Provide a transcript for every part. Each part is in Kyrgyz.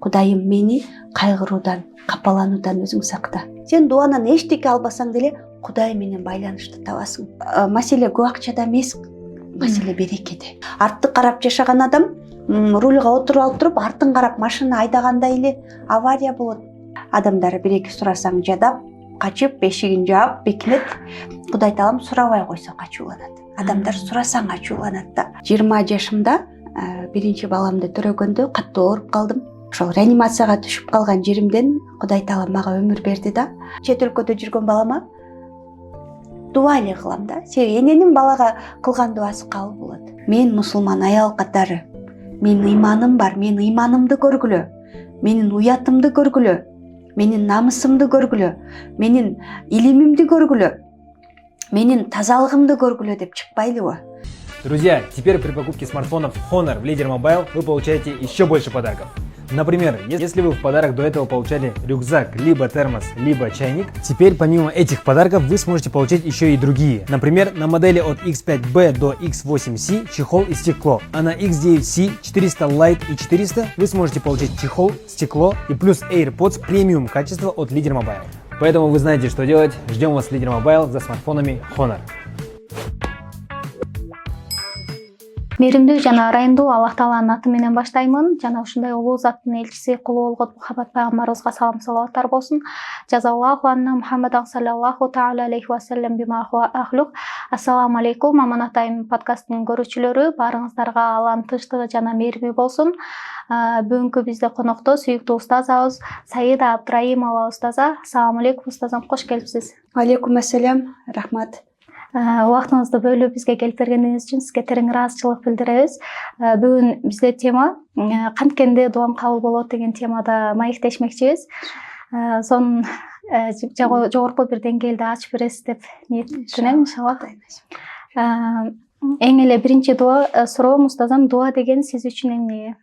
Кудайым мени кайгыруудан, капалануудан өзүң сакта. Сен дуанан эчтеке албасаң деле Кудай менен байланышты табасың. Маселе көп акчада эмес, маселе берекеде. Артты карап жашаган адам рульга отуруп алып туруп, артын карап машина айдаганда эле авария болот. Адамдар бир-эки сурасаң жадап, качып, бешигин жаап, бекинет. Кудай таалам сурабай койсо качууланат. Адамдар сурасаң ачууланат да. 20 жашымда биринчи баламды төрөгөндө катуу ооруп калдым. Ошол реанимацияга түшүп калган жеримден Кудай таалам мага өмүр берди да. Чет өлкөдө жүргөн балама дуа эле кылам да. Себеби эненин балага кылган дуасы кабыл болот. Мен мусулман аял катары, менин ыйманым бар, менин ыйманымды көргүлө, менин уятымды көргүлө, менин намысымды көргүлө, менин илимимди көргүлө, менин тазалыгымды көргүлө деп чыкпайлыбы? Друзья, теперь при покупке смартфонов Honor в Leader Mobile вы получаете еще больше подарков. Например, если вы в подарок до этого получали рюкзак, либо термос, либо чайник, теперь помимо этих подарков вы сможете получить еще и другие. Например, на модели от X5B до X8C чехол и стекло, а на X9C 400 Lite и 400 вы сможете получить чехол, стекло и плюс AirPods премиум качества от Leader Mobile. Поэтому вы знаете, что делать. Ждем вас в Leader Mobile за смартфонами Honor. Мээримдүү жана ырайымдуу Аллах Тааланын аты менен баштаймын. Жана ушундай улуу заттын элчиси кулу болгон Мухаммад пайгамбарыбызга салам салаваттар болсун. Жазаллаху анна Мухаммадан саллаллаху таала алейхи ва саллям бима хуа ахлук. Ассаламу алейкум Аман Атайым подкастынын көрүүчүлөрү, баарыңыздарга Алланын тынчтыгы жана мээрими болсун. Бүгүнкү бизде конокто сүйүктүү устазыбыз Саида Абдраимова устаза. Ассаламу алейкум устазым, кош келипсиз. Алейкум ассалам, рахмат. Убактыңызды бөлүп бизге келип бергениңиз үчүн сизге терең ыраазычылык билдиребиз. Бүгүн бизде тема канткенде дуам кабыл болот деген темада маектешмекчибиз. Сонун жогорку бир деңгээлде ачып бересиз деп ниеттенем иншалла. Эң эле биринчи суроом устазам, дуа деген сиз үчүн эмне?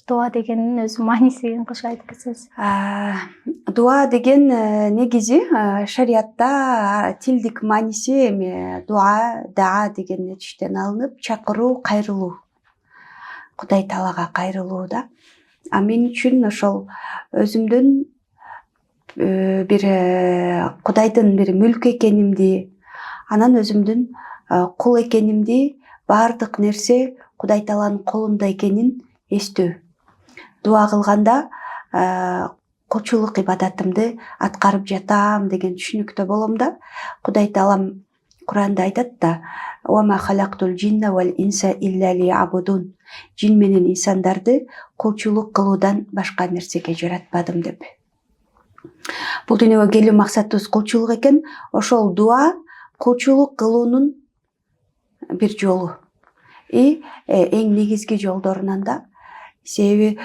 Дуа дегенин өзү маанисин кошо айтып кетсеңиз. Дуа деген негизи шариатта тилдик мааниси эме дуа, даа деген эчтен алынып, чакыруу, кайрылуу. Кудай Таалага кайрылуу да. А мен үчүн ошол өзүмдүн бир Кудайдын бир мүлкү экенимди, анан өзүмдүн кул экенимди, баардык нерсе Кудай Тааланын колунда экенин эстөө. Дуа кылганда кулчулук ибадатымды аткарып жатам деген түшүнүктө болом да. Кудай Таалам Куранда айтат да: "Ва ма халактул джинна вал инса илля лиябудун." Жин менен инсандарды кулчулук кылуудан башка нерсеге жаратпадым деп. Бул дүйнөгө келүү максатыбыз кулчулук экен. Ошол дуа кулчулук кылуунун бир жолу. Эң негизги жолдорунан да. Себеби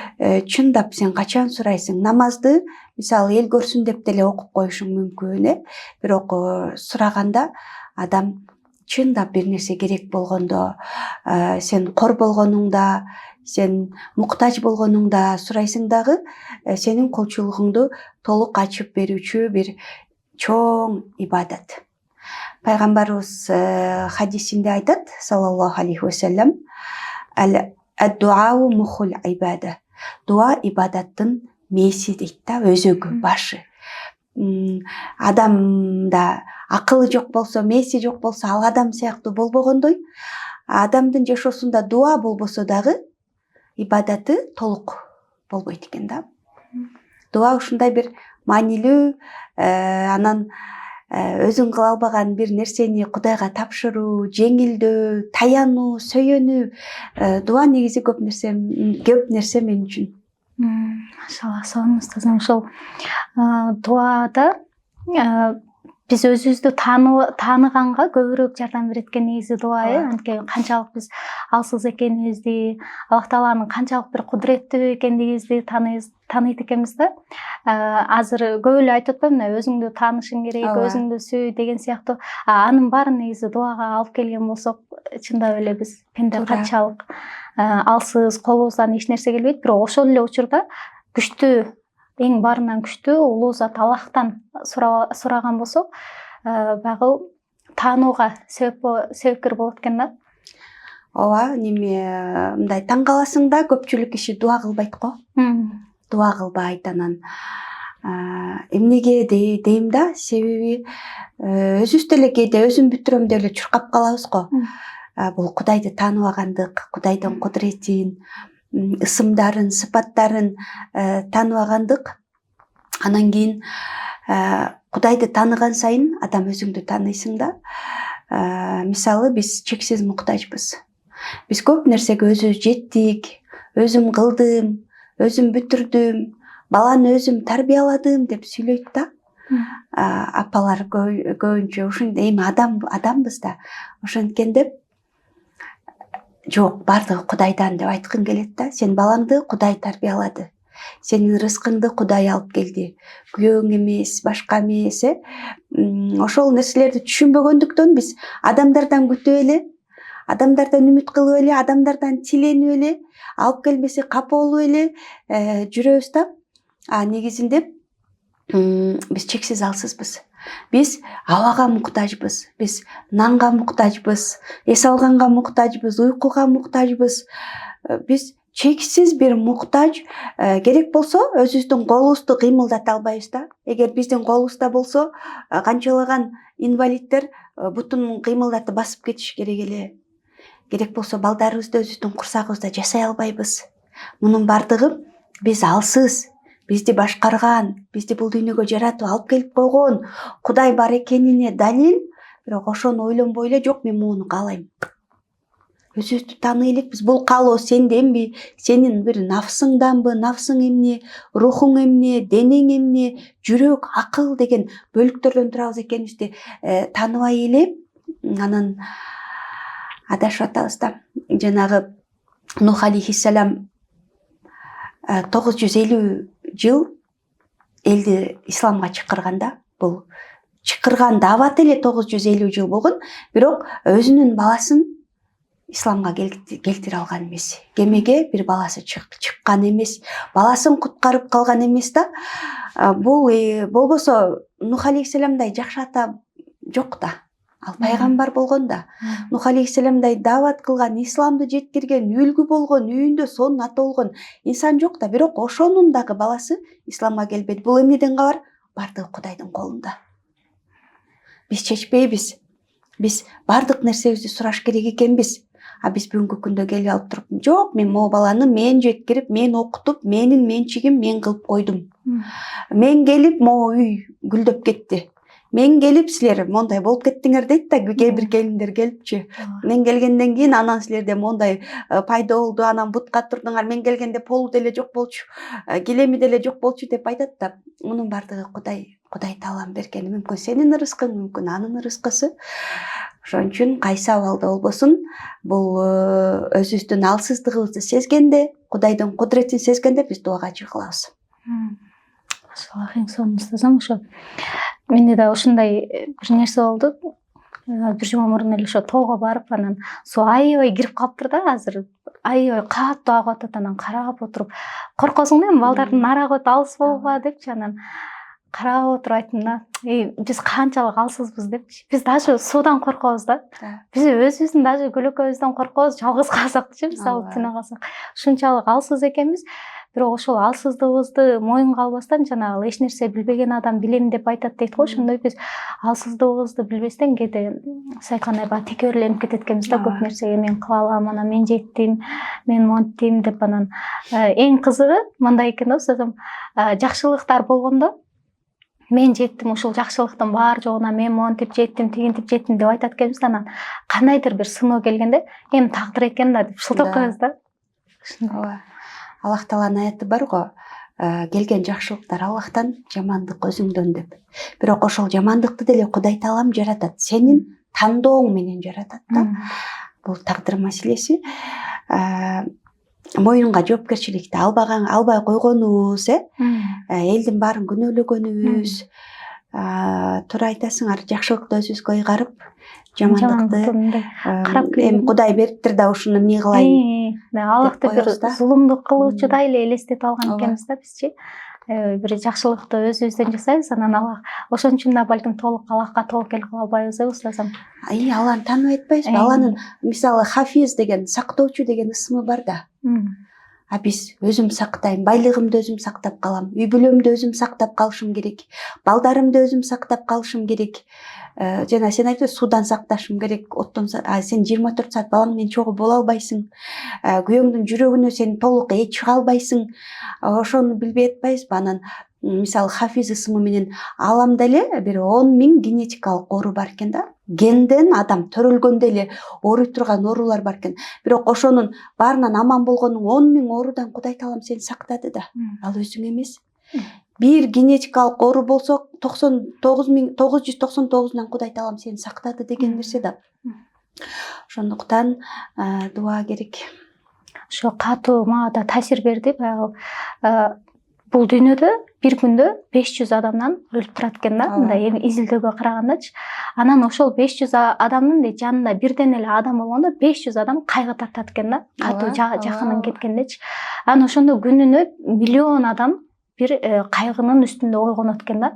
чындап сен качан сурайсың? Намазды мисалы эл көрсүн деп деле окуп коюшуң мүмкүн, бирок сураганда адам чындап бир нерсе керек болгондо, сен кор болгонуңда, сен муктаж болгонуңда сурайсың дагы, сенин кулчулугуңду толук ачып берүүчү бир чоң ибадат. Пайгамбарыбыз хадисинде айтат, саллаллаху алейхи ва саллям: "Ад-дуау мухул ибада." Дуа ибадаттын мээси дейт да, өзөгү, башы. Адамда акылы жок болсо, мээси жок болсо, ал адам сыяктуу болбогондой, адамдын жашоосунда дуа болбосо дагы ибадаты толук болбойт экен да. Дуа ушундай бир маанилүү, анан өзүң кыла албаган бир нерсени Кудайга тапшыруу, жеңилдөө, таянуу, сөйөнүү. Дуа негизи көп нерсе мен үчүн. Машалла, сонун устазым. Ошол дуада биз өзүбүздү тааныганга көбүрөөк жардам берет экен негизи дуа. Анткени канчалык биз алсыз экенибизди, Аллах Тааланын канчалык бир кудуреттүү экендигибизди тааныйт экенбиз да. Азыр көп эле айтып атпаймынбы, мына өзүңдү таанышың керек, өзүңдү сүй деген сыяктуу. Анын баарын негизи дуага алып келген болсок, чындап эле биз пенде канчалык алсыз, колубуздан эч нерсе келбейт, бирок ошол эле учурда күчтүү, эң баарынан күчтүү улуу зат Аллахтан сураган болсок, багы таанууга себепкер болот экен да. Ооба, мындай таң каласың да, көпчүлүк киши дуа кылбайт го. дуа кылбайт. Анан эмнеге дейм да, себеби өзүбүз деле кээде өзүм бүтүрөм деп эле чуркап калабыз го. Бул Кудайды тааныбагандык, Кудайдын кудуретин, ысымдарын, сыпаттарын тааныбагандык. Анан кийин Кудайды тааныган сайын адам өзүңдү тааныйсың да. Мисалы биз чексиз муктажбыз. Биз көп нерсеге өзүбүз жеттик, өзүм кылдым, өзүм бүтүрдүм, баланы өзүм тарбияладым деп сүйлөйт да. Апалар көбүнчө ушундай эми адамбыз да. Ошенткен деп жок, бардыгы Кудайдан деп айткың келет да. Сен балаңды Кудай тарбиялады. Сенин рызкыңды Кудай алып келди. Күйөөң эмес, башка эмес, ошол нерселерди түшүнбөгөндүктөн биз адамдардан күтүп эле, адамдардан үмүт кылып эле, адамдардан тиленип эле, алып келбесе капа болуп эле жүрөбүз да. Негизинде биз чексиз алсызбыз. Биз абага муктажбыз, биз нанга муктажбыз, эс алганга муктажбыз, уйкуга муктажбыз. Биз чексиз бир муктаж. Керек болсо өзүбүздүн колубузду кыймылдата албайбыз да. Эгер биздин колубузда болсо канчалаган инвалиддер бутун кыймылдатып басып кетиш керек эле. Керек болсо балдарыбызды өзүбүздүн курсагыбызда жасай албайбыз. Мунун бардыгы биз алсыз, бизди башкарган, бизди бул дүйнөгө жаратып алып келип койгон Кудай бар экенине далил. Бирок ошону ойлонбой эле, жок мен муну каалайм. Өзүбүздү тааный элекпиз. Бул каалоо сенденби, сенин бир нафсыңданбы, нафсың эмне, рухуң эмне, денең эмне, жүрөк, акыл деген бөлүктөрдөн турабыз экенибизди тааныбай эле анан адашып атабыз да. Жанагы Нух алейхиссалам 950 жыл элди исламга чакырганда, бул чакырган даават эле 950 жыл болгон, бирок өзүнүн баласын исламга келтире алган эмес. Кемеге бир баласы чыккан эмес, баласын куткарып калган эмес да. Бул болбосо Нух алейхиссаламдай жакшы ата жок да. Ал пайгамбар болгон да. Нух алейхиссаламдай даават кылган, исламды жеткирген, үлгү болгон, үйүндө сонун ата болгон инсан жок да. Бирок ошонун дагы баласы исламга келбеди. Бул эмнеден кабар? Бардыгы Кудайдын колунда. Биз чечпейбиз. Биз бардык нерсебизди сураш керек экенбиз. Биз бүгүнкү күндө келип алып туруп, жок, мен могу баланы мен жеткирип, мен окутуп, менин менчигим мен кылып койдум. Мен келип могу үй гүлдөп кетти. Мен келип силер мондай болуп кеттиңер дейт да, кээ бир келиндер келипчи. Мен келгенден кийин анан силерде мондай пайда болду, анан бутка турдуңар, мен келгенде полу деле жок болчу, килеми деле жок болчу деп айтат да. Мунун бардыгы Кудай таалам бергени. Мүмкүн сенин рызкың, мүмкүн анын рызкысы. Ошон үчүн кайсы абалда болбосун, бул өзүбүздүн алсыздыгыбызды сезгенде, Кудайдын кудуретин сезгенде биз дуага жыгылабыз. Машалла, эң сонун устазым. Ошо менде да ушундай бир нерсе болду. Бир жума мурун эле ошо тоого барып, анан суу аябай кирип калыптыр да азыр. Аябай катуу агып атат, анан карап отуруп коркосуң да, балдардын арагы алыс болуп депчи, анан карап отуруп айттым да, биз канчалык алсызбыз депчи. Биз даже суудан коркобуз да. Биз өзүбүздүн даже көлөкөбүздөн коркобуз, жалгыз калсакчы, мисалы түнө калсак. Ушунчалык алсыз экенбиз. Бирок ошол алсыздыгыбызды моюнга албастан, жанагы эч нерсе билбеген адам билем деп айтат дейт го. Ошондой биз алсыздыгыбызды билбестен кээде сиз айткандай баягы текөөрленип кетет экенбиз да, көп нерсеге мен кыла алам, анан мен жеттим, мен монттим деп. Анан эң кызыгы мындай экен да, устазым, жакшылыктар болгондо мен жеттим, ушул жакшылыктын баар жогуна мен монтип жеттим, тигинтип жеттим деп айтат экенбиз да. Анан кандайдыр бир сыноо келгенде эми тагдыр экен да деп шылтап коебуз да. Ооба. Аллах Тааланын аяты бар го, келген жакшылыктар Аллахтан, жамандык өзүңдөн деп. Бирок ошол жамандыкты деле Кудай Таалам жаратат. Сенин тандооң менен жаратат да. Бул тагдыр маселеси. Моюнга жоопкерчиликти албай койгонубуз, элдин баарын күнөөлөгөнүбүз. Туура айтасыңар, жакшылыкты өзүбүзгө ыйгарып, жамандыкты карап эми Кудай бериптир да, ушуну эмне кылайын. Аллахты бир зулумдук кылуучудай эле элестетип алган экенбиз да бизчи. Бир жакшылыкты өзүбүздөн жасайбыз, анан Аллах ошон үчүн да балким толук Аллахка тобокел кыла албайбыз, устазым. Алланы тааныбай атпайбызбы? Алланын мисалы Хафиз деген, сактоочу деген ысымы бар да. биз өзүм сактайм, байлыгымды өзүм сактап калам, үй бүлөмдү өзүм сактап калышым керек, балдарымды өзүм сактап калышым керек. Жана сен айтып суудан сакташым керек, оттон сен 24 саат балаң менен чогуу боло албайсың. Күйөөңдүн жүрөгүнө сен толук чыга албайсың. Ошону билбей атпайсызбы? Анан мисалы Хафиз ысымы менен аламда эле бир 10.000 генетикалык оору бар экен да. Генден адам төрөлгөндө эле ооруй турган оорулар бар экен. Бирок ошонун баарынан аман болгонун 10.000 оорудан Кудай Таалам сени сактады да. Ал өзүң эмес. Бир генетикалык оору болсо 99.999-нан Кудай Таалам сени сактады деген нерсе да. Ошондуктан дуа керек. Ошо катуу мага да таасир берди. Баягы бул дүйнөдө бир күндө 500 адамдан өлүп турат экен да. Мындай эми изилдөөгө карагандачы. Анан ошол 500 адамдын жанында бирден эле адам болгондо 500 адам кайгы тартат экен да. Катуу жакынын кеткендечи. Анан ошондо күнүнө миллион адам бир кайгынын үстүндө ойгонот экен да.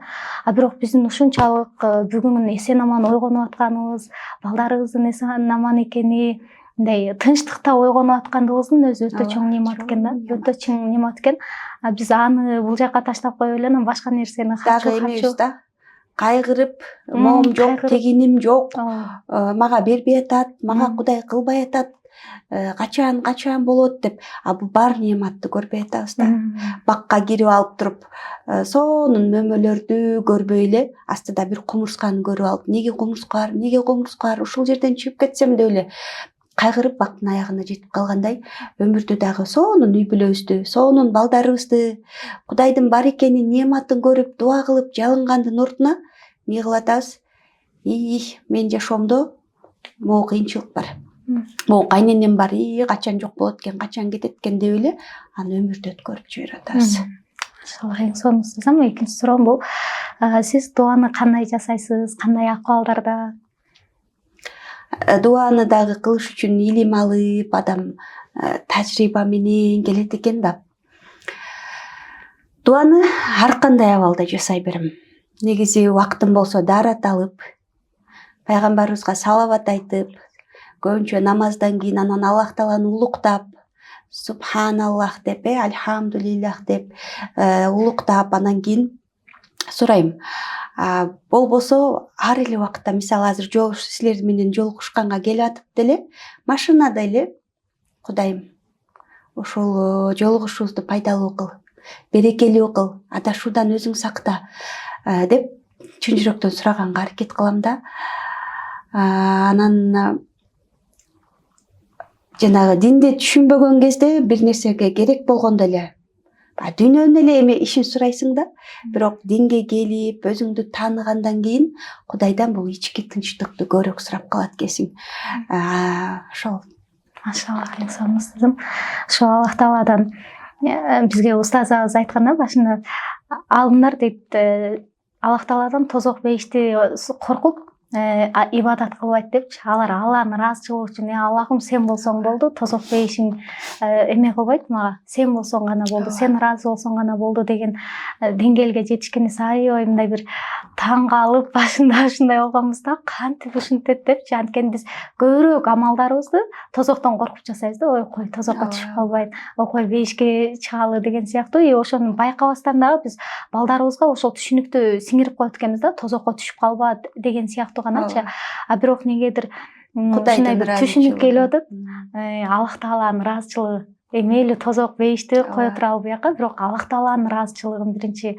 Бирок биздин ушунчалык бүгүн эсен аман ойгонуп атканыбыз, балдарыбыздын эсен аман экени, мындай тынчтыкта ойгонуп аткандыгыбыздын өзү өтө чоң немат экен да. Өтө чоң немат экен. Биз аны бул жака таштап коюп эле анан башка нерсени дагы эмебиз да. Кайгырып, моом жок, тегиним жок, мага бербей атат, мага Кудай кылбай атат, качан болот деп. Бул бар неаматты көрбөй атабыз да. Бакка кирип алып туруп, сонун мөмөлөрдү көрбөй эле, астыда бир кумурсканы көрүп алып, неге кумурскалар, ушул жерден чыгып кетсем деп эле кайгырып бактын аягына жетип калгандай, өмүрдү дагы сонун үй бүлөбүздү, сонун балдарыбызды, Кудайдын бар экенин, неаматын көрүп, дуа кылып, жалынгандын ордуна эмне кылып атабыз? Менин жашоомдо могу кыйынчылык бар. Могу кайненем бар, качан жок болот экен, качан кетет экен деп эле аны өмүрдү өткөрүп жиберип атабыз. Иншалла эң сонун устазам, экинчи суроом бул, сиз дуаны кандай жасайсыз, кандай акыбалдарда? Дуаны дагы кылыш үчүн илим алып, адам тажрыйба менен келет экен да. Дуаны ар кандай абалда жасай берем. Негизи убактым болсо даарат алып, пайгамбарыбызга салават айтып, көбүнчө намаздан кийин анан Аллах Тааланы улуктап, субханаллах деп, альхамдулиллах деп улуктап, анан кийин сурайм. Болбосо ар эле убакытта, мисалы азыр силер менен жолугушканга келип атып деле, машинада эле Кудайым ошол жолугушуубузду пайдалуу кыл, берекелүү кыл, адашуудан өзүң сакта деп чын жүрөктөн сураганга аракет кылам да. Анан жанагы динди түшүнбөгөн кезде бир нерсеге керек болгондо эле дүйнөнүн эле эми ишин сурайсың да, бирок динге келип, өзүңдү тааныгандан кийин Кудайдан бул ички тынчтыкты көбүрөөк сурап калат экенсиң. Ошол. Машалла, эң сонун устазым. Ошо Аллах Тааладан бизге устазыбыз айтканда башында, алымдар дейт, Аллах Тааладан тозок бейишти коркуп ибадат кылбайт депчи. Алар Алланын ыраазычылыгы үчүн Аллахым сен болсоң болду, тозок бейишиң эме кылбайт мага, сен болсоң гана болду, сен ыраазы болсоң гана болду деген деңгээлге жетишкени аябай мындай бир таң калып, башында ушундай болгонбуз да, кантип ушинтет депчи. Анткени биз көбүрөөк амалдарыбызды тозоктон коркуп жасайбыз да. Ой кой, тозокко түшүп калбайын, ой кой, бейишке чыгалы деген сыяктуу. Ошону байкабастан дагы биз балдарыбызга ошол түшүнүктү сиңирип коет экенбиз да, тозокко түшүп калба деген сыяктуу ганачы. Бирок негедир ушундай бир түшүнүк келип атат. Аллах Тааланын ыраазычылыгы, мейли тозок бейишти кое туралы буяка, бирок Аллах Тааланын ыраазычылыгын биринчи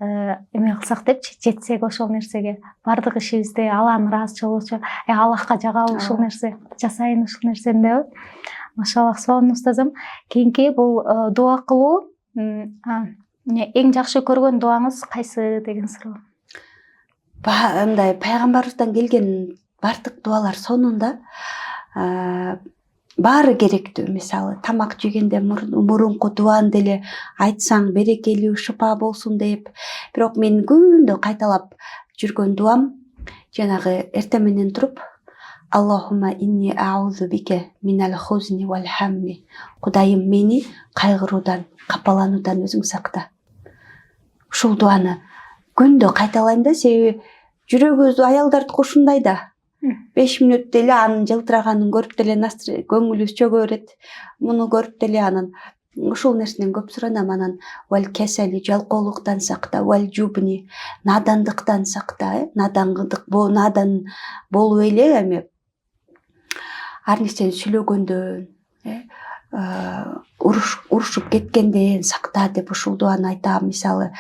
эме кылсак депчи, жетсек ошол нерсеге, бардык ишибизди Алланын ыраазычылыгы үчүн, Аллахка жагалы ушул нерсе, жасайын ушул нерсени деп. Машаллах, сонун устазым. Кийинки бул дуа кылуу, эң жакшы көргөн дуаңыз кайсы деген суроо. Мындай пайгамбарыбыздан келген бардык дуалар сонун да. Баары керектүү. Мисалы тамак жегенде мурунку дуаны деле айтсаң берекелүү, шыпа болсун деп. Бирок мен күндө кайталап жүргөн дуам жанагы эртең менен туруп, Аллахумма инни аузу бике минал хузни вал хамми. Кудайым, мени кайгыруудан, капалануудан өзүң сакта. Ушул дуаны күндө кайталайм да, себеби жүрөгүбүз аялдардыкы ушундай да. 5 мүнөт деле анын жылтыраганын көрүп деле көңүлүбүз чөгө берет. Муну көрүп деле анан ушул нерсенен көп суранам. Анан вал кесали жалкоолуктан сакта, вал жубни надандыктан сакта, надан болуп эле эми ар нерсени сүйлөгөндөн, урушуп кеткенден сакта деп ушул дуаны айтам. Мисалы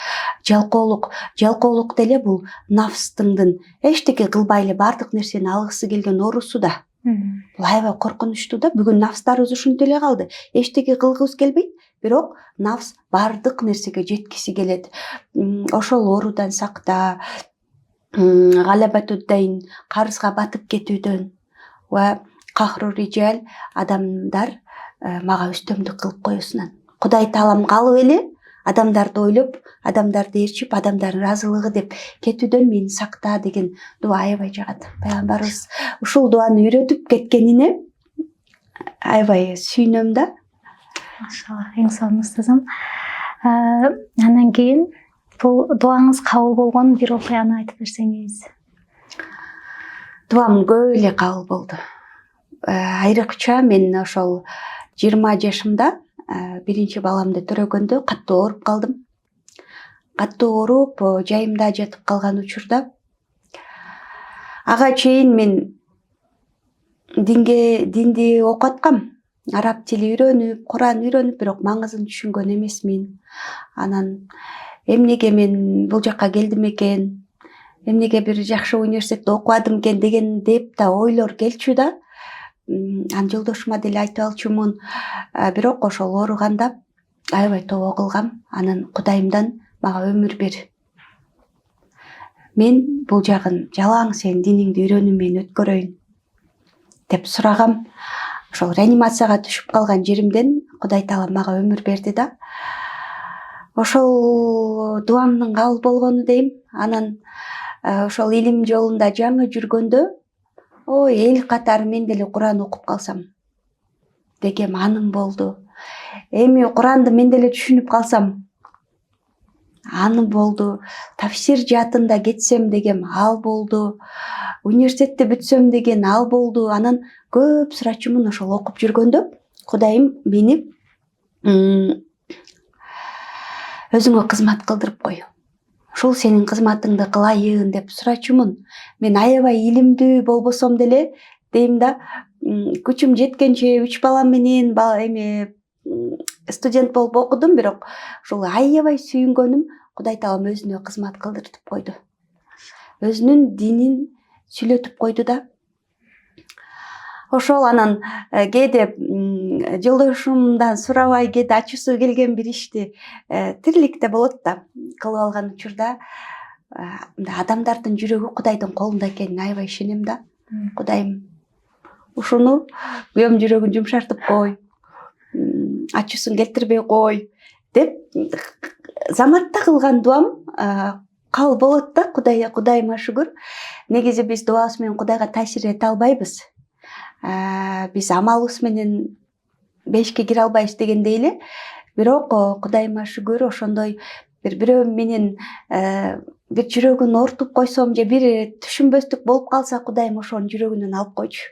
жалкоолук деле бул нафстыңдын эчтеке кылбай эле бардык нерсени алгысы келген оорусу да. Бул аябай коркунучтуу да. Бүгүн нафстарыбыз ушинтип эле калды. Эчтеке кылгыбыз келбейт, бирок нафс бардык нерсеге жеткиси келет. Ошол оорудан сакта, галабатуддайн карызга батып кетүүдөн ва кахру рижал адамдар мага үстөмдүк кылып коесунан. Кудай таалам калып эле адамдарды ойлоп, адамдарды ээрчип, адамдардын ыраазылыгы деп кетүүдөн мени сакта деген дуа аябай жагат. Пайгамбарыбыз ушул дуаны үйрөтүп кеткенине аябай сүйүнөм да. Машалла, эң сонун устазым. Андан кийин бул дуаңыз кабыл болгон бир окуяны айтып берсеңиз. Дуам көп эле кабыл болду. Айрыкча мен ошол 20 жашымда биринчи баламды төрөгөндө катуу ооруп калдым. Катуу ооруп, жайымда жатып калган учурда ага чейин мен динди окуткам. Араб тили үйрөнүп, Куран үйрөнүп, бирок маңызын түшүнгөн эмесмин. Анан эмнеге мен бул жакка келдим экен, эмнеге бир жакшы университетте окубадым экен деген деп да ойлор келчү да. Ан жолдошума деле айтып алчумун. Бирок ошол ооруганда аябай тобо кылгам. Анан Кудайымдан мага өмүр бер. Мен бул жагын жалаң сенин диниңди үйрөнүп мен өткөрөйүн деп сурагам. Ошол реанимацияга түшүп калган жеримден Кудай таалам мага өмүр берди да. Ошол дуамдын кабыл болгону дейм. Анан ошол илим жолунда жаңы жүргөндө эл катары мен деле Куран окуп калсам дегем аным болду. Эми Куранды мен деле түшүнүп калсам аным болду. Тафсир жаатында кетсем дегем ал болду. Университетти бүтсөм деген ал болду. Анан көп сурачумун ошол окуп жүргөндө Кудайым мени өзүңө кызмат кылдырып кой. Ушул сенин кызматыңды кылайын деп сурачумун. Мен аябай илимдүү болбосом деле дейм да, күчүм жеткенче 3 балам менен студент болуп окудум, бирок ушул аябай сүйүнгөнүм Кудай таалам өзүнө кызмат кылдыртып койду. Өзүнүн динин сүйлөтүп койду да. Ошол анан кээде жолдошумдан сурабай кээде ачуусу келген бир ишти тириликте болот да. Кылып алган учурда адамдардын жүрөгү Кудайдын колунда экенин аябай ишенем да. Кудайым ушуну күйөөм жүрөгүн жумшартып кой. Ачуусун келтирбей кой деп заматта кылган дуам кабыл болот да. Кудайыма шүгүр. Негизи биз дуабыз менен Кудайга таасир эте албайбыз. Биз амалыбыз менен бешикке кире албайбыз дегендей эле. Бирок Кудайыма шүгүр ошондой бирөө менен бир жүрөгүн ортуп койсом же бир түшүнбөстүк болуп калса, Кудайым ошонун жүрөгүнөн алып койчу.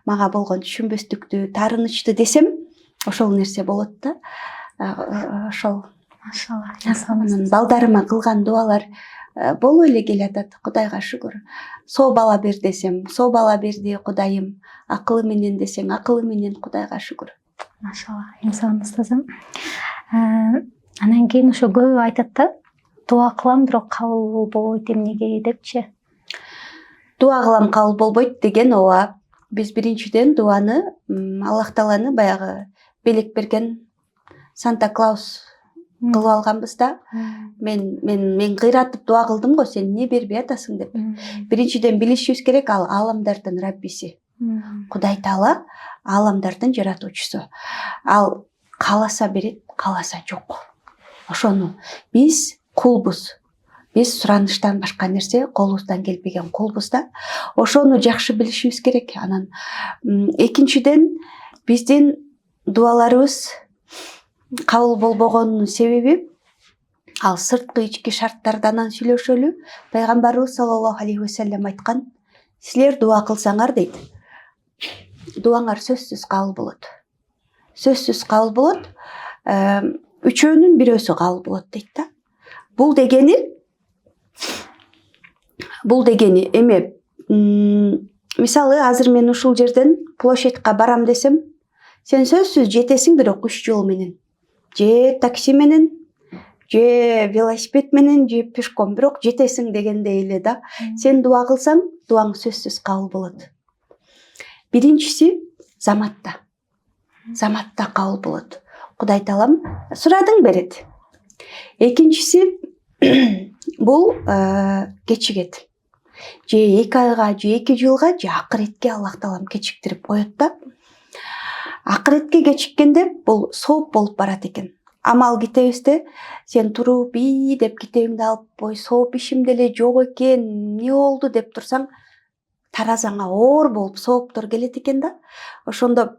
Мага болгон түшүнбөстүктү, таарынычты десем, ошол нерсе болот да. Ошол машалла. Балдарыма кылган дуалар болуп эле келатат. Кудайга шүгүр. Соо бала бер десем, соо бала берди Кудайым. Акылы менен десең, акылы менен Кудайга шүгүр. Машалла, эң сонун устазым. Анан кийин ошо көп айтат да, дуа кылам, бирок кабыл болбойт эмнеге депчи. Дуа кылам, кабыл болбойт деген ооба. Биз биринчиден дуаны Аллах тааланы баягы белек берген Санта Клаус кылып алганбыз да. Мен кыйратып дуа кылдым го, сен эмне бербей атасың деп. Биринчиден билишибиз керек, ал аламдардын Раббиси. Кудай таала аламдардын жаратуучусу. Ал кааласа берет, кааласа жок. Ошону биз кулбуз. Биз сураныштан башка нерсе колубуздан келбеген кулбуз да. Ошону жакшы билишибиз керек. Анан экинчиден биздин дуаларыбыз кабыл болбогонунун себеби ал сырткы ички шарттардан сүйлөшөлү. Пайгамбарыбыз саллаллаху алейхи ва саллям айткан: "Силер дуа кылсаңар" дейт, "дуаңар сөзсүз кабыл болот." Сөзсүз кабыл болот. үчөөнүн бирөөсү кабыл болот дейт да. Бул дегени эме мисалы азыр мен ушул жерден площадька барам десем, сен сөзсүз жетесиң, бирок 3 жол менен. Же такси менен, же велосипед менен, же пешком, бирок жетесиң дегендей эле да. Сен дуа кылсаң, дуаң сөзсүз кабыл болот. Биринчиси заматта. Заматта кабыл болот. Кудай Таалам сурадың берет. Экинчиси бул кечигет. Же 2 айга, же 2 жылга, же акыретке Аллах Таалам кечиктирип коет да. Акыретке кечиккенде бул сооп болуп барат экен. Амал китебизде сен туруп деп китебиңди алып, ой сооп ишим деле жок экен, эмне болду деп турсаң, таразаңа оор болуп сооптор келет экен да. Ошондо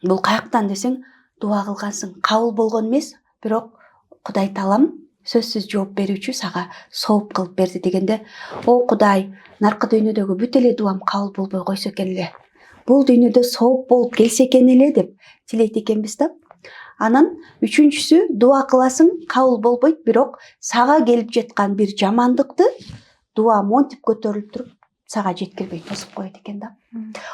бул каяктан десең, дуа кылгансың, кабыл болгон эмес, бирок Кудай Таалам сөзсүз жооп берүүчү, сага сооп кылып берди дегенде, о Кудай, наркы дүйнөдөгү бүт эле дуам кабыл болбой койсо экен эле. Бул дүйнөдө сооп болуп келсе экен эле деп тилейт экенбиз да. Анан үчүнчүсү, дуа кыласың, кабыл болбойт, бирок сага келип жаткан бир жамандыкты дуа монтип көтөрүлүп туруп, сага жеткирбей тосуп коет экен да.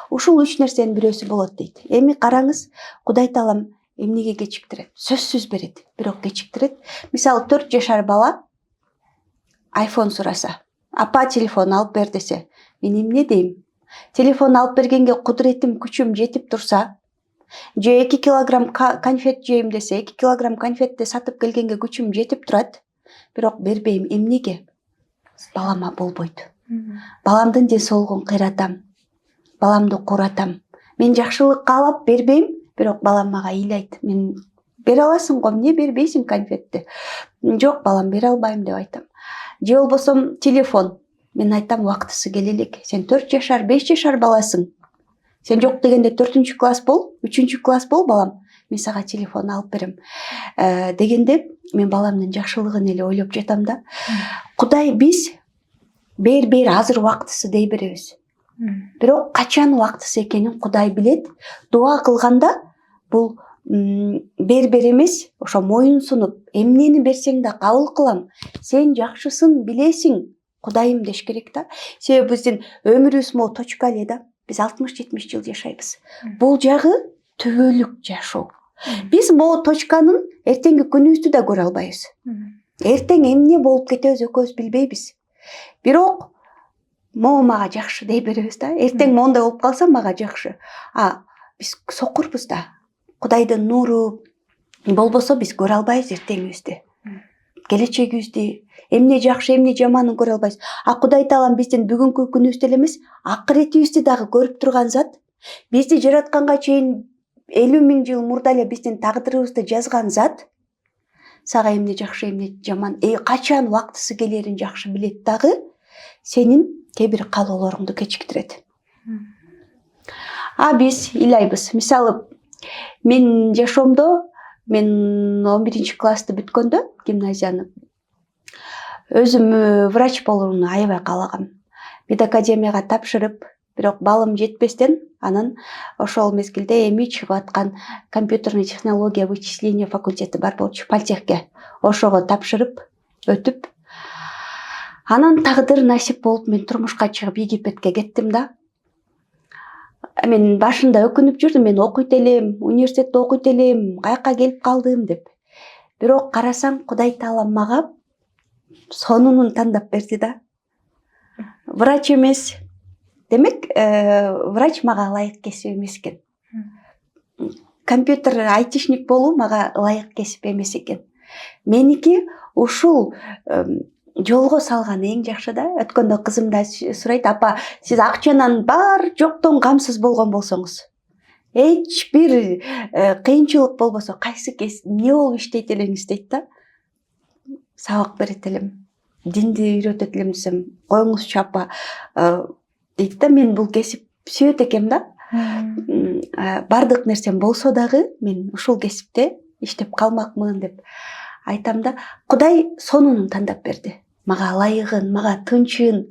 Ушул 3 нерсенин бирөөсү болот дейт. Эми караңыз, Кудай Таалам эмнеге кечиктирет? Сөзсүз берет, бирок кечиктирет. Мисалы 4 жашар бала iPhone сураса, апа телефон алып бер десе, мен эмне дейм? Телефон алып бергенге кудуретим, күчүм жетип турса, же 2 килограмм конфет жейм десе, 2 килограмм конфетти сатып келгенге күчүм жетип турат, бирок бербейм. Эмнеге? Балама болбойт. Баламдын ден соолугун кыйратам. Баламды кууратам. Мен жакшылык каалап бербейм, бирок балам мага ыйлайт. Мен бере аласың го, эмне бербейсиң конфетти? Жок, балам, бере албайм деп айтам. Же болбосо телефон. Мен айтам, убактысы келе элек. Сен 4 жашар, 5 жашар баласың. Сен жок дегенде 4 класс бол, 3 класс бол, балам. Мен сага телефон алып берем. Дегенде мен баламдын жакшылыгын эле ойлоп жатам да. Кудай биз бер азыр убактысы дей беребиз. Бирок качан убактысы экенин Кудай билет. Дуа кылганда бул бер эмес, ошо моюн сунуп, эмнени берсең да кабыл кылам. Сен жакшысын билесиң, Кудайым деш керек да. Себеби биздин өмүрүбүз могу точка эле да. Биз 60-70 жыл жашайбыз. Бул жагы түбөлүк жашоо. Биз могу точканын эртеңки күнүбүздү да көрө албайбыз. Эртең эмне болуп кетебиз экөөбүз билбейбиз. Бирок могу мага жакшы дей беребиз да. Эртең мондай болуп калса мага жакшы. Биз сокурбуз да. Кудайдын нуру болбосо биз көрө албайбыз эртеңибизди. Келечегибизди, эмне жакшы, эмне жаманын көрө албайбыз. Кудай Таалам биздин бүгүнкү күнүбүздү эле эмес, акыретибизди дагы көрүп турган зат. Бизди жаратканга чейин 50.000 жыл мурда эле биздин тагдырыбызды жазган зат. Сага эмне жакшы, эмне жаман, качан убактысы келерин жакшы билет дагы. Сенин кээ бир каалоолоруңду кечиктирет. Биз ыйлайбыз. Мисалы, мен жашоомдо, мен 11 классты бүткөндө, гимназияны, өзүм врач болууну аябай каалагам. Педакадемияга тапшырып, бирок балым жетпестен, анан ошол мезгилде эми чыгып аткан компьютерный технология вычисления факультети бар болчу, политехке. Ошого тапшырып, өтүп, анан тагдыр насип болуп мен турмушка чыгып Египетке кеттим да. Мен башында өкүнүп жүрдүм, мен окуйт элем, университетте окуйт элем, каяка келип калдым деп. Бирок карасам, Кудай Таалам мага сонунун тандап берди да. Врач эмес. Демек, врач мага ылайык кесип эмес экен. Компьютер айтишник болуу мага ылайык кесип эмес экен. Меники ушул жолго салган эң жакшы да. Өткөндө кызым да сурайт, апа, сиз акчанан бар жоктон камсыз болгон болсоңуз, эч бир кыйынчылык болбосо, кайсы эмне болуп иштейт элеңиз дейт да. Сабак берет элем, динди үйрөтөт элем десем, коюңузчу апа дейт да. Мен бул кесип сүйөт экем да. Бардык нерсем болсо дагы мен ушул кесипте иштеп калмакмын деп айтам да. Кудай сонунун тандап берди. Мага ылайыгын, мага тынчын,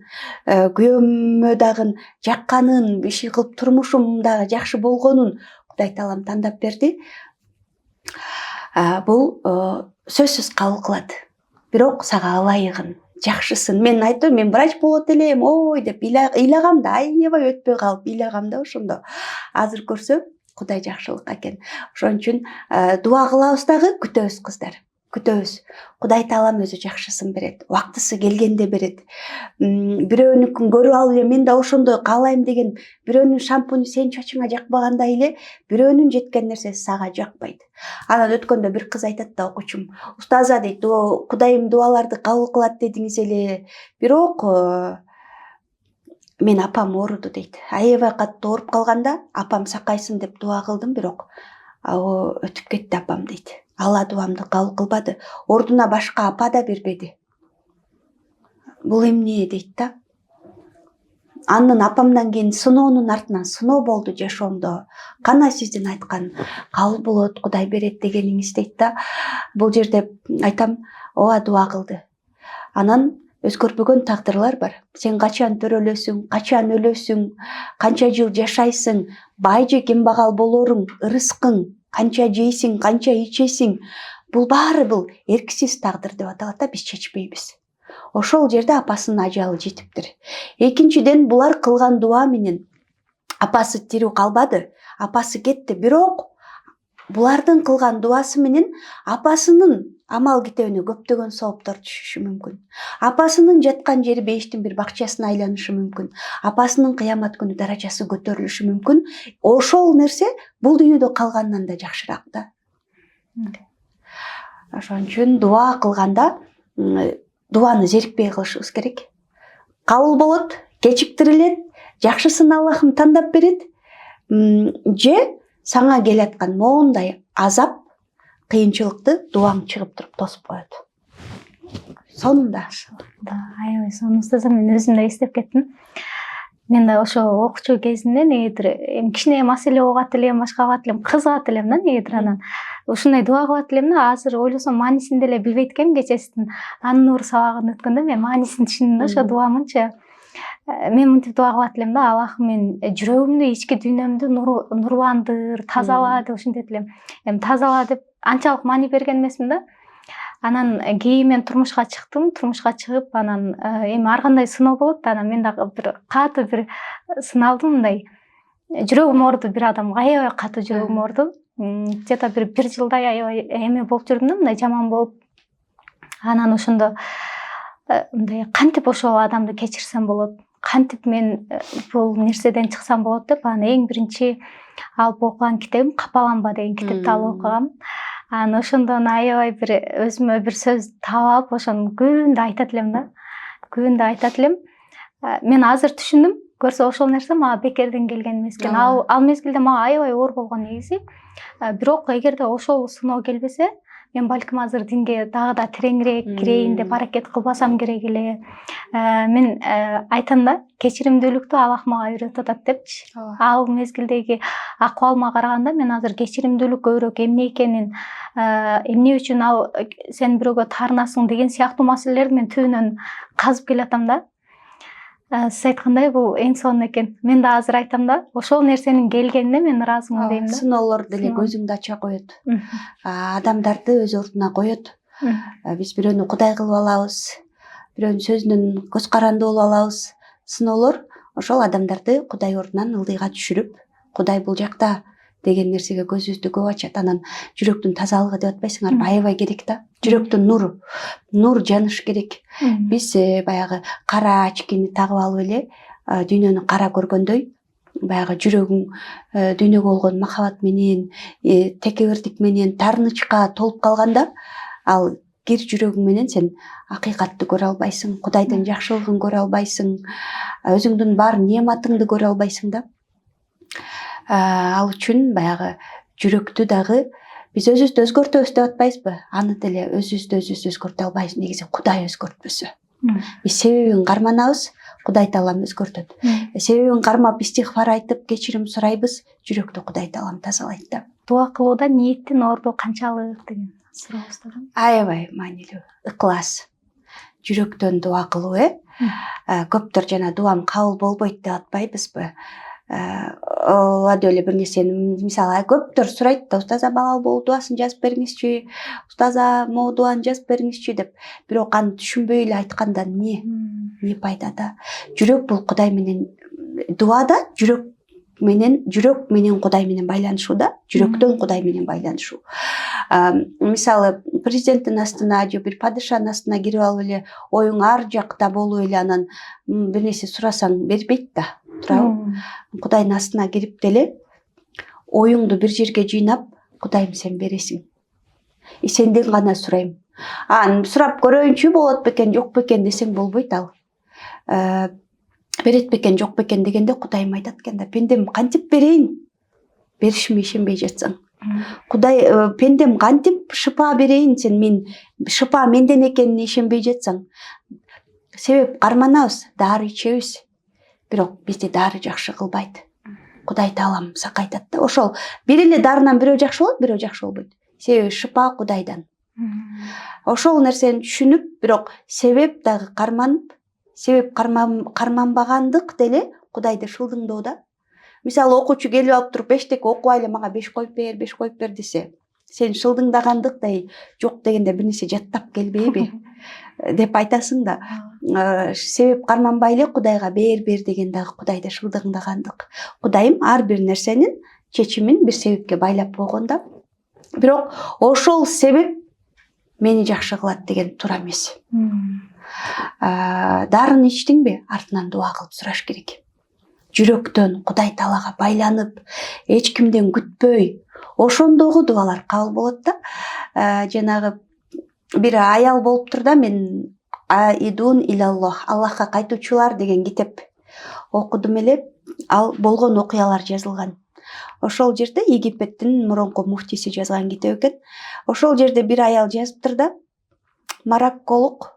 күйөөмө дагы жакканын, иши кылып турмушум дагы жакшы болгонун Кудай Таалам тандап берди. бул сөзсүз кабыл кылат. Бирок сага ылайыгын, жакшысын. Мен айттым, мен врач болот элем, ой деп ыйлагам да, аябай өтпөй калып ыйлагам да ошондо. Азыр көрсөм, Кудай жакшылык экен. Ошон үчүн дуа кылабыз дагы, күтөбүз кыздар. Күтөбүз. Кудай таалам өзү жакшысын берет. Убактысы келгенде берет. Бирөөнүкүн көрүп алып эле мен да ошондой каалайм деген бирөөнүн шампуни сен чачыңа жакпагандай эле бирөөнүн жеткен нерсеси сага жакпайт. Анан өткөндө бир кыз айтат да, окуучум, устаза дейт, Кудайым дуаларды кабыл кылат дедиңиз эле, бирок мен апам ооруду дейт. Аябай катуу ооруп калганда апам сакайсын деп дуа кылдым, бирок өтүп кетти апам дейт. Алла дуамды кабыл кылбады. Ордуна башка апа да бербеди. Бул эмне дейт да. Анын апамдан кийин сыноонун артынан сыноо болду жашоомдо. Кана сиздин айткан кабыл болот, Кудай берет дегениңиз дейт да. Бул жерде айтам, ооба дуа кылды. Анан өзгөрбөгөн тагдырлар бар. Сен качан төрөлөсүң, качан өлөсүң, канча жыл жашайсың, бай же кембагал болоруң, ырыскың, канча жейсиң, канча ичесиң. Бул баары бул эрксиз тагдыр деп аталат да, биз чечпейбиз. Ошол жерде апасынын ажалы жетиптир. Экинчиден, булар кылган дуа менен апасы тирүү калбады, апасы кетти. Бирок булардын кылган дуасы менен апасынын амал китебине көптөгөн сооптор түшүшү мүмкүн. Апасынын жаткан жери бейиштин бир бакчасына айланышы мүмкүн. Апасынын кыямат күнү даражасы көтөрүлүшү мүмкүн. Ошол нерсе бул дүйнөдө калгандан да жакшыраак да. Ошон үчүн дуа кылганда дуаны зерикпей кылышыбыз керек. Кабыл болот, кечиктирилет, жакшысын Аллахым тандап берет. Же сага келаткан моундай азап, кыйынчылыкты дуаң чыгып туруп тосуп коет. Сонунда. Аябай сонун устазым, мен өзүм да эстеп кеттим. Мен да ошо окуучу кезинде негедир кичине маселе угат элем, башка кылат элем, кызыгат элем да негедир анан. Ушундай дуа кылат элем да, азыр ойлосом маанисин деле билбейт экенмин кечесин. Ан-Нур сабагын өткөндө мен маанисин түшүндүм да, ошо дуамынчы. Мен мынтип дуа кылат элем да, Аллахым мен жүрөгүмдү, ички дүйнөмдү нурландыр, тазала деп ушинтет элем. Эми тазала деп анчалык маани берген эмесмин да. Анан кийин мен турмушка чыктым, турмушка чыгып анан эми ар кандай сыноо болот да, анан мен дагы бир катуу бир сыналдым мындай. Жүрөгүм ооруду, бир адам аябай катуу жүрөгүм ооруду. Где-то бир жылдай аябай эме болуп жүрдүм да, мындай жаман болуп. Анан ошондо мындай кантип ошол адамды кечирсем болот, кантип мен бул нерседен чыксам болот деп анан эң биринчи алып окуган китебим Капаланба деген китепти алып окугам. Анан ошондон аябай бир өзүмө бир сөз таап, ошону күндө айтат элем да. Күндө айтат элем. Мен азыр түшүндүм, көрсө ошол нерсе мага бекерден келген эмес экен. Ал мезгилде мага аябай оор болгон негизи. Бирок эгерде ошол сыноо келбесе, мен балким азыр динге дагы да тереңирээк кирейин деп аракет кылбасам керек эле. Мен айтам да, кечиримдүүлүктү Аллах мага үйрөтүп атат депчи. Ал мезгилдеги акыбалыма караганда мен азыр кечиримдүүлүк көбүрөөк эмне экенин, эмне үчүн ал сен бирөөгө таарынасың деген сыяктуу маселелерди мен түбүнөн казып келатам да. Сиз айткандай бул эң сонун экен. Мен да азыр айтам да, ошол нерсенин келгенине мен ыраазымын дейм да. Сыноолор деле көзүңдү ача коет. Адамдарды өз ордуна коет. Биз бирөөнү Кудай кылып алабыз. Бирөөнүн сөзүнөн көз каранды болуп алабыз. Сыноолор ошол адамдарды Кудай ордунан ылдыйга түшүрүп, Кудай бул жакта деген нерсеге көзүбүздү көп ачат. Анан жүрөктүн тазалыгы деп атпайсыңарбы, аябай керек да. Жүрөктүн нур жаныш керек. Биз баягы кара очкини тагып алып эле дүйнөнү кара көргөндөй, баягы жүрөгүң дүйнөгө болгон махабат менен, текебердик менен, таарынычка толуп калганда, ал кир жүрөгүң менен сен акыйкатты көрө албайсың, Кудайдын жакшылыгын көрө албайсың, өзүңдүн бар неаматыңды көрө албайсың да. Ал үчүн баягы жүрөктү дагы биз өзүбүздү өзгөртөбүз деп атпайбызбы? Аны деле өзүбүздү өзгөртө албайбыз, негизи Кудай өзгөртпөсө. Биз себебин карманабыз, Кудай таалам өзгөртөт. Себебин кармап истигфар айтып, кечирим сурайбыз, жүрөктү Кудай таалам тазалайт да. Дуа кылууда ниеттин орду канчалык деген сурообузда. Аябай маанилүү. Ыклас. Жүрөктөн дуа кылуу, көптөр жана дуам кабыл болбойт деп атпайбызбы? Лади эле бир нерсени мисалы көптөр сурайт да, устаза багал бул дуасын жазып бериңизчи, устаза могу дуаны жазып бериңизчи деп. Бирок аны түшүнбөй эле айтканда не пайда да. Жүрөк бул Кудай менен, дуада жүрөк менен Кудай менен байланышуу да, жүрөктөн Кудай менен байланышуу. Мисалы президенттин астына же бир падышанын астына кирип алып эле оюң ар жакта болуп эле анан бир нерсе сурасаң бербейт да. Туурабы? Кудайдын астына кирип деле оюңду бир жерге жыйнап, Кудайым сен бересиң. Сенден гана сурайм. Сурап көрөйүнчү болот бекен, жок бекен десең болбойт ал. Берет бекен, жок бекен дегенде Кудайым айтат экен да, пендем кантип берейин? Беришиме ишенбей жатсаң. Кудай, пендем кантип шыпа берейин, сен шыпа менден экенине ишенбей жатсаң. Себеп карманабыз, дары ичебиз. Бирок бизди дары жакшы кылбайт. Кудай Таалам сакайтат да. Ошол бир эле дарынан бирөө жакшы болот, бирөө жакшы болбойт. Себеби шыпа Кудайдан. Ошол нерсени түшүнүп, бирок себеп дагы карманып, себеп карманбагандык деле Кудайды шылдыңдоо да. Мисалы окуучу келип алып туруп бештек окубай эле мага 5 коюп бер десе, сен шылдыңдагандыктай жок дегенде бир нерсе жаттап келбейби деп айтасың да. Себеп карманбай эле Кудайга бер деген дагы Кудайда шылдыңдагандык. Кудайым ар бир нерсенин чечимин бир себепке байлап койгон да. Бирок ошол себеп мени жакшы кылат деген туура эмес. Дарын ичтиңби? Артынан дуа кылып сураш керек. Жүрөктөн Кудай Таалага байланып, эч кимден күтпөй, ошондогу дуалар кабыл болот да. Жанагы бир аял болуптур да, мен Идун илаллах, Аллахка кайтуучулар деген китеп окудум эле. Ал болгон окуялар жазылган. Ошол жерде Египеттин мурунку муфтиси жазган китеп экен. Ошол жерде бир аял жазыптыр да, марокколук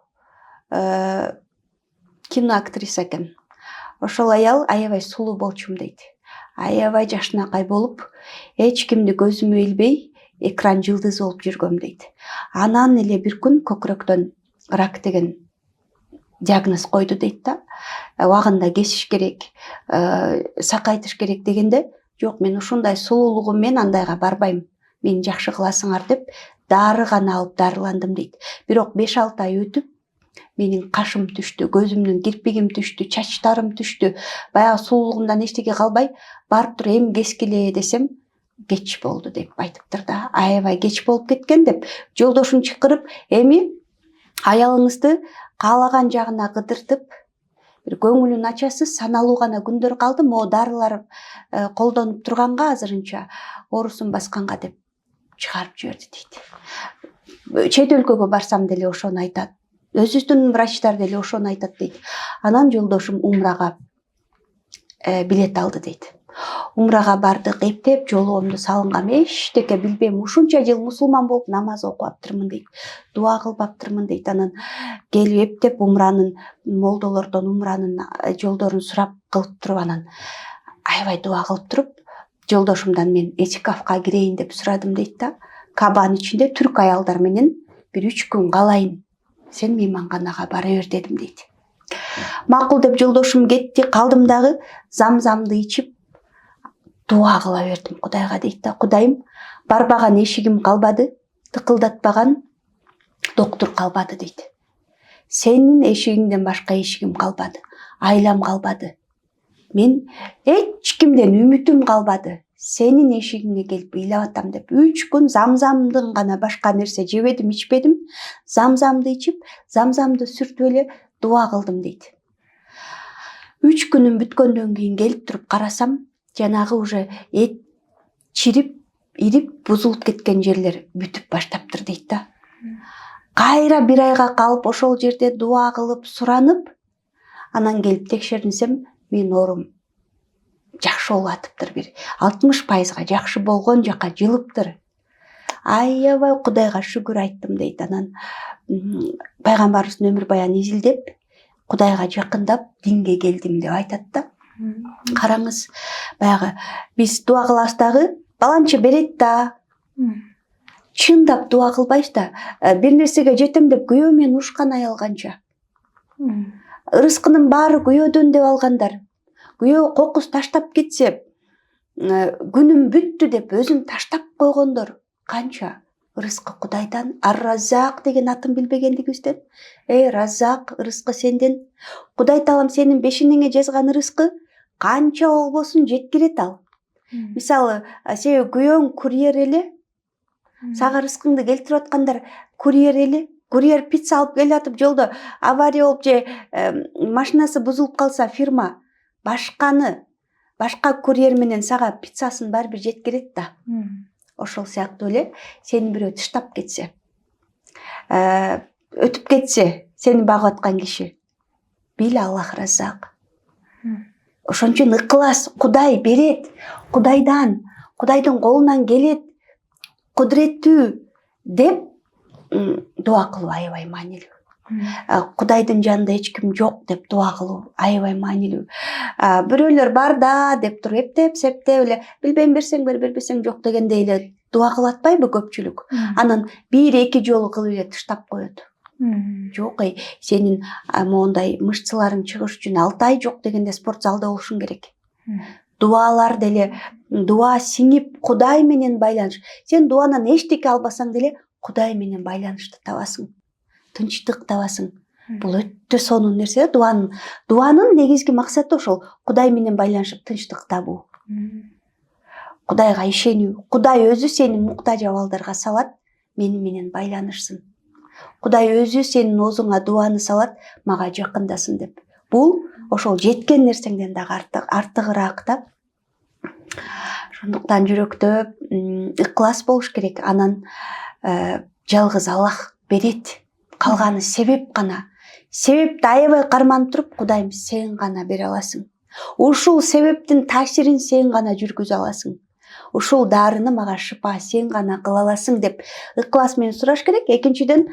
киноактриса экен. Ошол аял аябай сулуу болчумун дейт. Аябай жашынакай болуп, эч кимди көзүмө илбей, экран жылдызы болуп жүргөм дейт. Анан эле бир күн көкүрөктөн рак деген диагноз койду дейт да. Убагында кесиш керек, сакайтыш керек дегенде, жок, мен ушундай сулуулугум менен андайга барбайм. Мени жакшы кыласыңар деп дары гана алып дарыландым дейт. Бирок 5-6 ай өтүп, менин кашым түштү, көзүмдүн кирпигим түштү, чачтарым түштү. Баягы сулуулугумдан эчтеке калбай, барып туруп эми кескиле десем, кеч болду деп айтыптыр да. Аябай кеч болуп кеткен деп жолдошун чакырып, эми аялыңызды каалаган жагына кыдыртып, бир көңүлүн ачасыз, саналуу гана күндөр калды, могу дарылар колдонуп турганга азырынча оорусун басканга деп чыгарып жиберди дейт. Чет өлкөгө барсам деле ошону айтат. Өзүбүздүн врачтар деле ошону айтат дейт. Анан жолдошум умрага билет алды дейт. Умрага бардык, эптеп жолугумду салынгам, эчтеке билбейм. Ушунча жыл мусулман болуп намаз окубаптырмын дейт. Дуа кылбаптырмын дейт. Анан келип эптеп умранын, молдолордон умранын жолдорун сурап кылып туруп, анан аябай дуа кылып туруп, жолдошумдан мен этикафка кирейин деп сурадым дейт да. Кабанын ичинде түрк аялдар менен бир 3 күн калайын. Сен мейманканага бара бер дедим дейт. Макул деп жолдошум кетти, калдым дагы замзамды ичип дуа кыла бердим Кудайга дейт да. Кудайым, барбаган эшигим калбады, тыкылдатпаган доктур калбады дейт. Сенин эшигиңден башка эшигим калбады, айлам калбады. Мен эч кимден үмүтүм калбады. Сенин эшигиңе келип ыйлап атам деп 3 күн замзамдын гана башка нерсе жебедим, ичпедим. Замзамды ичип, замзамды сүртүп эле дуа кылдым дейт. 3 күнүм бүткөндөн кийин келип туруп карасам, жанагы уже эт чирип, ирип, бузулуп кеткен жерлер бүтүп баштаптыр дейт да. Кайра 1 айга калып ошол жерде дуа кылып, суранып, анан келип текшеринсем, менин оорум жакшы болуп атыптыр, бир 60% жакшы болгон жака жылыптыр. Аябай Кудайга шүгүр айттым дейт. Анан пайгамбарыбыздын өмүр баянын изилдеп, Кудайга жакындап, динге келдим деп айтат да. Караңыз, баягы биз дуа кылабыз дагы, баланча берет да. Чындап дуа кылбайбыз да. Бир нерсеге жетем деп күйөө менен ушкан аял канча. Рызкынын баары күйөөдөн деп алгандар. күйөө кокус таштап кетсе, күнүм бүттү деп өзүн таштап койгондор канча? Ырыскы Кудайдан, Ар-Раззак деген атын билбегендигибизден. Раззак, ырыскы сенден. Кудай Таалам сенин бешиңиңе жазган ырыскы канча болбосун жеткирет ал. Мисалы, сен күйөөң курьер эле, сага ырыскыңды келтирип аткандар курьер эле. Курьер пицца алып келатып жолдо авария болуп же машинасы бузулуп калса, фирма башка курьер менен сага пиццасын барбир жеткирет да. Ошол сыяктуу эле сени бирөө тыштап кетсе, өтүп кетсе, сени багып аткан киши, бил Аллах Раззак. Ошон үчүн ыклас, Кудай берет, Кудайдын колунан келет, кудуреттүү деп дуа кылуу аябай маанилүү. Кудайдын жанында эч ким жок деп дуа кылуу аябай маанилүү. Бирөөлөр бар да деп туруп септеп эле билбейм, берсең бер, бербесең жок дегендей эле дуа кылып атпайбы көпчүлүк. Анан 1-2 жолу кылып эле таштап коет. Жок, сенин моундай мышцаларың чыгыш үчүн 6 ай жок дегенде спортзалда болушуң керек. Дуалар деле, дуа сиңип Кудай менен байланыш. Сен дуанан эчтеке албасаң деле Кудай менен байланышты табасың. Тынчтык табасың. Бул өтө сонун нерсе. Дуанын негизги максаты ошол, Кудай менен байланышып тынчтык табуу. Кудайга ишенүү. Кудай өзү сени муктаж абалдарга салат, мени менен байланышсын. Кудай өзү сенин оозуңа дуаны салат, мага жакындасын деп. Бул ошол жеткен нерсеңден дагы артыгыраак да. Ошондуктан жүрөктө ыклас болуш керек. Анан жалгыз Аллах берет. Калганы себеп гана. Себепти аябай карманып туруп, Кудайым сен гана бере аласың. Ушул себептин таасирин сен гана жүргүзө аласың. Ушул дарыны мага шыпа сен гана кыла аласың деп ыклас менен сураш керек. Экинчиден,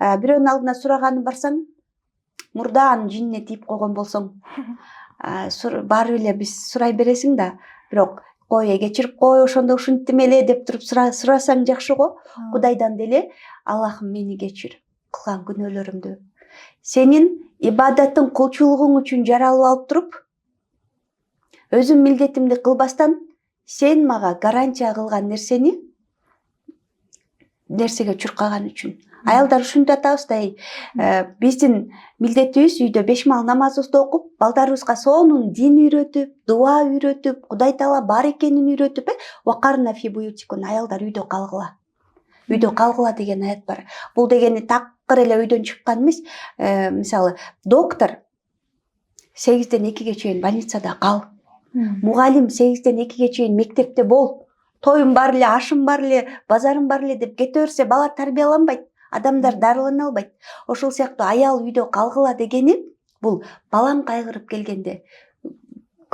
бирөөнүн алдына сураганын барсаң, мурдаан жинне тийип койгон болсоң, барып эле биз сурай бересиң да, бирок кой, кечирип кой, ошондо ушинттим эле деп туруп сурасаң жакшы го. Кудайдан деле, Аллахым мени кечир, кылган күнөөлөрүмдү. Сенин ибадаттын кулчулугуң үчүн жаралып алып туруп, өзүм милдетимди кылбастан, сен мага гарантия кылган нерсеге чуркаган үчүн. Аялдар ушинтип атабыз да, биздин милдетибиз үйдө 5 мал намазыбызды окуп, балдарыбызга сонун дин үйрөтүп, дуа үйрөтүп, Кудай Таала бар экенин үйрөтүп, вакарна фи буютикун, аялдар үйдө калгыла. Үйдө калгыла деген аят бар. Бул дегени такыр эле үйдөн чыккан эмес. Мисалы, доктор 8-ден 2-ге чейин больницада кал. Мугалим 8-ден 2-ге чейин мектепте бол. Тоюм бар эле, ашым бар эле, базарым бар эле деп кете берсе, бала тарбияланбайт, адамдар дарылана албайт. Ошол сыяктуу аял үйдө калгыла дегени, бул балам кайгырып келгенде,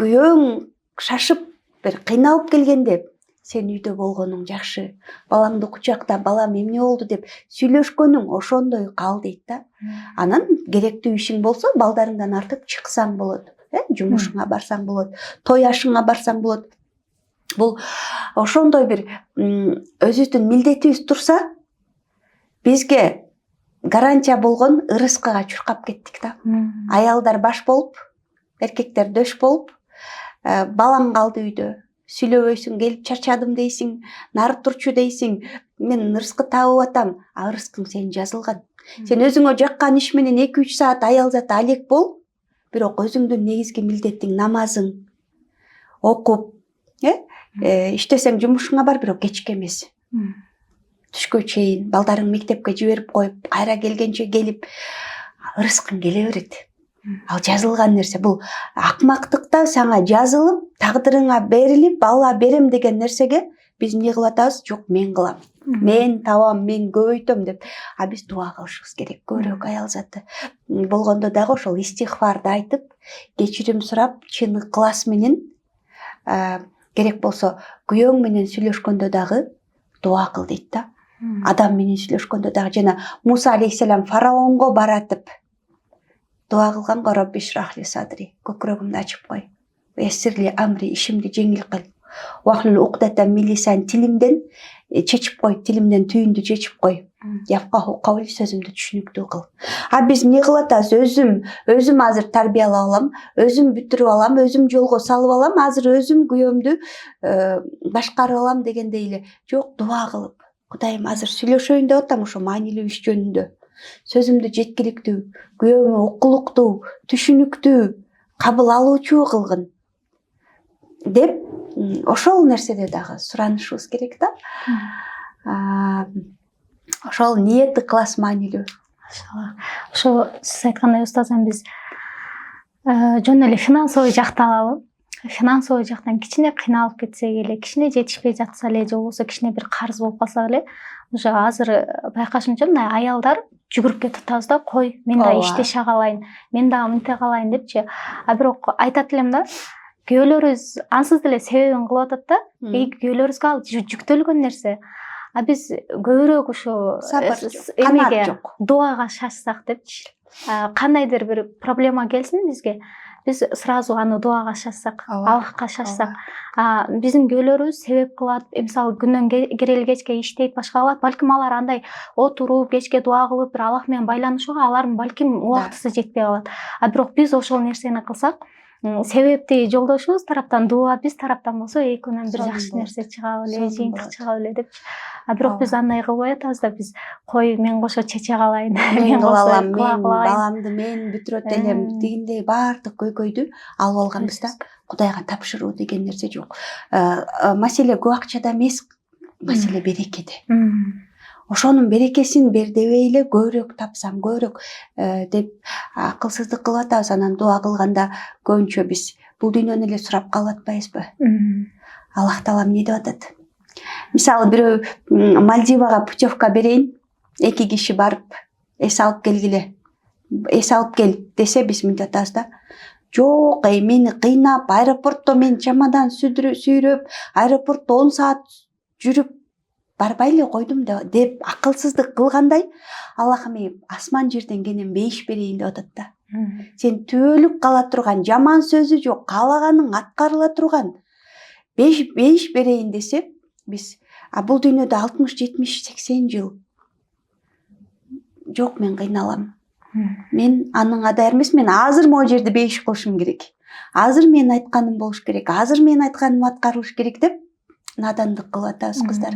күйөөң шашып, бир кыйналып келгенде, сен үйдө болгонуң жакшы. Балаңды кучакта, балам эмне болду деп сүйлөшкөнүң ошондой кал дейт да. Анан керектүү ишиң болсо, балдарыңдан артып чыксаң болот. Жумушуңа барсаң болот, той ашыңа барсаң болот. Бул ошондой бир өзүбүздүн милдетибиз турса, бизге гарантия болгон ырыскыга чуркап кеттик да. Аялдар баш болуп, эркектер дөш болуп, балаң калды үйдө, сүйлөбөйсүң, келип чарчадым дейсиң, нары турчу дейсиң, мен ырыскы табып атам, ырыскың сен жазылган. Сен өзүңө жаккан иш менен 2-3 саат аял заты алек бол, бирок өзүңдүн негизги милдетиң намазың окуп, иштесең жумушуңа бар, бирок кечке эмес. Түшкө чейин балдарың мектепке жиберип коюп, кайра келгенче келип, ырыскың келе берет. Ал жазылган нерсе. Бул акмактыкта сага жазылып, тагдырыңа берилип, Алла берем деген нерсеге биз эмне кылып атабыз? Жок, мен кылам. Мен табам, мен көбөйтөм деп. Биз дуа кылышыбыз керек. Көбүрөөк аял заты болгондо дагы ошол истихфарды айтып, кечирим сурап, чын ыклас менен, керек болсо күйөөң менен сүйлөшкөндө дагы дуа кыл дейт да. Адам менен сүйлөшкөндө дагы, жана Муса алейхиссалам фараонго баратып дуа кылган, Робби шрахли садри, көкүрөгүмдү ачып кой. Яссирли амри, ишимди жеңил кыл. Вахлул уқдатан мин лисан, тилимден чечип кой, тилимден түйүндү чечип кой. Япка кабыл сөзүмдү түшүнүктүү кыл. Биз эмне кылып атабыз? Өзүм азыр тарбиялап алам, өзүм бүтүрүп алам, өзүм жолго салып алам, азыр өзүм күйөөмдү башкарып алам дегендей эле. Жок, дуа кылып. Кудайым, азыр сүйлөшөйүн деп атам ошо маанилүү иш жөнүндө. Сөзүмдү жеткиликтүү, күйөөмө окулуктуу, түшүнүктүү, кабыл алуучу кылгын деп ошол нерседе дагы суранышыбыз керек да. Ошол ниет ыклас маанилүү. Ошо сиз айткандай устазым, биз жөн эле финансовый жакты алалы. Финансовый жактан кичине кыйналып кетсек эле, кичине жетишпей жатса эле, же болбосо кичине бир карыз болуп калса эле, уже азыр байкашымча мындай аялдар жүгүрүп кетип атабыз да, кой, мен да иштеше калайын, мен да мынте калайын депчи. Бирок айтат элем да, күйөөлөрүбүз ансыз деле себебин кылып атат да, күйөөлөрүбүзгө ал жүктөлгөн нерсе. Биз көбүрөөк ошо эмеге, дуага шашсак депчи. Кандайдыр бир проблема келсин бизге, биз сразу аны дуага шашсак, Аллахка шашсак, биздин күйөөлөрүбүз себеп кылат, мисалы күндөн кирели кечке иштейт, башка кылат, балким алар андай отуруп кечке дуа кылып бир Аллах менен байланышууга алардын балким убактысы жетпей калат. Бирок биз ошол нерсени кылсак, себепти жолдошубуз тараптан дуа, биз тараптан болсо экөөнөн бир жакшы нерсе чыга беле, жыйынтык чыга беле деп. Бирок биз андай кылбай атабыз да, биз кой, мен кошо чече калайын, мен кылалам, мен баламды мен бүтүрөт элем дегендей баардык көйгөйдү алып алганбыз да. Кудайга тапшыруу деген нерсе жок. Маселе көп акчада эмес, маселе берекеде. Ошонун берекесин бер дебей эле көбүрөөк тапсам, көбүрөөк деп акылсыздык кылып атабыз. Анан дуа кылганда көбүнчө биз бул дүйнөнү эле сурап калып атпайбызбы? Аллах таалам эмне деп атат? Мисалы бирөө Мальдивага путевка берейин, 2 киши барып эс алып келгиле. Эс алып кел десе, биз мынтип атабыз да. Жок, мени кыйнап, аэропортто мен чамадан сүйрөп, аэропортто 10 саат жүрүп барбай эле койдум деп акылсыздык кылгандай, Аллах эми асман жерден кенен бейиш берейин деп атат да. Сен түбөлүк кала турган, жаман сөзү жок, каалаганың аткарыла турган бейиш берейин десе, биз бул дүйнөдө 60, 70, 80 жыл жок, мен кыйналам. Мен анын адайыр эмес, мен азыр могу жерде бейиш кылышым керек. Азыр мен айтканым болуш керек, азыр мен айтканым аткарылыш керек деп надандык кылып атабыз кыздар.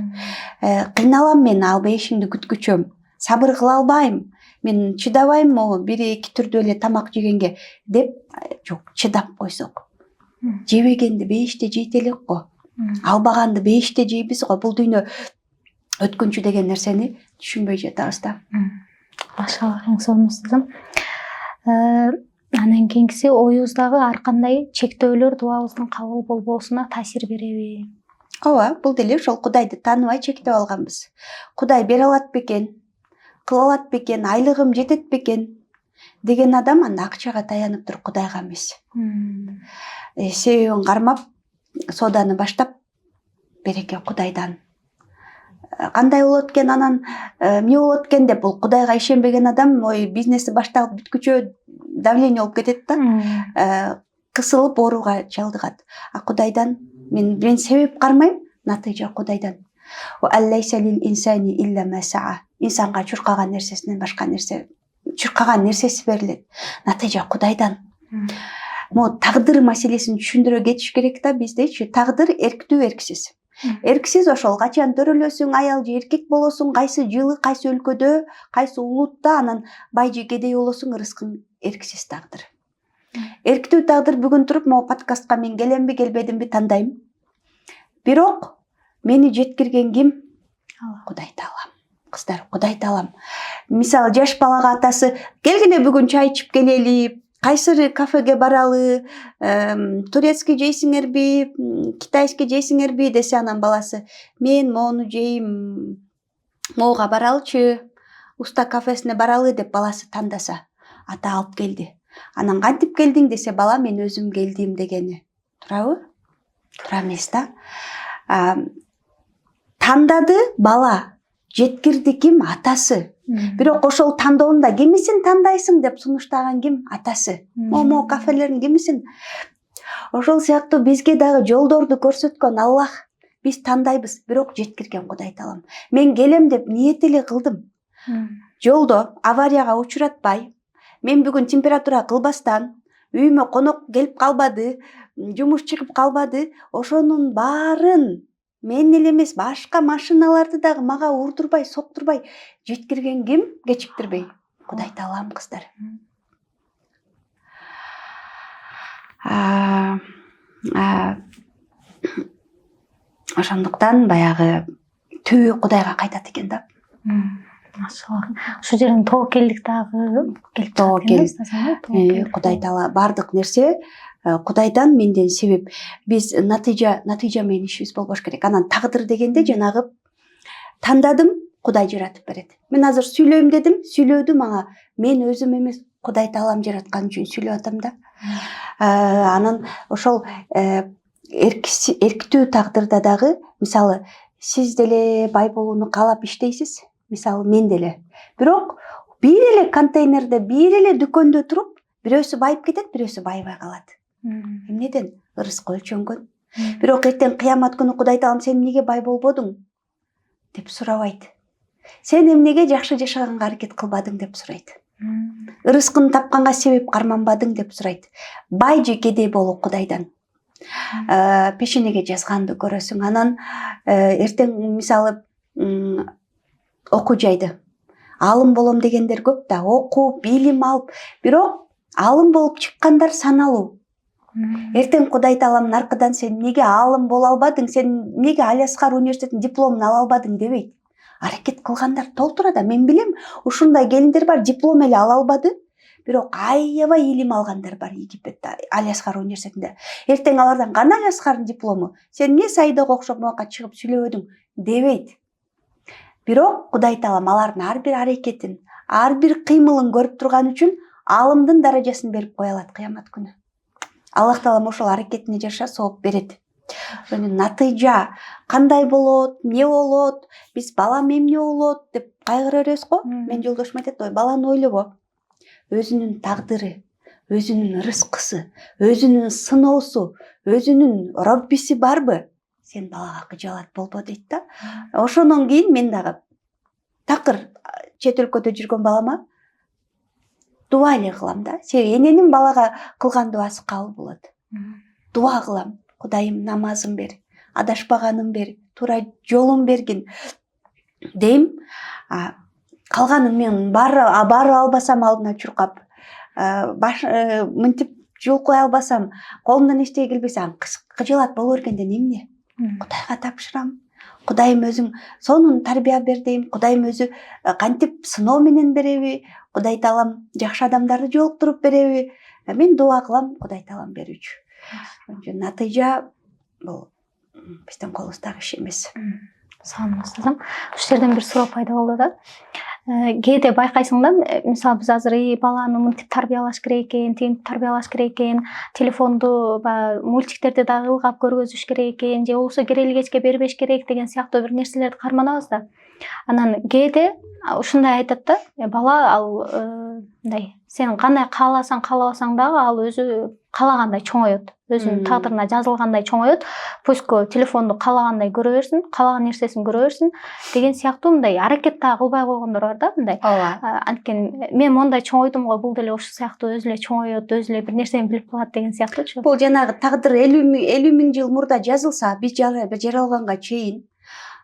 Кыйналам мен, ал бейишимди күткүчөм. Сабыр кыла албайм. Мен чыдабайм могу 1-2 түрдө эле тамак жегенге деп, жок, чыдап койсок. Жебегенди бейиште жейт элек го. Албаганды бейиште жейбиз го. Бул дүйнө өткүнчү деген нерсени түшүнбөй жатабыз да. Машалла, эң сонун. Анан кийинкиси, оюбуздагы ар кандай чектөөлөр дуабыздын кабыл болбоосуна таасир береби? Ооба, бул деле ошол Кудайды тааныбай чектеп алганбыз. Кудай бере алат бекен, кыла алат бекен, айлыгым жетет бекен деген адам анда акчага таянып туруп Кудайга эмес. Себебин кармап, сооданы баштап, береке Кудайдан. Кандай болот экен, анан эмне болот экен деп, бул Кудайга ишенбеген адам бизнеси башталып бүткүчө давление болуп кетет да. Кысылып ооруга чалдыгат. Кудайдан мен себеп кармайм, натыйжа Кудайдан. Инсанга чуркаган нерсесинен башка нерсе, чуркаган нерсеси берилет. Натыйжа Кудайдан. Могу тагдыр маселесин түшүндүрө кетиш керек да биздечи. Тагдыр эрктүү, эрксиз. Эрксиз ошол качан төрөлөсүң, аял же эркек болосуң, кайсы жылы, кайсы өлкөдө, кайсы улутта, анан бай же кедей болосуң, рызкың эрксиз тагдыр. Эрктүү тагдыр бүгүн туруп могу подкастка мен келемби, келбедимби тандайм. Бирок мени жеткирген ким? Кудай Таалам. Кыздар, Кудай Таалам. Мисалы жаш балага атасы келгиле бүгүн чай ичип келели, кайсы кафеге баралы, турецкий жейсиңерби, китайский жейсиңерби десе, анан баласы мен мону жейм, моуга баралычы, уста кафесине баралы деп баласы тандаса, ата алып келди. Анан кантип келдиң десе, бала мен өзүм келдим дегени. Турабы? Тура эмес да. Тандады бала, жеткирди ким? Атасы. Бирок ошол тандоонда кимисин тандайсың деп сунуштаган ким? Атасы. Момо кафелердин кимисин? Ошол сыяктуу бизге дагы жолдорду көрсөткөн Аллах. Биз тандайбыз, бирок жеткирген Кудай Таалам. Мен келем деп ниет эле кылдым. Жолдо аварияга учуратпай, мен бүгүн температура кылбастан, үйүмө конок келип калбады, жумуш чыгып калбады, ошонун баарын мен эле эмес, башка машиналарды дагы мага урдурбай, соктурбай жеткирген ким? Кечиктирбей Кудай Таалам, кыздар. Ошондуктан баягы түбү Кудайга кайтат экен да. Машалла. Ошол жерден тобокелдик дагы келип Тобокел. Кудай Таала бардык нерсе Кудайдан, менден себеп. Биз натыйжа менен ишибиз болбош керек. Анан тагдыр дегенде жанагы тандадым, Кудай жаратып берет. Мен азыр сүйлөйм дедим, сүйлөөдүм, ага мен өзүм эмес, Кудай Таалам жараткан үчүн сүйлөп атам да. Анан ошол эрктүү тагдырда дагы, мисалы, сиз деле бай болууну каалап иштейсиз, мисалы мен деле. Бирок бир эле контейнерде, бир эле дүкөндө туруп, бирөөсү байып кетет, бирөөсү байбай калат. Эмнеден? Ырыскы өлчөнгөн. Бирок эртең кыямат күнү Кудай Таалам сен эмнеге бай болбодуң деп сурабайт. Сен эмнеге жакшы жашаганга аракет кылбадың деп сурайт. Ырыскын тапканга себеп карманбадың деп сурайт. Бай же кедей болуу Кудайдан. Пешенеге жазганды көрөсүң. Анан эртең мисалы окуу жайды алым болом дегендер көп да, окуп, билим алып, бирок алым болуп чыккандар саналуу. Эртең Кудай Таалам наркыдан сен эмнеге алым боло албадың, сен эмнеге Алиаскар университетинин дипломун ала албадың дебейт. Аракет кылгандар толтура да. Мен билем, ушундай келиндер бар, диплом эле ала албады, бирок аябай илим алгандар бар Египетте, Алиаскар университетинде. Эртең алардан кана Алиаскардын диплому, сен эмне Саидага окшоп мояка чыгып сүйлөбөдүң дебейт. Бирок Кудай Таалам алардын ар бир аракетин, ар бир кыймылын көрүп турган үчүн алымдын даражасын берип кое алат кыямат күнү. Аллах Таалам ошол аракетине жараша сооп берет. Натыйжа кандай болот, эмне болот, биз балам эмне болот деп кайгыра беребиз го. Мен жолдошум айтат, ой, баланы ойлобо. Өзүнүн тагдыры, өзүнүн рызкысы, өзүнүн сыноосу, өзүнүн роббиси барбы? Сен балага кыжалат болбо дейт да. Ошондон кийин мен дагы такыр чет өлкөдө жүргөн балама дуа эле кылам да. Себеби эненин балага кылган дуасы кабыл болот. Дуа кылам. Кудайым, намазын бер, адашпаганын бер, туура жолун бергин дейм. Калганын мен баары албасам алдына чуркап, мынтип жол кое албасам, колумдан эчтеке келбесе, кыжалат боло бергенден эмне? Кудайга тапшырам. Кудайым өзүң сонун тарбия бер дейм. Кудайым өзү кантип сыноо менен береби? Кудай Таалам жакшы адамдарды жолуктуруп береби? Мен дуа кылам Кудай Таалам берүүчү. Натыйжа бул биздин колубуздагы иш эмес. Салам устазым. Ушул жерден бир суроо пайда болду да. Кээде байкайсың да, мисалы биз азыр баланы мынтип тарбиялаш керек экен, тинтип тарбиялаш керек экен, телефонду мультиктерди дагы ылгап көргөзүш керек экен, же болбосо керели кечке бербеш керек деген сыяктуу бир нерселерди карманабыз да. Анан кээде ушундай айтат да, бала ал мындай, сен кандай кааласаң, каалабасаң дагы ал өзү каалагандай чоңоет. Өзүнүн тагдырына жазылгандай чоңоет. Пусько телефонду каалагандай көрө берсин, каалаган нерсесин көрө берсин деген сыяктуу мындай аракет дагы кылбай койгондор бар да, мындай. Анткени мен мондай чоңойдум го, бул деле ошол сыяктуу өзү эле чоңоет, өзү эле бир нерсени билип калат деген сыяктуучу. Бул жанагы тагдыр 50 миң жыл мурда жазылса, биз жаралганга чейин,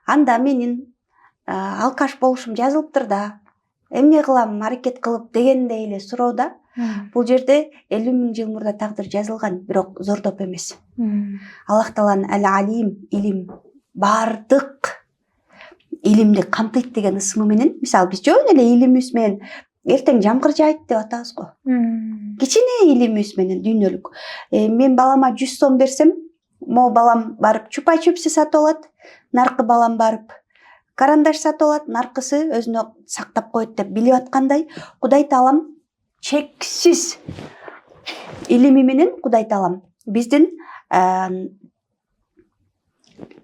анда менин алкаш болушум жазылыптыр да. Эмне кылам, аракет кылып дегендей эле суроо да. Бул жерде 50 миң жыл мурда тагдыр жазылган, бирок зордоп эмес. Аллах Тааланын Ал-Алим, илим, бардык илимди камтыйт деген ысымы менен, мисалы биз жөн эле илимибиз менен эртең жамгыр жаайт деп атабыз го. Кичине илимибиз менен дүйнөлүк. Мен балама 100 сом берсем, могу балам барып чупа-чупсы сатып алат, наркы балам барып карандаш сатып алат, наркысы өзүнө сактап коет деп билип аткандай, Кудай Таалам чексиз илими менен Кудай Таалам биздин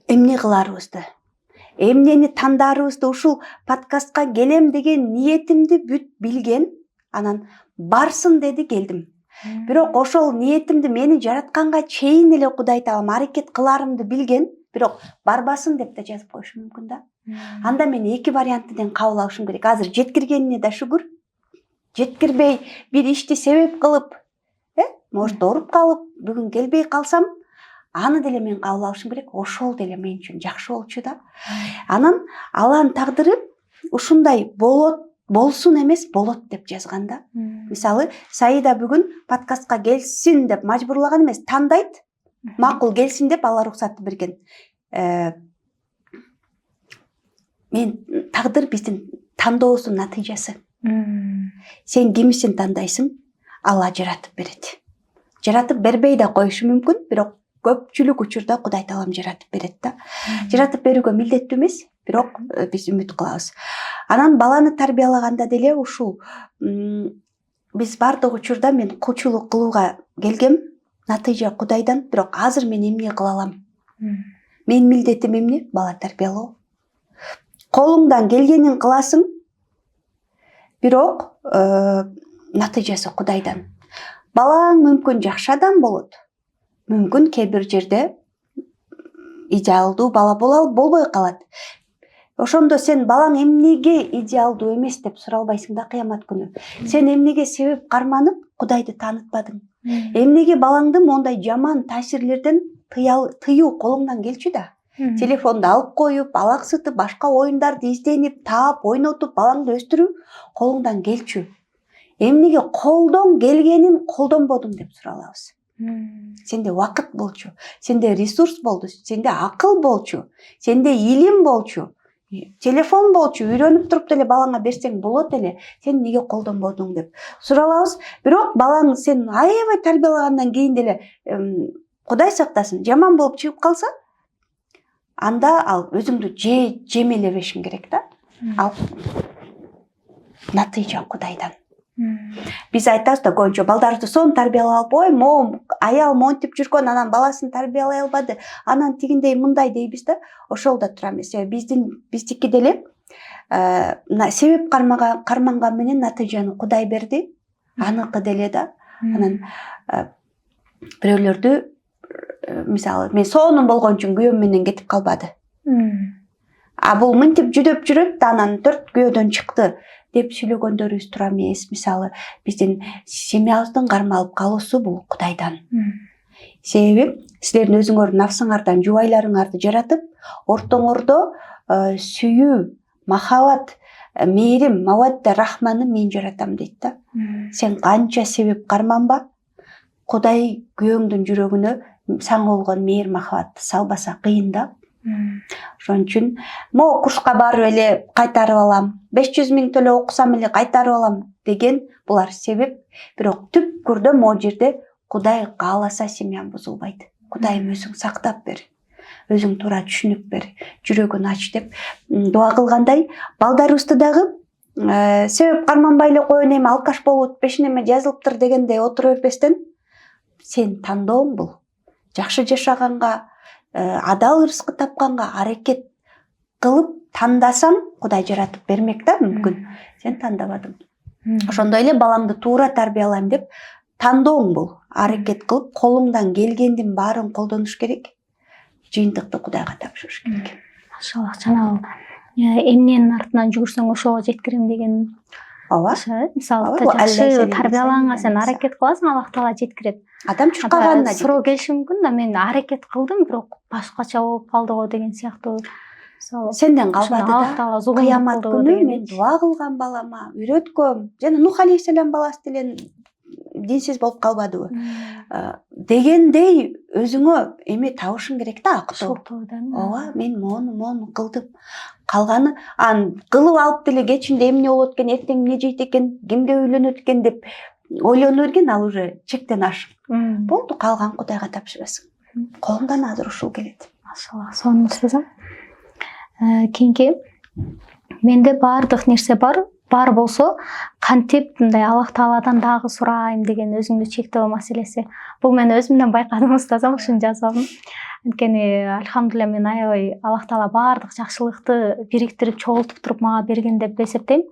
эмне кыларыбызды, эмнени тандаарыбызды, ушул подкастка келем деген ниетимди бүт билген, анан барсын деди, келдим. Бирок ошол ниетимди мени жаратканга чейин эле Кудай Таалам аракет кыларымды билген, бирок барбасын деп да жазып коюшу мүмкүн да. Анда мен эки вариантын кабыл алышым керек. Азыр жеткиргенине да шүгүр. Жеткирбей бир ишти себеп кылып, может ооруп калып, бүгүн келбей калсам, аны деле мен кабыл алышым керек. Ошол деле мен үчүн жакшы болчу да. Анан Алланын тагдыры ушундай болсун эмес болот деп жазганда. Мисалы, Саида бүгүн подкастка келсин деп мажбурлаган эмес, тандайт. Макул келсин деп Алла уруксатты берген. Мен тагдыр биздин тандообуздун натыйжасы. Сен кимисин тандайсың, Алла жаратып берет. Жаратып бербей да коюшу мүмкүн, бирок көпчүлүк учурда Кудай Таалам жаратып берет да. Жаратып берүүгө милдеттүү эмес, бирок биз үмүт кылабыз. Анан баланы тарбиялаганда деле ушул биз бардык учурда мен кулчулук кылууга келгем, натыйжа Кудайдан, бирок азыр мен эмне кыла алам? Мен милдетим эмне? Бала тарбиялоо. Колуңдан келгенин кыласың, бирок натыйжасы Кудайдан. Балаң мүмкүн жакшы адам болот. Мүмкүн кээ бир жерде идеалдуу бала болбой калат. Ошондо сен балаң эмнеге идеалдуу эмес деп суралбайсың да кыямат күнү. Сен эмнеге себеп карманып Кудайды таанытпадың? Эмнеге балаңды мондай жаман таасирлерден тыюу колуңдан келчү да? Телефонду алып коюп, алаксытып, башка оюндарды изденип, таап, ойнотуп балаңды өстүрүү колуңдан келчү. Эмнеге колдон келгенин колдонбодуң деп суралабыз. Сенде убакыт болчу, сенде ресурс болду, сенде акыл болчу, сенде илим болчу, телефон болчу, үйрөнүп туруп деле балаңа берсең болот эле, сен эмнеге колдонбодуң деп суралабыз. Бирок балаң сен аябай тарбиялагандан кийин деле Кудай сактасын, жаман болуп чыгып калса, анда ал өзүңдү жемелебешиң керек да. Ал натыйжа Кудайдан. Биз айтабыз да көбүнчө балдарды сонун тарбиялап алып, ой, мом, аял монтип жүргөн, анан баласын тарбиялай албады, анан тигиндей мындай дейбиз да. Ошол да тура эмес. Биздики деле себеп карманган менен натыйжаны Кудай берди, аныкы деле да. Анан бирөөлөрдү, мисалы, мен сонун болгон үчүн күйөөм менен кетип калбады. Бул мынтип жүдөп жүрөт, анан 4 күйөөдөн чыкты деп сүйлөгөндөрүбүз туура эмес. Мисалы, биздин семьябыздын кармалып калуусу бул Кудайдан. Себеби силердин өзүңөрдүн нафсыңардан жубайларыңарды жаратып, ортоңордо сүйүү, махабат, мээрим, мавадда, рахманы мен жаратам дейт да. Сен канча себеп карманба, Кудай күйөөңдүн жүрөгүнө сага болгон мээр махабатты салбаса кыйын да. Ошон үчүн мо курска барып эле кайтарып алам, 500 000 төлөп окусам эле кайтарып алам деген булар себеп. Бирок түпкүрдө могу жерде Кудай кааласа семьяң бузулбайт. Кудайым өзүң сактап бер, өзүң туура түшүнүк бер, жүрөгүн ач деп дуа кылгандай, балдарыбызды дагы себеп карманбай эле коеюн, эми алкаш болуп пешинеме жазылыптыр дегендей отура бербестен, сен тандооң бул. Жакшы жашаганга, адал рызкы тапканга аракет кылып тандасаң, Кудай жаратып бермек да, мүмкүн. Сен тандабадың. Ошондой эле балаңды туура тарбиялайм деп тандооң бул. Аракет кылып, колуңдан келгендин баарын колдонуш керек. Жыйынтыкты Кудайга тапшырыш керек. Машалла, жанагы эмненин артынан жүгүрсөң ошого жеткирем деген. Ооба. Мисалы, жакшы тарбияланга сен аракет кыласың, Аллах Таала жеткирет. Адам чуркаганына суроо келиши мүмкүн да, мен аракет кылдым, бирок башкача болуп калды го деген сыяктуу. Сенден калбады да. Кыямат күнү мен дуа кылган балама, үйрөткөм, жана Нух алейхиссалам баласы деле динсиз болуп калбадыбы дегендей өзүңө эме табышың керек да, актоо. Ооба, мен мону кылдым. Калганы кылып алып деле кечинде эмне болот экен, эртең эмне жейт экен, кимге үйлөнөт экен деп ойлону берген, ал уже чектен ашык. Болду, калган Кудайга тапшырасың. Колуңдан азыр ушул келет. Машалла, сонун устазым. Кийинки менде баардык нерсе бар болсо, кантип мындай Аллах Тааладан дагы сурайм деген өзүңдү чектөө маселеси. Бул мен өзүмдөн байкадым устазым, ушуну жазабым. Анткени альхамдулилля мен аябай Аллах Таала баардык жакшылыкты бириктирип, чогултуп туруп мага берген деп эсептейм.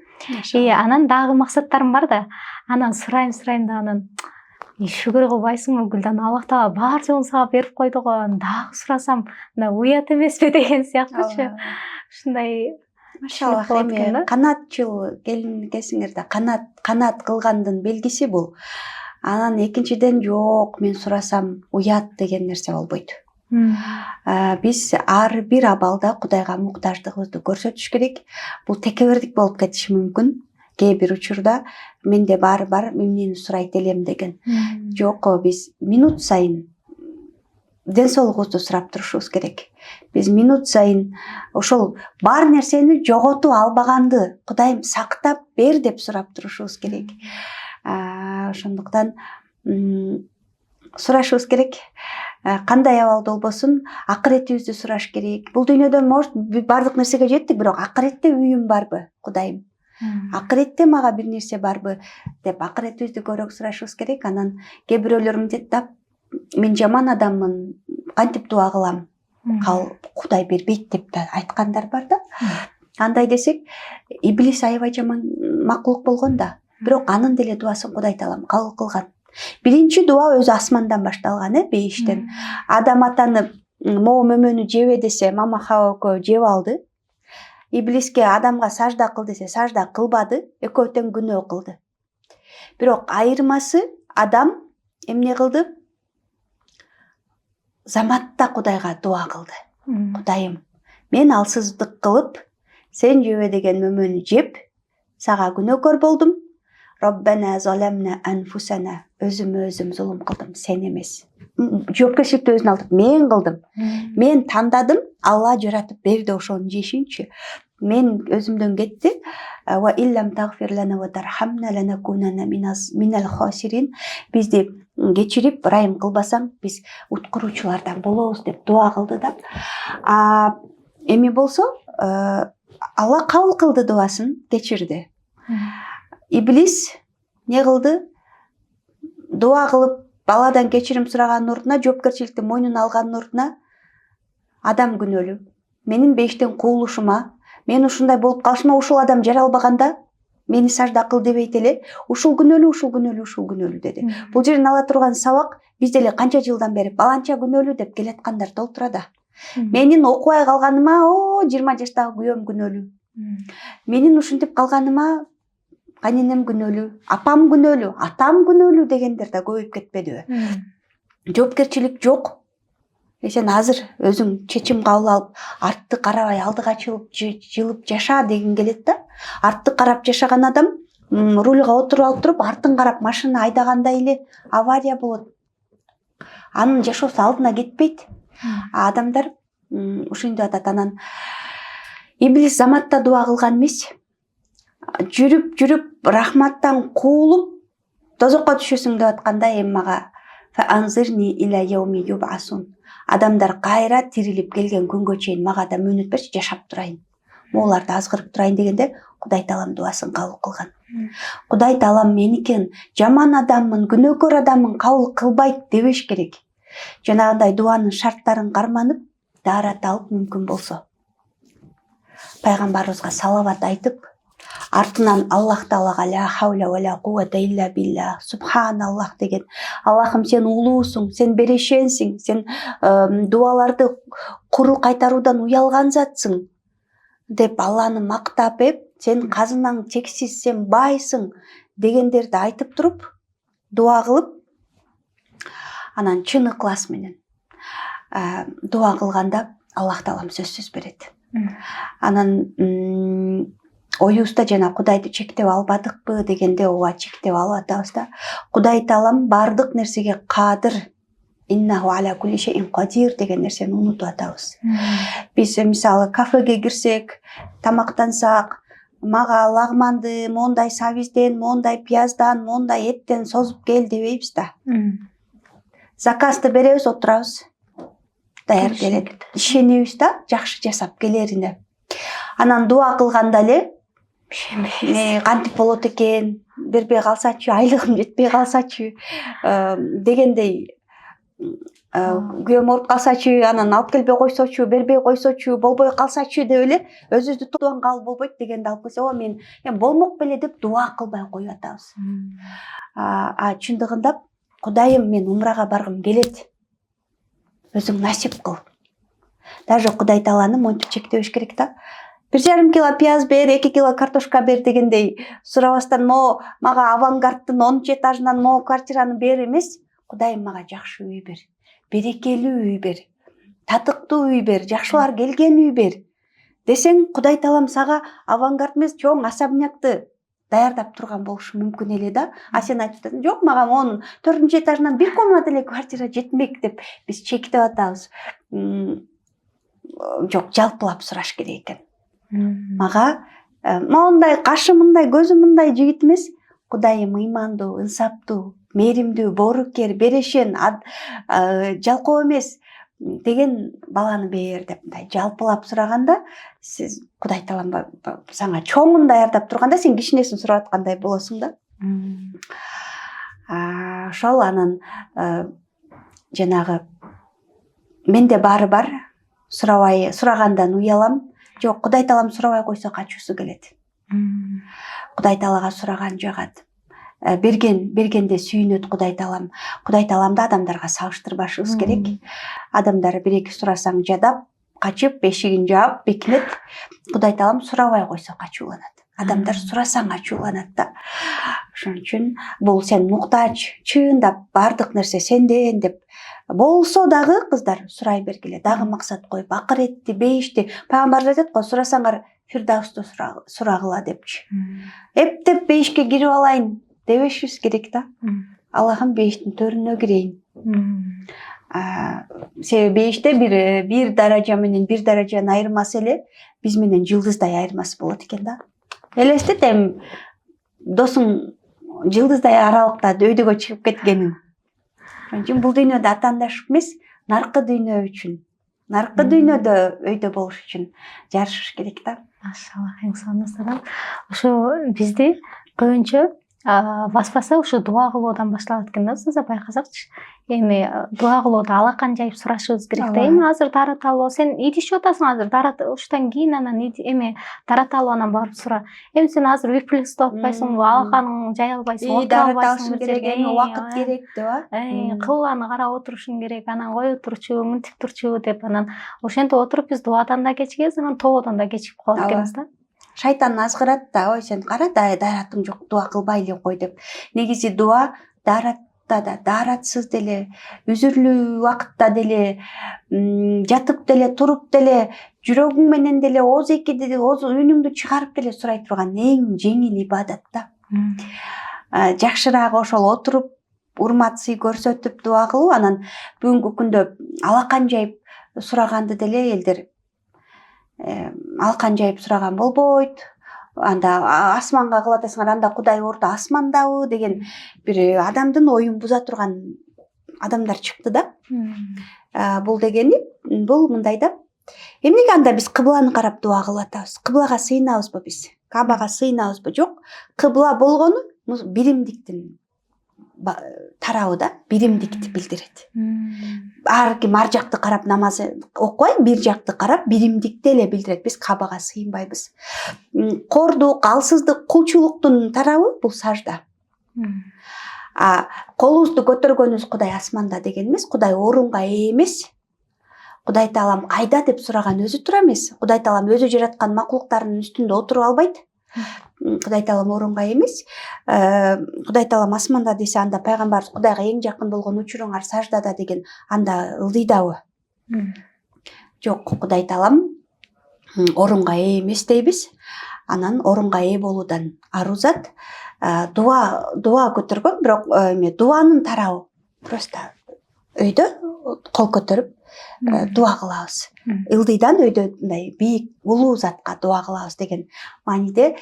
Анан дагы максаттарым бар да, анан сурайм да, анан шүгүр кылбайсыңбы Гүлдан, Аллах Таала бар жоон сага берип койду го, дагы сурасам мына уят эмеспи деген сыяктуучу. Ушундай Машаллах, болот экен да. канатчыл келин экенсиңер да, канат кылгандын белгиси бул. Анан экинчиден жок, мен сурасам уят деген нерсе болбойт. Биз ар бир абалда Кудайга муктаждыгыбызды көрсөтүш керек. Бул текебердик болуп кетиши мүмкүн. Кээ бир учурда менде баары бар, эмнени сурайт элем деген. Жок, биз минут сайын ден соолугубузду сурап турушубуз керек. Биз минут сайын ошол бар нерсени жоготуп албаганды Кудайым сактап бер деп сурап турушубуз керек. Ошондуктан сурашыбыз керек. Кандай абалда болбосун, акыретибизди сураш керек. Бул дүйнөдө может бардык нерсеге жеттик, бирок акыретте үйүм барбы, Кудайым? Акыретте мага бир нерсе барбы деп акыретибизди көбүрөөк сурашыбыз керек. Анан кээ бирөөлөр мынтет да, мен жаман адаммын, кантип дуа кылам? Кудай бербейт деп да айткандар бар да. Андай десек, Иблис аябай жаман макулук болгон да. Бирок анын деле дуасын Кудай Таалам кабыл кылган. Биринчи дуа өзү асмандан башталган, бейиштен. Адам атаны могу мөмөнү жебе десе, мама Хава экөө жеп алды. Иблиске адамга сажда кыл десе, сажда кылбады, экөө тең күнөө кылды. Бирок айырмасы адам эмне кылды? Заматта Кудайга дуа кылды. Кудайым, мен алсыздык кылып, сен жебе деген мөмөнү жеп, сага күнөөкөр болдум. Роббана заламна анфусана, өзүм зулум кылдым, сен эмес. Жоопкерчиликти өзүнө алып, мен кылдым. Мен тандадым, Алла жаратып берди ошону жешинчи. Мен өзүмдөн кетти. Ва иллам тагфир лана ва тархамна ланакунана минал хасирин. Бизди кечирип, райым кылбасаң, биз уткуруучулардан болобуз деп дуа кылды да. Эми болсо, Алла кабыл кылды дуасын, кечирди. Иблис не кылды? Дуа кылып, баладан кечирим сураганын ордуна, жоопкерчиликти мойнуна алганын ордуна, адам күнөөлүү. Менин бейиштен куулушума, мен ушундай болуп калышыма ушул адам жаралбаганда, мени сажда кыл дебейт эле, ушул күнөөлүү деди. Бул жерден ала турган сабак, биз деле канча жылдан бери баланча күнөөлүү деп келаткандар толтура. Менин окубай калганыма, 20 жаштагы күйөөм күнөөлүү. Менин ушинтип калганыма кайненем күнөөлүү, апам күнөөлүү, атам күнөөлүү дегендер да көбөйүп кетпедиби? Жоопкерчилик жок. Сен азыр өзүң чечим кабыл алып, артты карабай алдыга жылып жаша деген келет да. Артты карап жашаган адам рульга отуруп алып туруп, артын карап машина айдагандай эле авария болот. Анын жашоосу алдына кетпейт. Адамдар ушинтип атат. Анан Иблис заматта дуа кылган эмес. Жүрүп рахматтан куулуп тозокко түшөсүң деп атканда, эми мага фаанзирни иля яуми юбасун. Адамдар кайра тирилип келген күнгө чейин мага да мөөнөт берчи, жашап турайын. Моуларды азгырып турайын дегенде Кудай Таалам дуасын кабыл кылган. Кудай Таалам меникин жаман адаммын, күнөөкөр адаммын кабыл кылбайт дебеш керек. Жанагындай дуанын шарттарын карманып, даарат алып мүмкүн болсо пайгамбарыбызга салават айтып, артынан Аллах Таалага ла хаула ва ла куввата илля билля, субханаллах деген, Аллахым сен улуусуң, сен берешенсиң, сен дуаларды куру кайтаруудан уялган затсың деп Алланы мактап сен казынаң чексиз, сен байсың дегендерди айтып туруп, дуа кылып, анан чын ыклас менен дуа кылганда Аллах Таалам сөзсүз берет. Анан оюбузда жана Кудайды чектеп албадыкпы дегенде, ооба чектеп алып атабыз да. Кудай Таалам бардык нерсеге кадыр. Иннаху аля кулли шейин кадир деген нерсени унутуп атабыз. Биз мисалы кафеге кирсек, тамактансак, мага лагманды мондай сабизден, мондай пияздан, мондай эттен созуп кел дебейбиз да. Заказды беребиз, отурабыз. Даяр келет. Ишенебиз да, жакшы жасап келерине. Анан дуа кылганда эле кантип болот экен, бербей калсачы, айлыгым жетпей калсачы дегендей, күйөөм ооруп калсачы, анан алып келбей койсочу, бербей койсочу, болбой калсачы деп эле өзүбүздү туган кабыл болбойт дегенди алып келсе, мен болмок беле деп дуа кылбай коюп атабыз. Чындыгында Кудайым, мен умрага баргым келет. Өзүң насип кыл. Даже Кудай Тааланы монтип чектебеш керек да. 1,5 кило пияз бер, 2 кило картошка бер дегендей сурабастан мага авангардтын 10 этажынан квартираны бер эмес. Кудайым мага жакшы үй бер. Берекелүү үй бер. Татыктуу үй бер, жакшылар келген үй бер. Десең, Кудай Таалам сага авангард эмес, чоң особнякты даярдап турган болушу мүмкүн эле да. А сен айтып жатасың, жок, мага onun 4 этажынан 1 комната эле квартира жетмек деп биз чектеп атабыз. Жок, жалпылап сураш керек экен. Мага мондай кашы мындай, көзү мындай жигит эмес, Кудайым ыймандуу, ынсаптуу, мээримдүү, боорукер, берешен, жалкоо эмес деген баланы бер деп мындай жалпылап сураганда, сиз Кудай Таалам сага чоңун даярдап турганда сен кичинесин сурап аткандай болосуң да. Ошол анан жанагы менде баары бар, сурагандан уялам. Жок, Кудай Таалам сурабай койсо качуусу келет. Кудай Таалага сураган жагат. Бергенде сүйүнөт Кудай Таалам. Кудай Тааламды адамдарга салыштырбашыбыз керек. Адамдар бир-эки сурасаң жадап, качып, эшигин жаап, бекинет. Кудай Таалам сурабай койсо качууланат. Адамдар сурасаң ачууланат да. Ошон үчүн бул сен муктач, чындап бардык нерсе сенден деп болсо дагы кыздар сурай бергиле. Дагы максат коюп, акыретти, бейишти. Пайгамбар айтат го, сурасаңар Фирдаусты сурагыла депчи. Эптеп бейишке кирип алайын дебешибиз керек да. Аллахым бейиштин төрүнө кирейин. Себеби бейиште бир даража менен бир даражанын айырмасы эле биз менен жылдыздай айырмасы болот экен да. Элестет, эми досуң жылдыздай аралыкта өйдөгө чыгып кеткенин. Ошон үчүн бул дүйнөдө атаандашып эмес, наркы дүйнө үчүн, наркы дүйнөдө өйдө болуш үчүн жарышыш керек да. Машаллах, эң сонун. Ошо бизди көбүнчө васпасы ушу дуа кылуудан башталат экен да, сиз байкасакчы. Эми дуа кылууда алакан жайып сурашыбыз керек да. Эми азыр дара талоо, сен идишип атасың азыр, дара ушудан кийин анан эми дара талоонан барып сура. Эми сен азыр үй плюста отпайсыңбы, алаканың жай албайсың, отура албайсың керек, эми убакыт керек деп. Кыбланы карап отурушуң керек, анан кое турчу, мынтип турчу деп, анан ошентип отуруп биз дуадан да кечигебиз, анан тоодон да кечип калат экенбиз да. Шайтан азгырат да, ой сен кара дааратың жок, дуа кылбай эле кой деп. Негизи дуа дааратта да, дааратсыз деле, үзүрлүү убакытта деле, жатып деле, туруп деле, жүрөгүң менен деле, үнүңдү чыгарып деле сурай турган эң жеңил ибадат да. Жакшыраагы ошол отуруп, урмат сый көрсөтүп дуа кылуу, анан бүгүнкү күндө алакан жайып сураганды деле элдер алакан жайып сураган болбойт. Анда асманга кылып атасыңар, анда Кудай орто асмандабы деген бир адамдын оюн буза турган адамдар чыкты да. Бул дегени, бул мындай да. Эмнеге анда биз кыбланы карап дуа кылып атабыз? Кыблага сыйынабызбы биз? Кабага сыйынабызбы? Жок. Кыбла болгону биримдиктин тарабы да, биримдикти билдирет. Ар ким ар жакты карап намаз окубай, бир жакты карап биримдикти эле билдирет. Биз кабага сыйынбайбыз. Кордук, алсыздык, кулчулуктун тарабы бул сажда. Колубузду көтөргөнүбүз Кудай асманда деген эмес, Кудай орунга ээ эмес. Кудай Таалам кайда деп сураган өзү тура эмес. Кудай Таалам өзү жараткан макулуктардын үстүндө отуруп албайт. Кудай Таалам орунга эмес. Кудай Таалам асманда десе, анда пайгамбарыбыз Кудайга эң жакын болгон учуруңар саждада деген, анда ылдыйдабы? Жок, Кудай Таалам орунга ээ эмес дейбиз. Анан орунга ээ болуудан арузат. Дуа көтөргөн, бирок дуанын тарабы просто өйдө кол көтөрүп дуа кылабыз. Ылдыйдан өйдө мындай бийик, улуу затка дуа кылабыз деген мааниде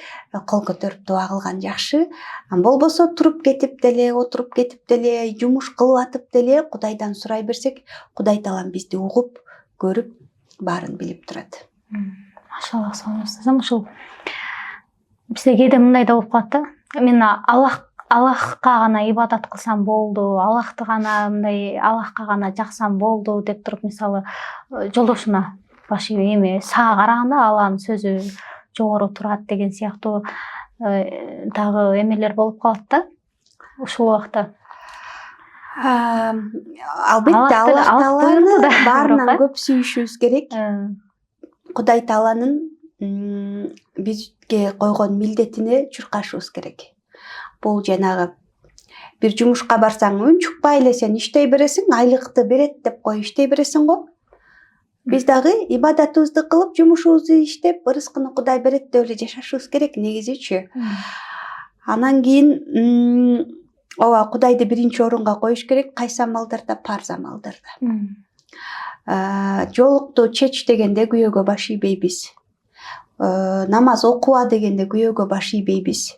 кол көтөрүп дуа кылган жакшы. Болбосо туруп кетип деле, отуруп кетип деле, жумуш кылып атып деле Кудайдан сурай берсек, Кудай Таалам бизди угуп, көрүп, баарын билип турат. Машаллах, сонун. Ушул бизде кээде мындай да болуп калат да. Мен Аллахка гана ибадат кылсам болду, Аллахты гана мындай Аллахка гана жаксам болду деп туруп, мисалы, жолдошуна башы эми сага караганда Алланын сөзү жогору турат деген сыяктуу дагы эмелер болуп калат да ушул убакта. Албетте Аллах Тааланы баарынан бирок, көп сүйүшүбүз керек. Кудай Тааланын бизге койгон милдетине чуркашыбыз керек. Бул жанагы бир жумушка барсаң үн чукпай эле сен иштей бересиң, айлыкты берет деп коюп иштей бересиң го. Биз дагы ибадатыбызды кылып, жумушубузду иштеп, ырыскыны Кудай берет деп эле жашашыбыз керек негизичи. Анан кийин ооба Кудайды биринчи орунга коюш керек, кайсы амалдарда, парз амалдарда. Жолукту чеч дегенде күйөөгө баш ийбейбиз. Намаз окуба дегенде күйөөгө баш ийбейбиз.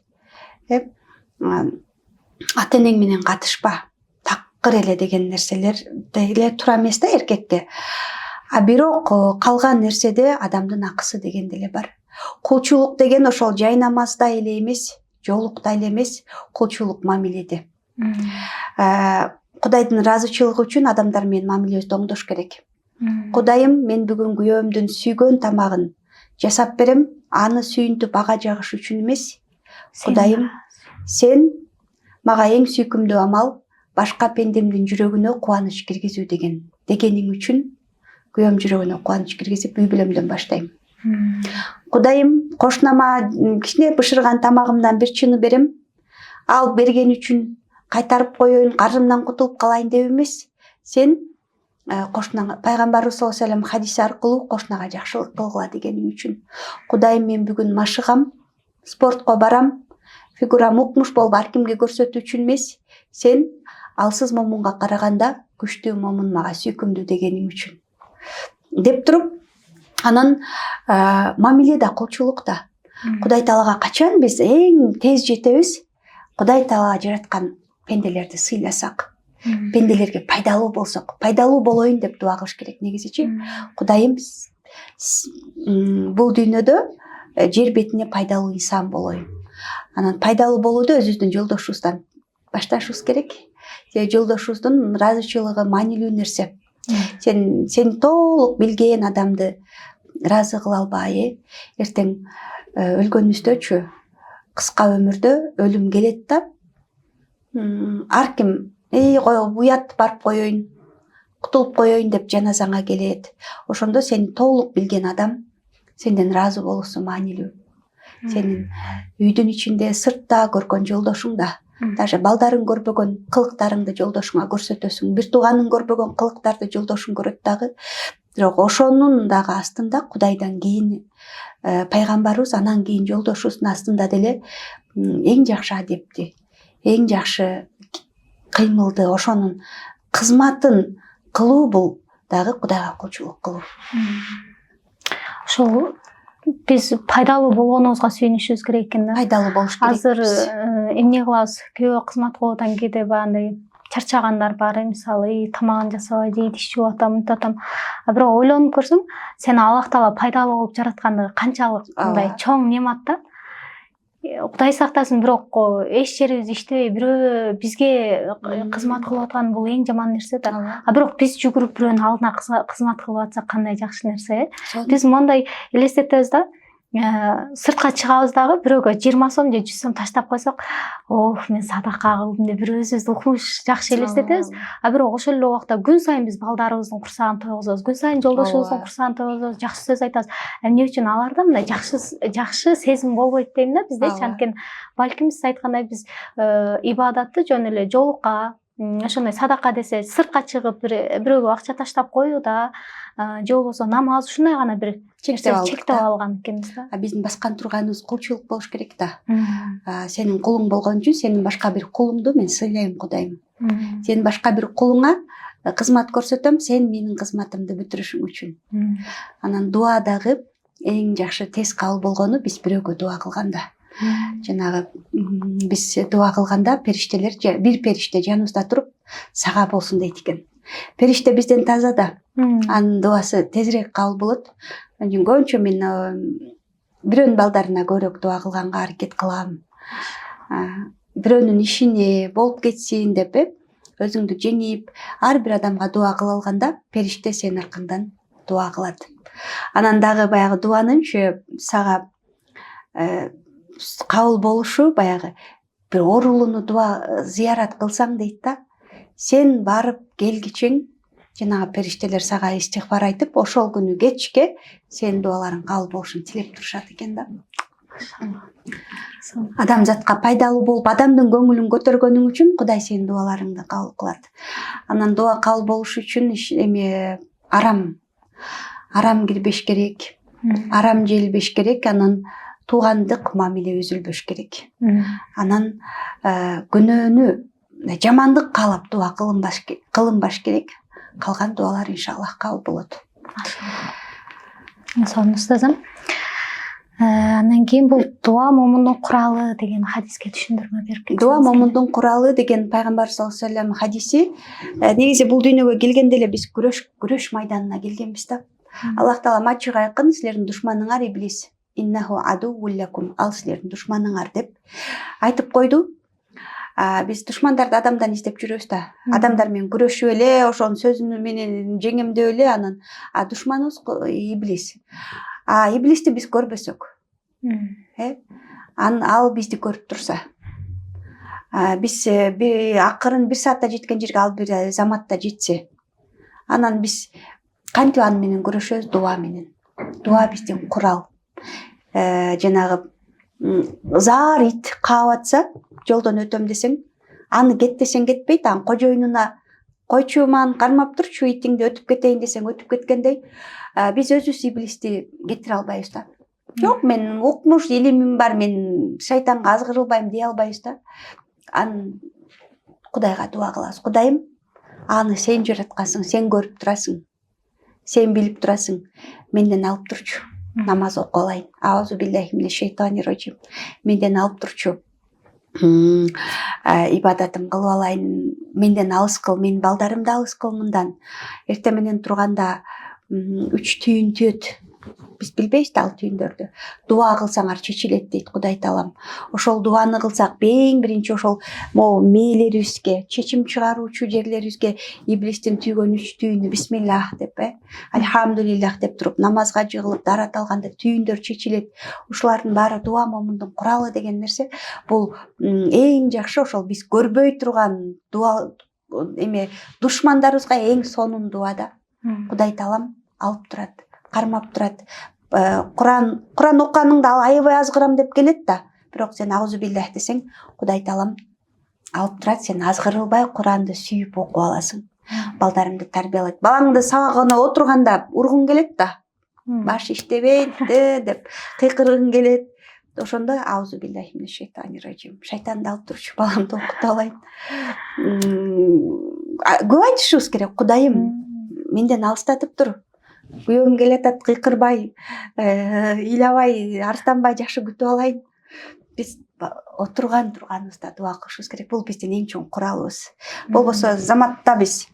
Ата энең менен катышпа, такыр эле деген нерселер деле туура эмес да эркекке. Бирок калган нерседе адамдын акысы деген деле бар. Кулчулук деген ошол жай намазда эле эмес, жолукта эле эмес, кулчулук мамиледе. Кудайдын ыраазычылыгы үчүн адамдар менен мамилебизди оңдош керек. Кудайым, мен бүгүн күйөөмдүн сүйгөн тамагын жасап берем, аны сүйүнтүп ага жагыш үчүн эмес. Кудайым, сен мага эң сүйкүмдүү амал башка пендемдин жүрөгүнө кубаныч киргизүү дегениң үчүн күйөөм жүрөгүнө кубаныч киргизип үй бүлөмдөн баштайм. Кудайым, кошунама кичине бышырган тамагымдан бир чыны берем. Ал берген үчүн кайтарып коеюн, каржымдан кутулуп калайын деп эмес. Сен кошунаңа, пайгамбарыбыз саллаллаху алейхи ва саллям хадиси аркылуу кошунага жакшылык кылгыла дегениң үчүн. Кудайым, мен бүгүн машыгам, спортко барам, фигурам укмуш болуп ар кимге көрсөтүү үчүн эмес. Сен алсыз момунга караганда күчтүү момун мага сүйкүмдүү дегениң үчүн. Деп туруп, анан мамиле да, кулчулук да. Кудай Таалага качан биз эң тез жетебиз? Кудай Таала жараткан пенделерди сыйласак, пенделерге пайдалуу болсок, пайдалуу болоюн деп дуа кылыш керек негизичи. Кудайым, бул дүйнөдө жер бетине пайдалуу инсан болоюн. Анан пайдалуу болууду өзүбүздүн жолдошубуздан башташыбыз керек. Жолдошубуздун ыраазычылыгы маанилүү нерсе. Сен толук билген адамды ыраазы кыла албай, эртең өлгөнүздөчү, кыска өмүрдө өлүм келет да. Ар ким уят барып коеюн, кутулуп коеюн деп жаназаңа келет. Ошондо сени толук билген адам сенден ыраазы болуусу маанилүү. Сенин үйдүн ичинде, сыртта көргөн жолдошуң да, даже балдарын көрбөгөн кылыктарыңды жолдошуңа көрсөтөсүң, бир тууганын көрбөгөн кылыктарды жолдошуң көрөт дагы. Бирок ошонун дагы астында Кудайдан кийин пайгамбарыбыз, анан кийин жолдошубуздун астында деле эң жакшы адепти, эң жакшы кыймылды, ошонун кызматын кылуу бул дагы Кудайга кулчулук кылуу. Ошол биз пайдалуу болгонубузга сүйүнүшүбүз керек экен да. Пайдалуу болуш керек. Азыр эмне кылабыз? Күйөө кызмат кылып кээде баягындай чарчагандар бар, мисалы, тамагын жасабай жейт, иш жууп атам, мынтип атам. Бирок ойлонуп көрсөм, сени Аллах Таала пайдалуу кылып жараткандыгы канчалык мындай чоң немат да. Кудай сактасын, бирок эч жерибиз иштебей бирөө бизге кызмат кылып аткан бул эң жаман нерсе да. Бирок биз жүгүрүп бирөөнүн алдына кызмат кылып атсак кандай жакшы нерсе. Биз мондай элестетебиз да. Сыртка чыгабыз дагы бирөөгө 20 сом же 100 сом таштап койсок, мен садака кылдым деп бир өзүбүздү укмуш жакшы элестетебиз. Бирок ошол эле убакта күн сайын биз балдарыбыздын курсагын тойгузабыз, күн сайын жолдошубуздун курсагын тойгузабыз, жакшы сөз айтабыз. Эмне үчүн аларда мындай жакшы сезим болбойт дейм да бизде. Анткени балким сиз айткандай биз ибадатты жөн эле жолукка, ошондой садака десе сыртка чыгып бирөөгө акча таштап коюуда, же болбосо намаз ушундай гана бир чектеп алган экенбиз да. Биздин баскан турганыбыз кулчулук болуш керек да. Сенин кулуң болгон үчүн сенин башка бир кулуңду мен сыйлайм, Кудайым. Сенин башка бир кулуңа кызмат көрсөтөм, сен менин кызматымды бүтүрүшүң үчүн. Анан дуа дагы эң жакшы тез кабыл болгону биз бирөөгө дуа кылганда. Жанагы биз дуа кылганда периштелер, бир периште жаныбызда туруп сага болсун дейт экен. Периште бизден таза да. Анын дуасы тезирээк кабыл болот. Көбүнчө мен бирөөнүн балдарына көбүрөөк дуа кылганга аракет кылам. Бирөөнүн ишине болуп кетсин деп, өзүңдү жеңип, ар бир адамга дуа кыла алганда периште сенин аркаңдан дуа кылат. Анан дагы баягы дуанынчы сага кабыл болушу баягы бир оорулууну дуа зыярат кылсаң дейт да. сен барып келгичиң жанагы периштелер сага истигфар айтып, ошол күнү кечке сенин дуаларың кабыл болушун тилеп турушат экен да. Адамзатка пайдалуу болуп, адамдын көңүлүн көтөргөнүң үчүн Кудай сенин дуаларыңды кабыл кылат. Анан дуа кабыл болуш үчүн арам кирбеш керек, арам желбеш керек, анан туугандык мамиле үзүлбөш керек. Анан күнөөнү жамандык каалап дуа кылынбаш керек. Калган дуалар иншаллах кабыл болот. Сонун устазым. Анан кийин бул дуа момундун куралы деген хадиске түшүндүрмө берип кетсеңиз. Дуа момундун куралы деген пайгамбар саллаллаху алейхи ва саллям хадиси. Негизи бул дүйнөгө келгенде эле биз күрөш майданына келгенбиз да. Аллах таала ачык айкын силердин душманыңар иблис. Иннаху адуввуллакум, ал силердин душманыңар деп айтып койду. Биз душмандарды адамдан издеп жүрөбүз да. Адамдар менен күрөшүп эле, ошонун сөзү менен жеңемдеп эле, анан душманыбыз иблис. Иблисти биз көрбөсөк, ал бизди көрүп турса, биз акырын 1 саатта жеткен жерге ал 1 заматта жетсе, анан биз кантип аны менен күрөшөбүз? Дуа менен. Дуа биздин курал. Жанагы заар ит каап атса, жолдон өтөм десең, аны кет десең кетпейт, анын кожоюнуна койчу ман кармап турчу, итиңди өтүп кетейин десең өтүп кеткендей, биз өзүбүз иблисти кетире албайбыз да. Жок, мен укмуш илимим бар, мен шайтанга азгырылбайм дей албайбыз да. Аны Кудайга дуа кылабыз. Кудайым, аны сен жараткансың, сен көрүп турасың, сен билип турасың, менден алып турчу. Намаз окуп алайын. Аузу биллахи минеш шейтанир раджим. Менден алып турчу. Ибадатым кылып алайын, менден алыс кыл, менин балдарымды алыс кыл мындан. Эртең менен турганда 3 түйүн түйөт. Биз билбейбиз да ал түйүндөрдү. Дуа кылсаңар чечилет дейт Кудай таалам. Ошол дуаны кылсак, эң биринчи ошол мээлерибизге, чечим чыгаруучу жерлерибизге иблистин түйгөн 3 түйүнү бисмиллах деп, альхамдулиллах деп туруп намазга жыгылып дарат алганда түйүндөр чечилет. Ушулардын баары дуа момундун куралы деген нерсе. Бул эң жакшы ошол биз көрбөй турган дуа душмандарыбызга эң сонун дуада. Кудай таалам алып турат, кармап турат. Куран окуганыңда аябай азгырам деп келет да, бирок сен аузу биллах десең, Кудай таалам алып турат, сен азгырылбай Куранды сүйүп окуп аласың. Балдарымды тарбиялайт. Балаңды сабагына отурганда ургуң келет да. Баш иштебейт деп кыйкыргың келет. Ошондо аузу биллахи минеш шейтанир раджим. Шайтанды алып турчу, баламды окутуп алайын. Көп айтышыбыз керек. Кудайым, менден алыстатып тур. Күйөөм келатат, кыйкырбай, ыйлабай, арыстанбай жакшы күтүп алайын. Биз турганыбызда дуа кылышыбыз керек. Бул биздин эң чоң куралыбыз. Болбосо заматта биз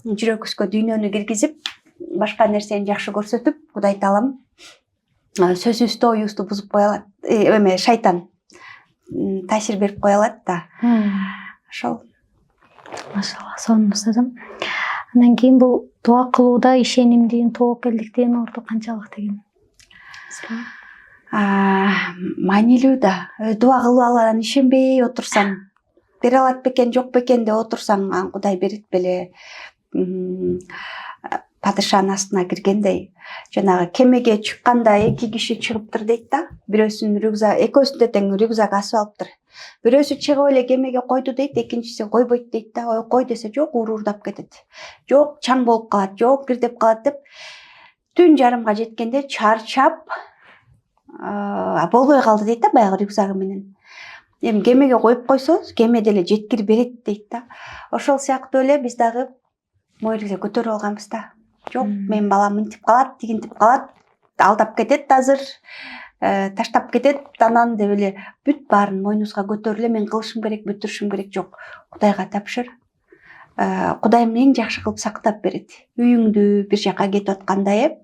жүрөгүбүзгө дүйнөнү киргизип, башка нерсени жакшы көрсөтүп, Кудай таалам сөзүбүздү, оюбузду бузуп кое алат. Шайтан таасир берип кое алат да. Ошол. Машалла, сонун устазым. Андан кийин бул дуа кылууда ишенимдин, тоокелдиктин орду канчалык деген? Маанилүү да. Дуа кылып алган ишенбей отурсаң, бере алат бекен, жок бекен деп отурсаң, Кудай берет беле. Падышанын астына киргендей, жанагы кемеге чыкканда 2 киши чыгыптыр дейт да. Бирөөсүнүн рюкзак, экөөсүндө тең рюкзак асып алыптыр. Бирөөсү чыгып эле кемеге койду дейт, экинчиси койбойт дейт да. Ой, кой десе жок, уурдап кетет. Жок, чаң болуп калат, жок, кирдеп калат деп. Түн жарымга жеткенде чарчап, болбой калды дейт да, баягы рюкзагы менен. Эми кемеге коюп койсоңуз, кеме деле жеткирип берет дейт да. Ошол сыяктуу эле биз дагы мойрге көтөрүп алганбыз да. Жок, менин балам мынтип калат, тигинтип калат, алдап кетет азыр, таштап кетет, анан деп эле бүт баарын мойнубузга көтөрүп эле мен кылышым керек, бүтүрүшүм керек, жок. Кудайга тапшыр. Кудайым эң жакшы кылып сактап берет. Үйүңдү бир жака кетип атканда,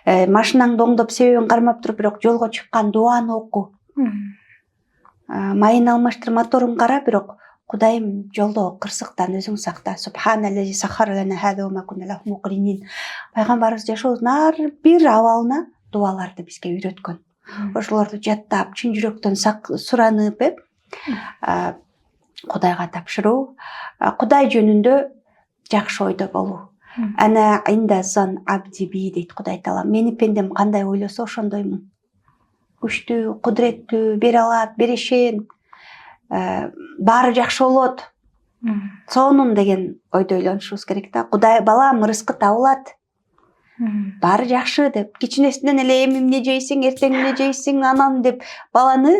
машинаңды оңдоп себебин кармап туруп, бирок жолго чыккан дуаны оку. Майын алмаштыр, моторун кара, бирок Кудайым жолдо кырсыктан өзүң сакта. Субханаллази саххара лана хаза ва ма кунна лаху мукринин. Пайгамбарыбыз жашообуздун ар бир абалына дуаларды бизге үйрөткөн. Ошолорду жаттап, чын жүрөктөн суранып, Кудайга тапшыруу, Кудай жөнүндө жакшы ойдо болуу. Ана инда зан абди би дейт Кудай Таала. Мени пендем кандай ойлосо ошондоймун. Күчтүү, кудуреттүү, бере алат, берешен, баары жакшы болот. Сонун деген ойдо ойлонушубуз керек да. Кудай балам рызкы табылат. Баары жакшы деп, кичинесинен эле эми эмне жейсиң, эртең эмне жейсиң, анан деп баланы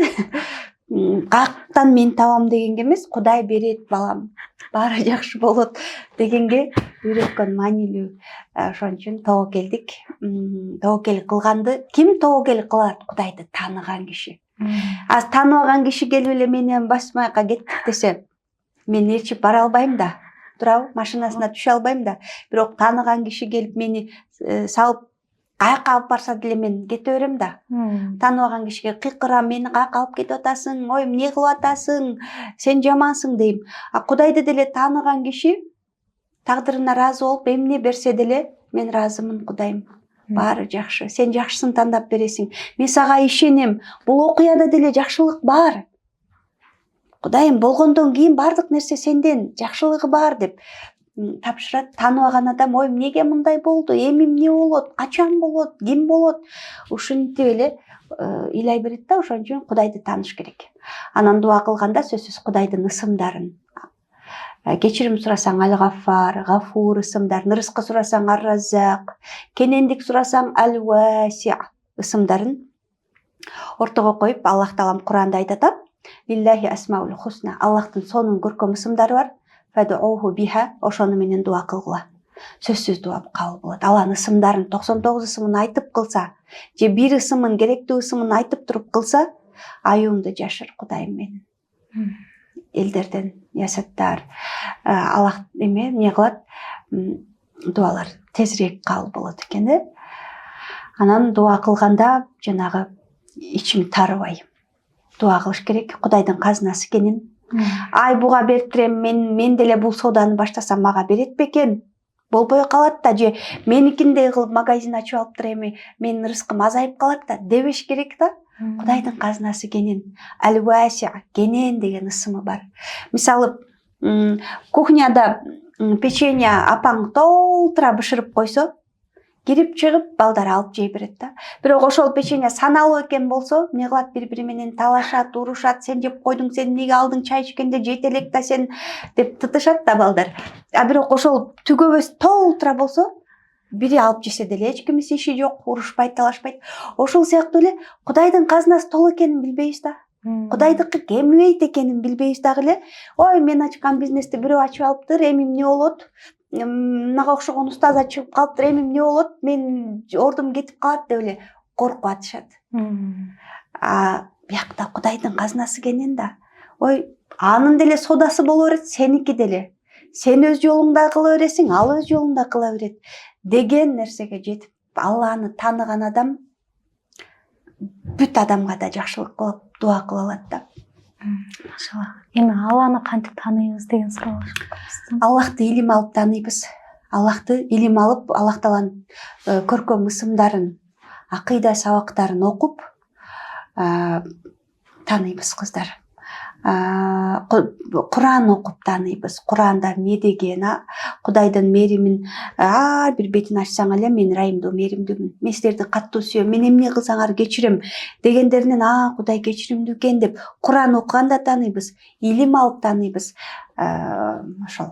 каяктан мен табам дегенге эмес, Кудай берет балам, баары жакшы болот дегенге үйрөткөн маанилүү. Ошон үчүн тобокелдик, тобокел кылганды ким тобокел кылат? Кудайды тааныган киши. Az тааныбаган киши келип эле менен басмайка кеттик десе, мен ээрчип бара албайм да. Турабы, машинасына түшө албайм да. Бирок тааныган киши келип мени салып каяка алып барса деле мен кете берем да. Тааныбаган кишиге кыйкырам, мени каяка алып кетип атасың, ой эмне кылып атасың, сен жамансың дейм. Кудайды деле тааныган киши тагдырына ыраазы болуп эмне берсе деле мен ыраазымын Кудайым. Баары жакшы, сен жакшысын тандап бересиң. Мен сага ишенем. Бул окуяда деле жакшылык бар. Кудайым болгондон кийин бардык нерсе сенден, жакшылыгы бар деп тапшырат. Тааныбаган адам, ой эмнеге мындай болду, эми эмне болот, качан болот, ким болот? Ушинтип эле ыйлай берет да. Ошон үчүн Кудайды тааныш керек. Анан дуа кылганда сөзсүз Кудайдын ысымдарын, кечирим сурасаң Аль-Гаффар, Гафур ысымдарын, рызкы сурасаң Ар-Раззак, кенендик сурасаң Аль-Васи ысымдарын ортого коюп, Аллах Таалам Куранда айтат: Лиллахи асмаул хусна. Аллахтын сонун көркөм ысымдары бар. Фадууху биха. Ошону менен дуа кылгыла. Сөзсүз дуа кабыл болот. Алланын ысымдарын 99 ысымын айтып кылса, же бир ысымын, керектүү ысымын айтып туруп кылса, аюңду жашыр Кудайым менен. Элдерден ясаттар. Аллах эмне кылат? Дуалар тезирээк кабыл болот экен да. Анан дуа кылганда жанагы ичиң тарыбай дуа кылыш керек. Кудайдын казынасы экенин. Ай буга берип берем, мен деле бул сооданы баштасам мага берет бекен? Болбой калат да, же меникиндей кылып магазин ачып алыптыр, эми менин рызкым азайып калат да дебеш керек да. Кудайдын казынасы кенен. Аль-Васи, кенен деген ысымы бар. Мисалы, кухняда печенье апаң толтура бышырып койсо, кирип чыгып балдар алып жей берет да. Бирок ошол печенье саналуу экен болсо, эмне кылат? Бири-бири менен талашат, урушат. Сен жеп койдуң, сен эмнеге алдың, чай ичкенде жейт элек да сен деп тытышат да балдар. Бирок ошол түгөбөс толтура болсо, бири алып жесе деле эч кимиси иши жок, урушпайт, талашпайт. Ошол сыяктуу эле Кудайдын казынасы толук экенин билбейбиз да. Кудайдыкы кемибейт экенин билбейбиз дагы эле. Ой, мен ачкан бизнести бирөө ачып алыптыр, эми эмне болот? Мага окшогон устаз ачып калыптыр, эми эмне болот? Мен ордум кетип калат деп эле коркуп атышат. Биякта Кудайдын казынасы кенен да. Ой, анын деле содасы боло берет, сеники деле. Сен өз жолуңда кыла бересиң, ал өз жолунда кыла берет деген нерсеге жетип, Алланы тааныган адам бүт адамга да жакшылык кылып дуа кыла алат да. Машалла. Эми Алланы кантип тааныйбыз деген суроо. Аллахты илим алып тааныйбыз. Аллахты илим алып, Аллах Тааланын көркөм ысымдарын, акыйда сабактарын окуп тааныйбыз кыздар. Куран окуп тааныйбыз. Куранда эмне деген, Кудайдын мээримин ар бир бетин ачсаң эле, мен ырайымдуу, мээримдүүмүн. Мен силерди катуу сүйөм, мен эмне кылсаңар кечирем дегендеринен Кудай кечиримдүү экен деп Куран окуганда тааныйбыз, илим алып тааныйбыз. Ошол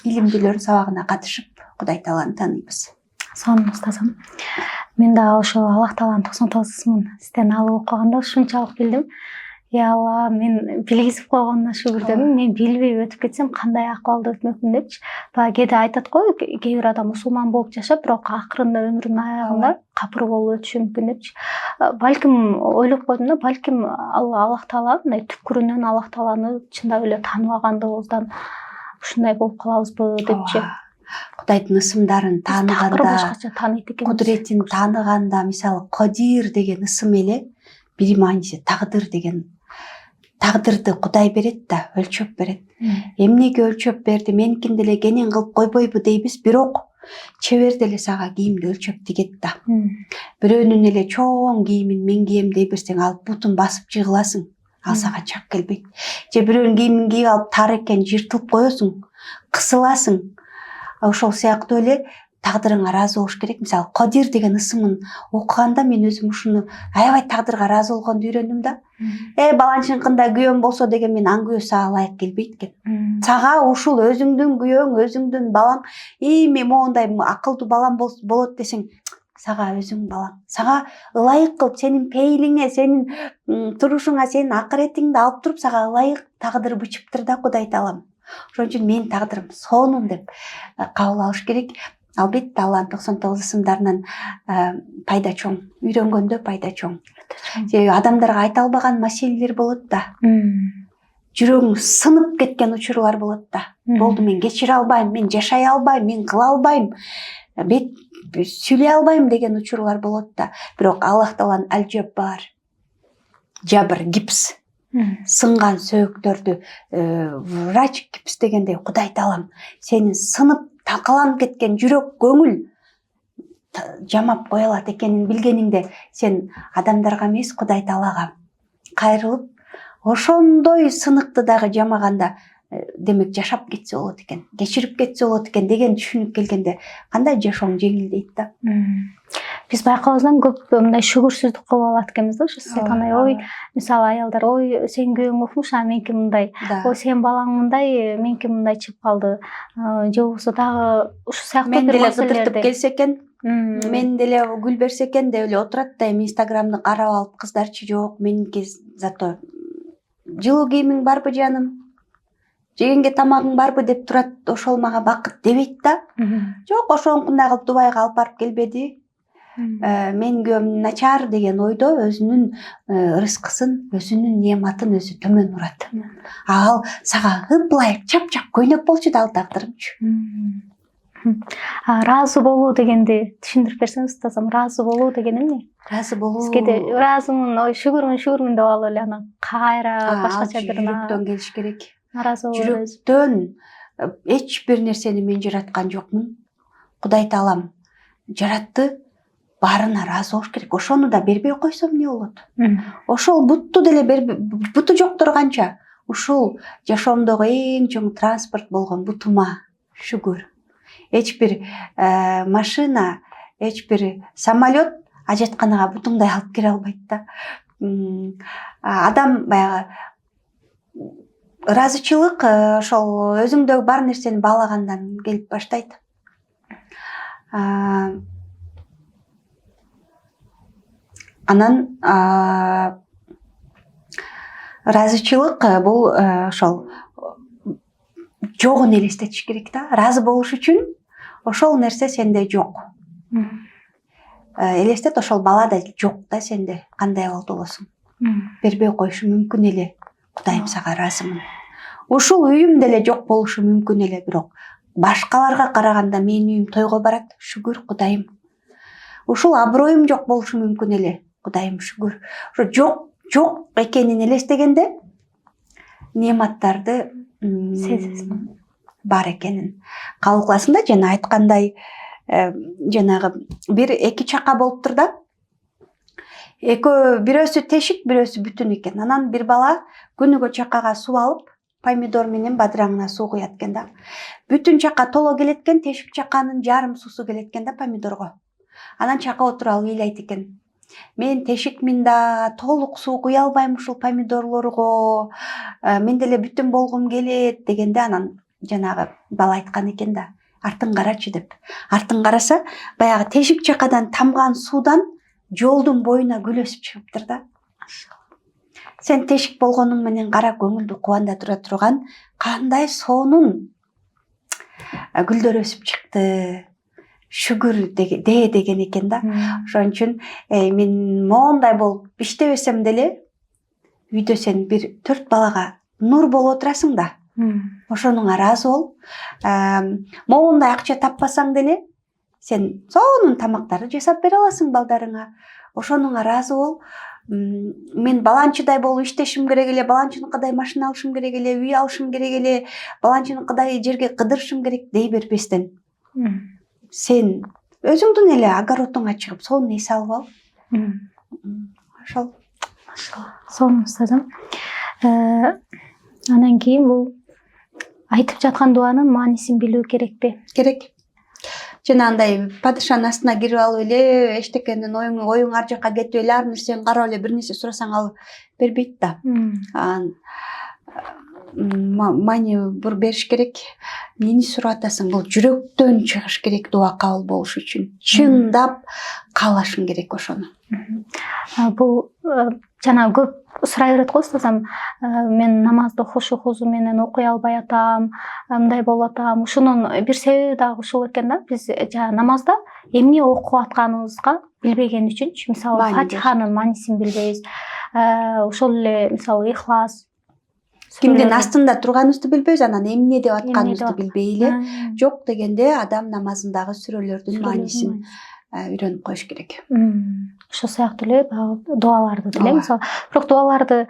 илимдүүлөрдүн сабагына катышып Кудай Тааланы тааныйбыз. Сонун устазым. Мен да ошол Аллах Тааланын 99 ысымын сизден алып окуганда ушунчалык билдим. Я Алла, мен билгизип койгонуна шүгүрдөнүм. Мен билбей өтүп кетсем кандай акыбалда өтмөкмүн депчи. Баягы кээде айтат го, кээ бир адам мусулман болуп жашап, бирок акырында өмүрүнүн аягында капыр болуп өтүшү мүмкүн депчи. Балким ойлоп койдум да, балким Аллах Таала мындай түпкүрүнөн Аллах Тааланы чындап эле тааныбагандыгыбыздан ушундай болуп калабызбы депчи. Кудайдын ысымдарын тааныганда, кудуретин тааныганда, мисалы Кадир деген ысым эле бир мааниси тагдыр деген. Тагдырды Кудай берет да, өлчөп берет. Эмнеге өлчөп берди? Меникин деле кенен кылып койбойбу дейбиз, бирок чебер деле сага кийимди өлчөп тигет да. Бирөөнүн эле чоң кийимин мен кийем дей берсең, алып бутун басып жыгыласың. ал сага чак келбейт. Же бирөөнүн кийимин кийип алып тар экен жыртылып коесуң, кысыласың. Ошол сыяктуу эле тагдырыңа ыраазы болуш керек. Мисалы Кодир деген ысымын окуганда мен өзүм ушуну аябай тагдырга ыраазы болгонду үйрөндүм да. Баланчыныкында күйөөм болсо деген мен аң күйөө сага ылайык келбейт экен. Сага ушул өзүңдүн күйөөң, өзүңдүн балаң, мен моундай акылдуу балам болот десең, сага өзүң балаң. Сага ылайык кылып, сенин пейилиңе, сенин турушуңа, сенин акыретиңди алып туруп, сага ылайык тагдыр бычыптыр да Кудай Таалам. Ошон үчүн менин тагдырым сонун деп кабыл алыш керек. Албетте Алланын 99 ысымдарынан пайда чоң, үйрөнгөндө пайда чоң. Себеби адамдарга айта албаган маселелер болот да. Жүрөгүң сынып кеткен учурлар болот да. Болду, мен кечире албайм, мен жашай албайм, мен кыла албайм, сүйлөй албайм деген учурлар болот да. Бирок Аллах Тааланын аль-Жаббар, жабыр, гипс, сынган сөөктөрдү врач гипс дегендей Кудай Таалам сенин сынып такаланып кеткен жүрөк, көңүл жамап кое алат экенин билгениңде сен адамдарга эмес Кудай Таалага кайрылып, ошондой сыныкты дагы жамаганда демек жашап кетсе болот экен, кечирип кетсе болот экен деген түшүнүк келгенде кандай жашооң жеңилдейт да. Биз байкабыздан көп мындай шүгүрсүздүк кылып алат экенбиз да, ушу сыйканай. Ой, мисалы аялдар, ой, сен күйөөң укмуш, а меники мындай. Ой, сен балаң мындай, меники мындай чыгып калды. Же болбосо дагы ушу сыяктуу Мен бир деле маселелерди кыдыртып келсе экен, мен деле гүл берсе экен деп эле отурат да, эми Инстаграмды карап алып кыздарчы жок, меники зато жылуу кийимиң барбы жаным? Жегенге тамагың барбы деп турат, ошол мага бакыт дебейт да. Жок, ошонкундай кылып Дубайга алып барып келбеди. Мен күйөөм начар деген ойдо өзүнүн рызкысын, өзүнүн неаматын өзү төмөн урат. Ал сага ыплайык, чап-чап көйнөк болчу да, ал тагдырымчы. Ыраазы болуу дегенди түшүндүрүп берсеңиз, тазам ыраазы болуу деген эмне? Ыраазы болуу. Сизге ыраазымын, ой, шүгүрмүн деп алып эле анан кайра башкача бир жүрөктөн келиш керек. Ыраазы болуу. Жүрөктөн эч бир нерсени мен жараткан жокмун. Кудай Таалам жаратты, баарына ыраазы болуш керек. Ошону да бербей койсом эмне болот? Ошол бутту деле буту жоктор канча? Ушул жашоомдогу эң чоң транспорт болгон бутума шүгүр. Эч бир машина, эч бир самолет ажатканага бутуңдай алып кире албайт да. Адам баягы ыраазычылык ошол өзүңдөгү бар нерсени баалагандан келип баштайт. Анан ыраазычылык бул ошол жогун элестетиш керек да. Ыраазы болуш үчүн ошол нерсе сенде жок. Элестет, ошол бала да жок да сенде. Кандай болду болосуң? Бербей коюшу мүмкүн эле. Кудайым сага ыраазымын. Ушул үйүм деле жок болушу мүмкүн эле, бирок башкаларга караганда менин үйүм тойго барат. Шүгүр Кудайым. Ушул аброюм жок болушу мүмкүн эле. Кудайым шүгүр. Ошо жок экенин элестегенде неаматтарды сезесиң, бар экенин кабыл кыласың да. Жана айткандай, жанагы бир эки чака болуптур да. Экөө, бирөөсү тешик, бирөөсү бүтүн экен. Анан бир бала күнүгө чакага суу алып, помидор менен бадыраңына суу куят экен да. Бүтүн чака толо келет экен, тешик чаканын жарым суусу келет экен да помидорго. Анан чака отуруп алып ыйлайт экен. Мен тешикмин да, толук суу куя албайм ушул помидорлорго. Мен деле бүтүн болгум келет дегенде, анан жанагы бала айткан экен да, артын карачы деп. Артын караса, баягы тешик чакадан тамган суудан жолдун боюна гүл өсүп чыгыптыр да. Сен тешик болгонуң менен кара көңүлдү кубанда тура турган кандай сонун гүлдөр өсүп чыкты. Шүгүр деген экен да. Ошон үчүн мен моундай болуп иштебесем деле үйдө сен бир 4 балага нур болуп отурасың да. Ошонуңа ыраазы бол. Моундай акча таппасаң деле сен сонун тамактарды жасап бере аласың балдарыңа. Ошонуңа ыраазы бол. Мен баланчыдай болуп иштешим керек эле, баланчыныкыдай машина алышым керек эле, үй алышым керек эле, баланчыныкыдай жерге кыдырышым керек дей бербестен. Сен өзүңдүн эле огородуңа чыгып, сонун эс алып ал. Ошол. Сонун устазым. Анан кийин бул айтып жаткан дуанын маанисин билүү керекпи? Керек. Жанагындай падышанын астына кирип алып эле эчтекенин оюң ар жакка кетип эле ар нерсени карап эле бир нерсе сурасаң ал бербейт да. Маани бур бериш керек. Эмнени сурап атасың? Бул жүрөктөн чыгыш керек дуа кабыл болуш үчүн. Чындап каалашың керек ошону. Бул жана көп сурай берет го устазам. Мен намазды хушухузу менен окуй албай атам, мындай болуп атам. Ушунун бир себеби дагы ушул экен да. Биз намазда эмне окуп атканыбызга билбеген үчүн, мисалы Фатиханын маанисин билбейбиз. Ошол эле мисалы Ихлас. Кимдин астында турганыбызды билбейбиз, анан эмне деп атканыбызды билбей эле. Жок дегенде адам намазындагы сүрөлөрдүн маанисин үйрөнүп коюш керек. Ошол сыяктуу эле дуаларды деле мисалы, бирок дуаларды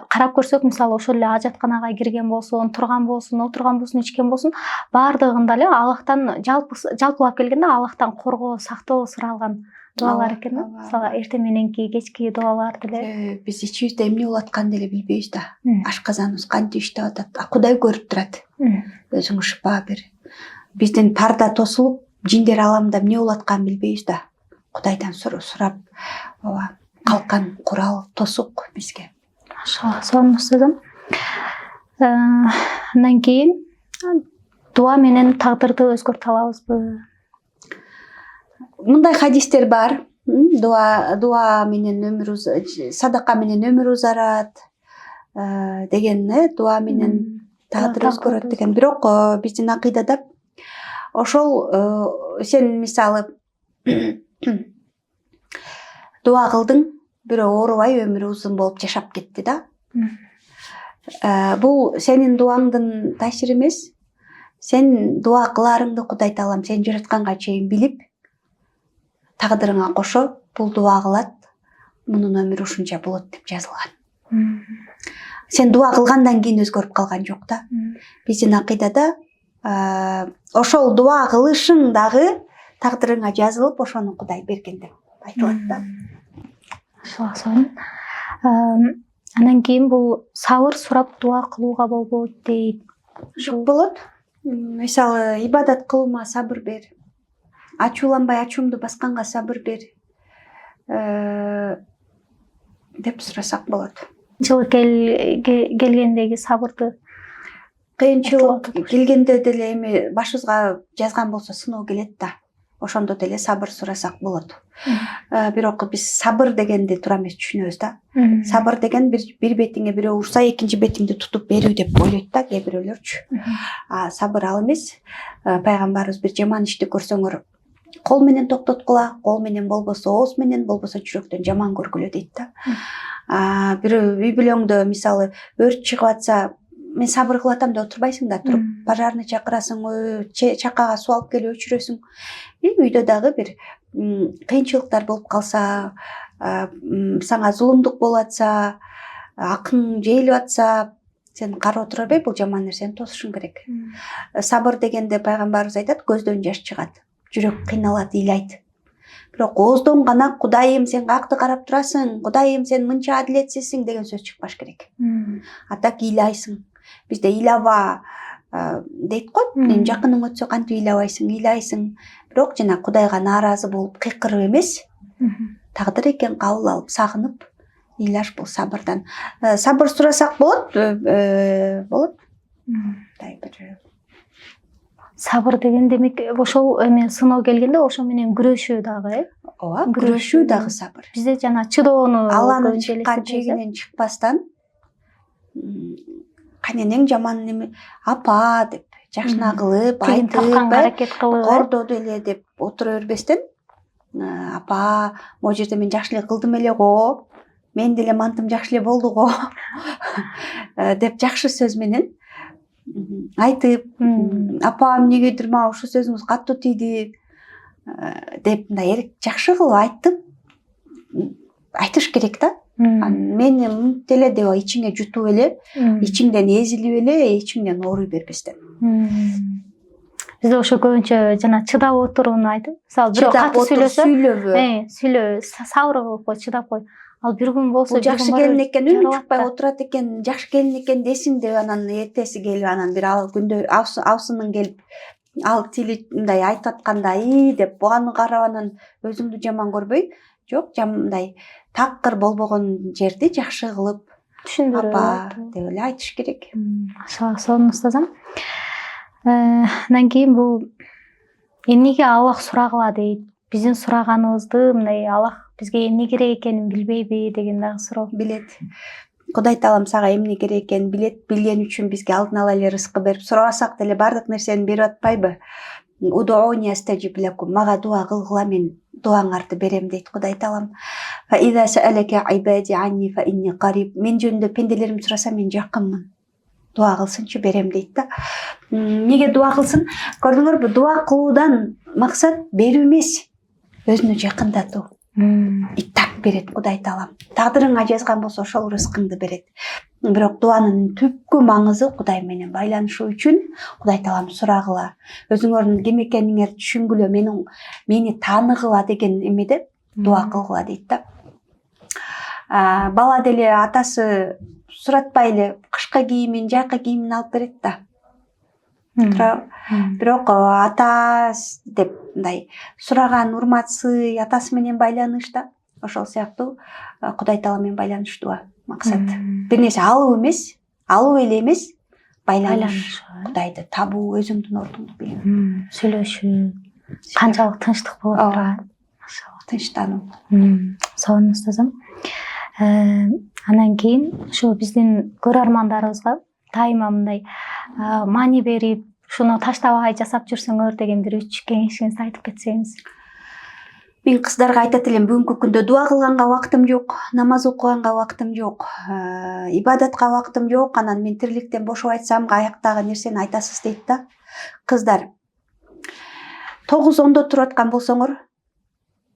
карап көрсөк, мисалы ошол эле ажатканага кирген болсун, турган болсун, отурган болсун, ичкен болсун, баардыгында эле Аллахтан жалпылап келгенде Аллахтан коргоо, сактоо суралган дуалар экен да. Мисалы эртең мененки, кечки дуалар деле. Биз ичибизде эмне болуп атканын деле билбейбиз да. Ашказаныбыз кантип иштеп атат? Кудай көрүп турат. Өзүң шыпа бер. Биздин парда тосулуп, жиндер аламында эмне болуп атканын билбейбиз да. Кудайдан сурап, калкан курал тосук бизге. Машалла, сонун устазым. Андан кийин дуа менен тагдырды өзгөртө алабызбы? Мындай хадистер бар. Дуа менен өмүр, садака менен өмүр узарат деген, дуа менен тагдыр өзгөрөт деген. Бирок биздин акыйдада ошол сен мисалы дуа кылдың, бирөө оорубай өмүрү узун болуп жашап кетти да. Бул сенин дуаңдын таасири эмес. Сен дуа кыларыңды Кудай Таалам сен жаратканга чейин билип, тагдырыңа кошо бул дуа кылат, мунун өмүрү ушунча болот деп жазылган. Сен дуа кылгандан кийин өзгөрүп калган жок да. Биздин акыйдада ошол дуа кылышың дагы тагдырыңа жазылып, ошону Кудай берген деп айтылат да. Ошол. Анан кийин бул сабыр сурап дуа кылууга болбойт дейт. Жок болот. Мисалы ибадат кылуума сабыр бер. Ачууланбай ачуумду басканга сабыр бер. Деп сурасак болот. Кыйынчылык келгендеги сабырды. Кыйынчылык келгенде деле эми башыбызга жазган болсо сыноо келет да. Ошондо деле сабыр сурасак болот. Бирок биз сабыр дегенди туура эмес түшүнөбүз да. Сабыр деген бир бетиңе бирөө урса, экинчи бетиңди тутуп берүү деп ойлойт да кээ бирөөлөрчү. Сабыр ал эмес. Пайгамбарыбыз бир жаман ишти көрсөңөр, кол менен токтоткула, кол менен болбосо ооз менен, болбосо жүрөктөн жаман көргүлө дейт да. Бирөө үй бүлөңдө мисалы өрт чыгып атса, мен сабыр кылып атам деп отурбайсың да, туруп пожарный чакырасың, чакага суу алып келип өчүрөсүң. Үйдө дагы бир кыйынчылыктар болуп калса, сага зулумдук болуп атса, акың жейилип атса, сен карап отура бербей, бул жаман нерсени тосушуң керек. Сабыр дегенде пайгамбарыбыз айтат, көздөн жаш чыгат, жүрөк кыйналат, ыйлайт. Бирок ооздон гана Кудайым сен каякты карап турасың, Кудайым сен мынча адилетсизсиң деген сөз чыкпаш керек. Атак ыйлайсың. Бизде ыйлаба дейт го, жакының өтсө кантип ыйлабайсың, ыйлайсың. Бирок жана Кудайга нааразы болуп кыйкырып эмес, тагдыр экен кабыл алып, сагынып ыйлаш бул сабырдан. Сабыр сурасак болот, болот. Сабыр деген демек ошол эме сыноо келгенде ошо менен күрөшүү дагы, Ооба, күрөшүү дагы сабыр. Бизде жана чыдоону Алланын чыккан чегинен чыкпастан, каненең жаман неме апа деп жакшына кылып, айтып, аракет кылып, кордоду эле деп отура бербестен, апа, могу жерде мен жакшы эле кылдым эле го, мен деле мантым жакшы эле болду го деп жакшы сөз менен айтып, апа эмнегедир мага ушул сөзүңүз катуу тийди деп мындай жакшы кылып айтып айтыш керек да. Мен деле деп ичиңе жутуп эле, ичиңден эзилип эле, ичиңден ооруй бербестен. Бизде ошо көбүнчө жана чыдап отурууну айтып, мисалы бирөө катуу сүйлөсө, сүйлөбө, сабыр кылып кой, чыдап кой. Ал бир күн болсо жакшы келин экен, үнү чыкпай отурат экен, жакшы келин экен десин деп анан эртеси келип анан бир күндө абысынын келип ал тили мындай айтып атканда деп буганы карап анан өзүңдү жаман көрбөй, жок, мындай такыр болбогон жерди жакшы кылып түшүндүрүп апа деп эле айтыш керек. Сонун устазам. Андан кийин бул эмнеге Аллах сурагыла дейт? Биздин сураганыбызды мындай Аллах бизге эмне керек экенин билбейби деген дагы суроо. Билет. Кудай таалам сага эмне керек экенин билет, билген үчүн бизге алдын ала эле рызкы берип, сурабасак деле бардык нерсени берип атпайбы? Удууни астажиб лакум, мага дуа кылгыла, мен дуаңарды берем дейт Кудай таалам. Фа иза саалака ибади анни фа инни кариб. Мен жөнүндө пенделерим сураса мен жакынмын. Дуа кылсынчы, берем дейт да. Неге дуа кылсын? Көрдүңөрбү, дуа кылуудан максат берүү эмес, өзүнө жакындатуу. Иттап берет Кудай таалам. Тагдырыңа жазган болсо ошол рызкыңды берет. Бирок дуанын түпкү маңызы Кудай менен байланышуу үчүн Кудай таалам сурагыла. Өзүңөрдүн ким экениңерди түшүнгүлө, мени тааныгыла деген эмеде дуа кылгыла дейт да. Бала деле атасы суратпай эле кышкы кийимин, жайкы кийимин алып берет да. Бирок ата деп мындай сураган урматсы атасы менен байланыш да. Ошол сыяктуу Кудай таалам менен байланыштуу максат. Бир нерсе алуу эле эмес, байланыш. Кудайды табуу, өзүңдүн ордуңду билүү. Сүйлөшүү, канчалык тынчтык болуп турат. Тынчтануу. Сонун устазам. Андан кийин ошо биздин көрөрмандарыбызга дайыма мындай маани берип, ушуну таштабай жасап жүрсөңөр деген бир 3 кеңешиңизди айтып кетсеңиз. Мен кыздарга айтат элем, бүгүнкү күндө дуа кылганга убактым жок, намаз окуганга убактым жок, ибадатка убактым жок, анан мен тириликтен бошоп айтсам аяктагы нерсени айтасыз дейт да. Кыздар, 9:10 туруп аткан болсоңор,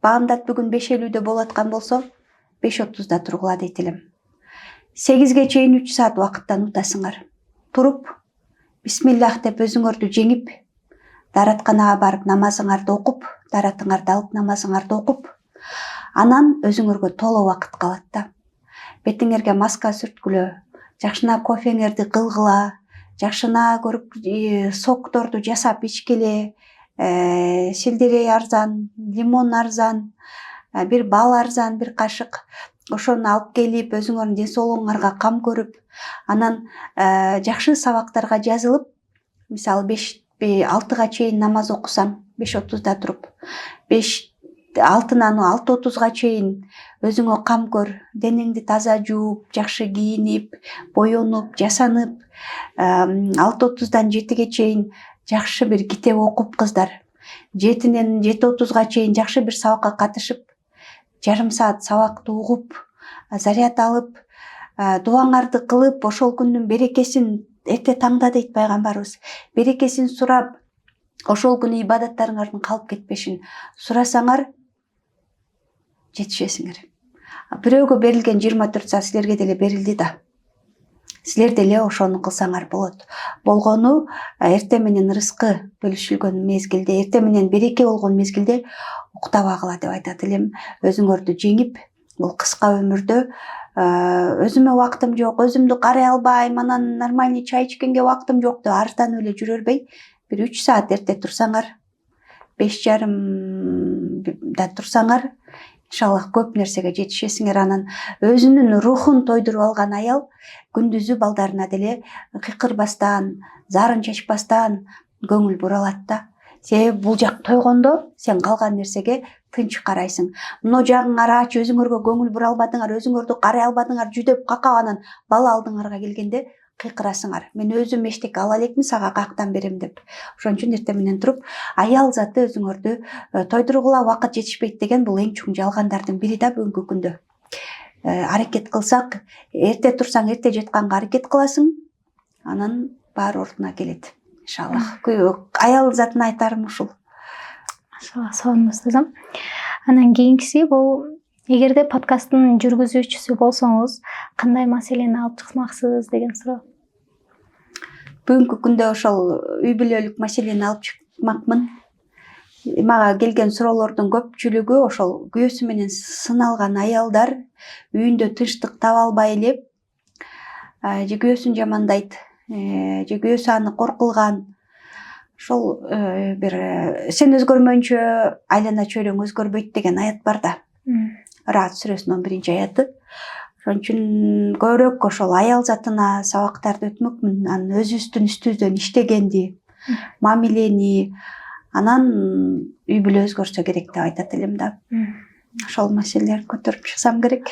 баамдат бүгүн 5:50 болуп аткан болсо, 5:30 тургула дейт элем. 8ге чейин 3 саат убакыттан утасыңар. Туруп, бисмиллах деп өзүңөрдү жеңип, даратканага барып намазыңарды окуп, даратыңарды алып намазыңарды окуп, анан өзүңөргө толо убакыт калат да. Бетиңерге маска сүрткүлө, жакшына кофеңерди кылгыла, жакшына көрүп сокторду жасап ичкеле, сельдерей арзан, лимон арзан, бир бал арзан, бир кашык. Ошону алып келип, өзүңөрдүн ден соолугуңарга кам көрүп, анан жакшы сабактарга жазылып, мисалы 6-га чейин намаз окусаң, 5:30 туруп, 6-нан 6:30га чейин өзүңө кам көр, денеңди таза жууп, жакшы кийинип, боенуп, жасанып, 6:30дан 7-ге чейин жакшы бир китеп окуп кыздар, 7-нен 7:30га чейин жакшы бир сабакка катышып, жарым саат сабакты угуп, заряд алып, дуаңарды кылып, ошол күндүн берекесин эрте таңда дейт пайгамбарыбыз, берекесин сурап, ошол күнү ибадаттарыңардын калып кетпешин сурасаңар, жетишесиңер. Бирөөгө берилген 24 саат силерге деле берилди да. Силер деле ошону кылсаңар болот. Болгону эрте менен рызкы бөлүшүлгөн мезгилде, эрте менен береке болгон мезгилде уктабагыла деп айтат элем. Өзүңөрдү жеңип, бул кыска өмүрдө өзүмө убактым жок, өзүмдү карай албайм, анан нормальный чай ичкенге убактым жок деп арызданып эле жүрө бербей, бир 3 саат эрте турсаңар, 5:30 турсаңар, иншаллах көп нерсеге жетишесиңер. Анан өзүнүн рухун тойдуруп алган аял күндүзү балдарына деле кыйкырбастан, зарын чачпастан көңүл буралат да. Себеби бул жак тойгондо сен калган нерсеге тынч карайсың. Мына жагыңар ач, өзүңөргө көңүл бура албадыңар, өзүңөрдү карай албадыңар, жүдөп какап анан бала алдыңарга келгенде кыйкырасыңар. Мен өзүм эчтеке ала элекмин, сага каяктан берем деп. Ошон үчүн эрте менен туруп, аял заты өзүңөрдү тойдургула, убакыт жетишпейт деген бул эң чоң жалгандардын бири да бүгүнкү күндө. Аракет кылсак, эрте турсаң, эрте жатканга аракет кыласың, анан баары ордуна келет. Иншаллах. Аял затына айтарым ушул. Машалла, сонун устазам. Анан кийинкиси бул, эгерде подкасттын жүргүзүүчүсү болсоңуз, кандай маселени алып чыкмаксыз деген суроо. Бүгүнкү күндө ошол үй бүлөлүк маселени алып чыкмакмын. мага келген суроолордун көпчүлүгү ошол күйөөсү менен сыналган аялдар үйүндө тынчтык таба албай элеп же күйөөсүн жамандайт, же күйөөсү аны кор кылган. Ошол бир сен өзгөрмөйүнчө айлана чөйрөң өзгөрбөйт деген аят бар да. Раат сүрөсүнүн 1-аяты. Ошон үчүн көбүрөөк ошол аял затына сабактарды өтмөкмүн. Анын үстүбүздөн иштегенди, мамилени, анан үй бүлө өзгөрсө керек деп айтат элем да. Ошол маселелерди көтөрүп чыксам керек.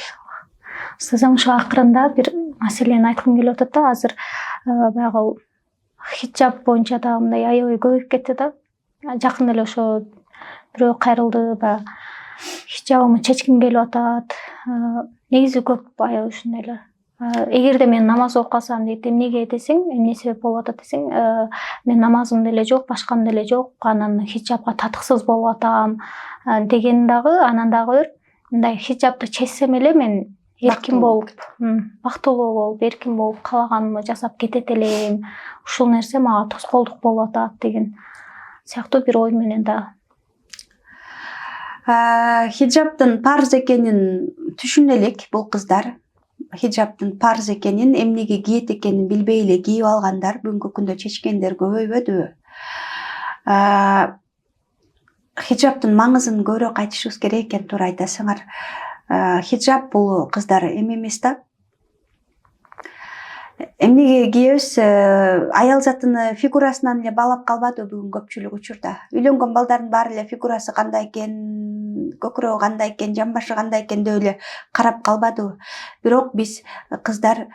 Устазым ушу акырында бир маселени айткым келип атат да. Азыр баягы хиджаб боюнча да мындай аябай көбөйүп кетти да. Жакын эле ошо бирөө кайрылды, баягы хиджабымды чечким келип атат. Негизи көп аябай ушундай эле. Эгерде мен намаз окуп калсам дейт, эмнеге десең, эмне себеп болуп атат десең, мен намазым деле жок, башкам деле жок, анан хиджабка татыксыз болуп атам деген дагы, анан дагы бир мындай хиджабты чечсем эле мен эркин болуп, бактылуу болуп, эркин болуп, каалаганымды жасап кетет элем. Ушул нерсе мага тоскоолдук болуп атат деген сыяктуу бир ой менен да. Хиджабтын парз экенин түшүнө элек бул кыздар. Хиджабтын парз экенин, эмнеге кийет экенин билбей эле кийип алгандар бүгүнкү күндө чечкендер көбөйбөдүбү? Хиджабтын маңызын көбүрөөк айтышыбыз керек экен, туура айтасыңар. Хиджаб бул кыздар эме эмес да. Эмнеге кийебиз? Аял затыны фигурасынан эле баалап калбады бүгүн көпчүлүк учурда. Үйлөнгөн балдардын баары эле фигурасы кандай экен, көкүрөгү кандай экен, жамбашы кандай экен деп эле карап калбады. Бирок биз кыздар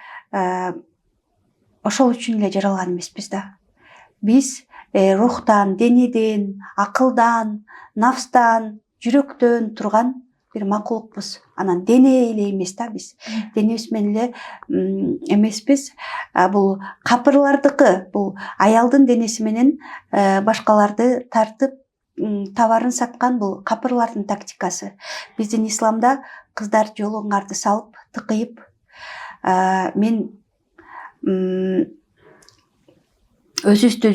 ошол үчүн эле жаралган эмеспиз да. Биз рухтан, денеден, акылдан, нафстан, жүрөктөн турган бир макулукпуз. Анан дене эле эмес да биз. Денебиз менен эле эмеспиз. Бул капырлардыкы, бул аялдын денеси менен башкаларды тартып товарын саткан бул капырлардын тактикасы. Биздин исламда кыздар жолуңарды салып, тыкыйып, мен өзүбүздү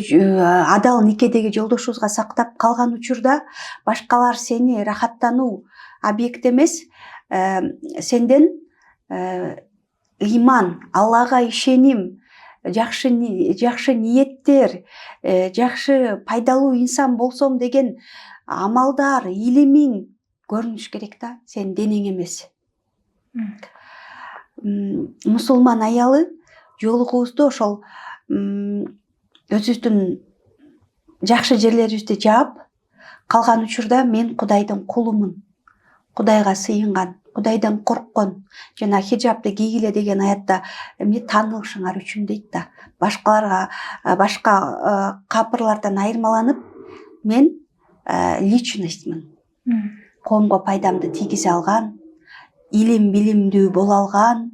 адал никедеги жолдошубузга сактап калган учурда башкалар сени рахаттануу объект эмес, сенден ыйман, Аллага ишеним, жакшы ниеттер, жакшы пайдалуу инсан болсом деген амалдар, илимиң көрүнүш керек да, сенин денең эмес. Мусулман аялы жолугубузду ошол өзүбүздүн жакшы жерлерибизди жаап калган учурда мен Кудайдын кулумун, Кудайга сыйынган, Кудайдан корккон, жана хиджабты кийгиле деген аятта эмне таанылышыңар үчүн дейт да. Башкаларга, башка капырлардан айырмаланып, мен личностьмын. Коомго пайдамды тийгизе алган, илим билимдүү боло алган,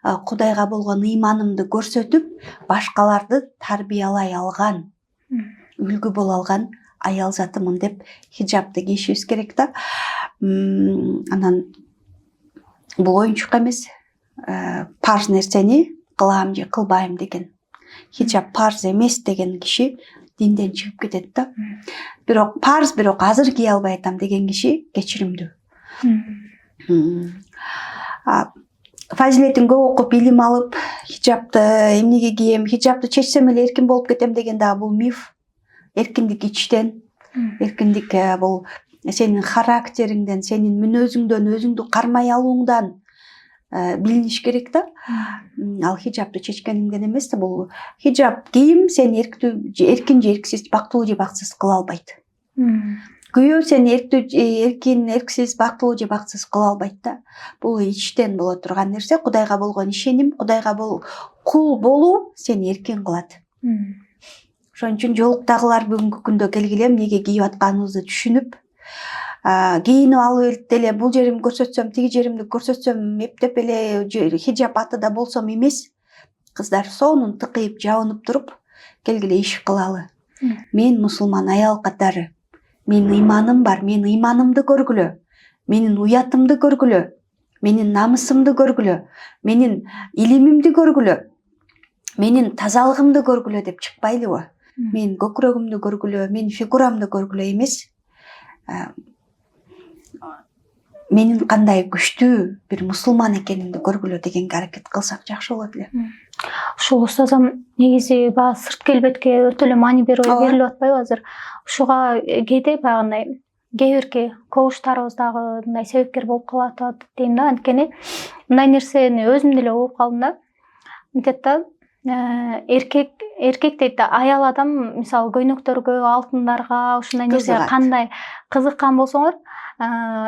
Кудайга болгон ыйманымды көрсөтүп, башкаларды тарбиялай алган, үлгү боло алган аял затымын деп хиджабты кийишибиз керек да. Анан бул оюнчук эмес, парз нерсени кылам же кылбайм деген. Хиджаб парз эмес деген киши динден чыгып кетет да. Бирок парз, бирок азыр кие албай атам деген киши кечиримдүү. Фазилетин көп окуп, илим алып, хиджабты эмнеге кием, хиджабты чечсем эле эркин болуп кетем деген дагы бул миф. Эркиндик ичтен, эркиндик бул сенин характериңден, сенин мүнөзүңдөн, өзүңдү кармай алууңдан билиниш керек да. Ал хиджабты чечкениңден эмес да, бул хиджаб кийим сени эркин же эрксиз, бактылуу же бактсыз кыла албайт. Күйөө сени эркин, эрксиз, бактылуу же бактсыз кыла албайт да. Бул ичтен боло турган нерсе. Кудайга болгон ишеним, Кудайга кул болуу сени эркин кылат. Ошон үчүн жолуктагылар бүгүнкү күндө келгиле эмнеге кийип атканыбызды түшүнүп, кийинип алып деле бул жеримди көрсөтсөм, тиги жеримди көрсөтсөм, эптеп эле хиджаб атыда болсом эмес, кыздар сонун тыкыйып, жабынып туруп, келгиле иш кылалы. Мен мусулман аял катары, менин ыйманым бар, менин ыйманымды көргүлө, менин уятымды көргүлө, менин намысымды көргүлө, менин илимимди көргүлө, менин тазалыгымды көргүлө деп чыкпайлыбы? Мен көкүрөгүмдү көргүлө, менин фигурамды көргүлө эмес, менин кандай күчтүү бир мусулман экенимди көргүлө дегенге аракет кылсак жакшы болот эле. Ушул устазым негизи баягы сырт келбетке өтө эле маани берилип атпайбы азыр? Ушуга кээде баягындай кээ бирки коучтарыбыз дагы мындай себепкер болуп калып атат дейм да. Анткени мындай нерсени өзүм деле угуп калдым да. Мынтет да эркек дейт да, аял адам мисалы көйнөктөргө, алтындарга, ушундай нерсеге кандай кызыккан болсоңор,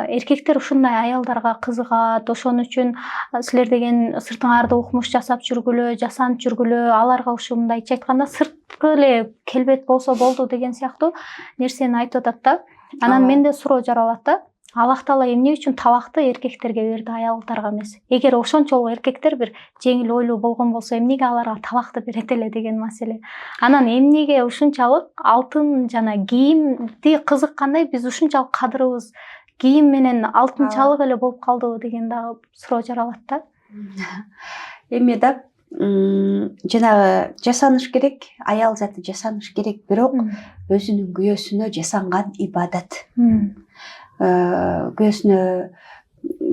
эркектер ушундай аялдарга кызыгат. Ошон үчүн силер деген сыртыңарды укмуш жасап жүргүлө, жасанып жүргүлө, аларга ушундай айтканда сырткы эле келбет болсо болду деген сыяктуу нерсени айтып атат да. Анан менде суроо жаралат да. Аллах Таала эмне үчүн талакты эркектерге берди, аялдарга эмес? Эгер ошончолук эркектер бир жеңил ойлуу болгон болсо, эмнеге аларга талакты берет эле деген маселе. Анан эмнеге ушунчалык алтын жана кийимди кызыккандай биз ушунчалык кадырыбыз кийим менен алтынчалык эле болуп калдыбы деген дагы суроо жаралат да. Эми да жанагы жасаныш керек, аял заты жасаныш керек, бирок өзүнүн күйөөсүнө жасанган ибадат. Күйөөсүнө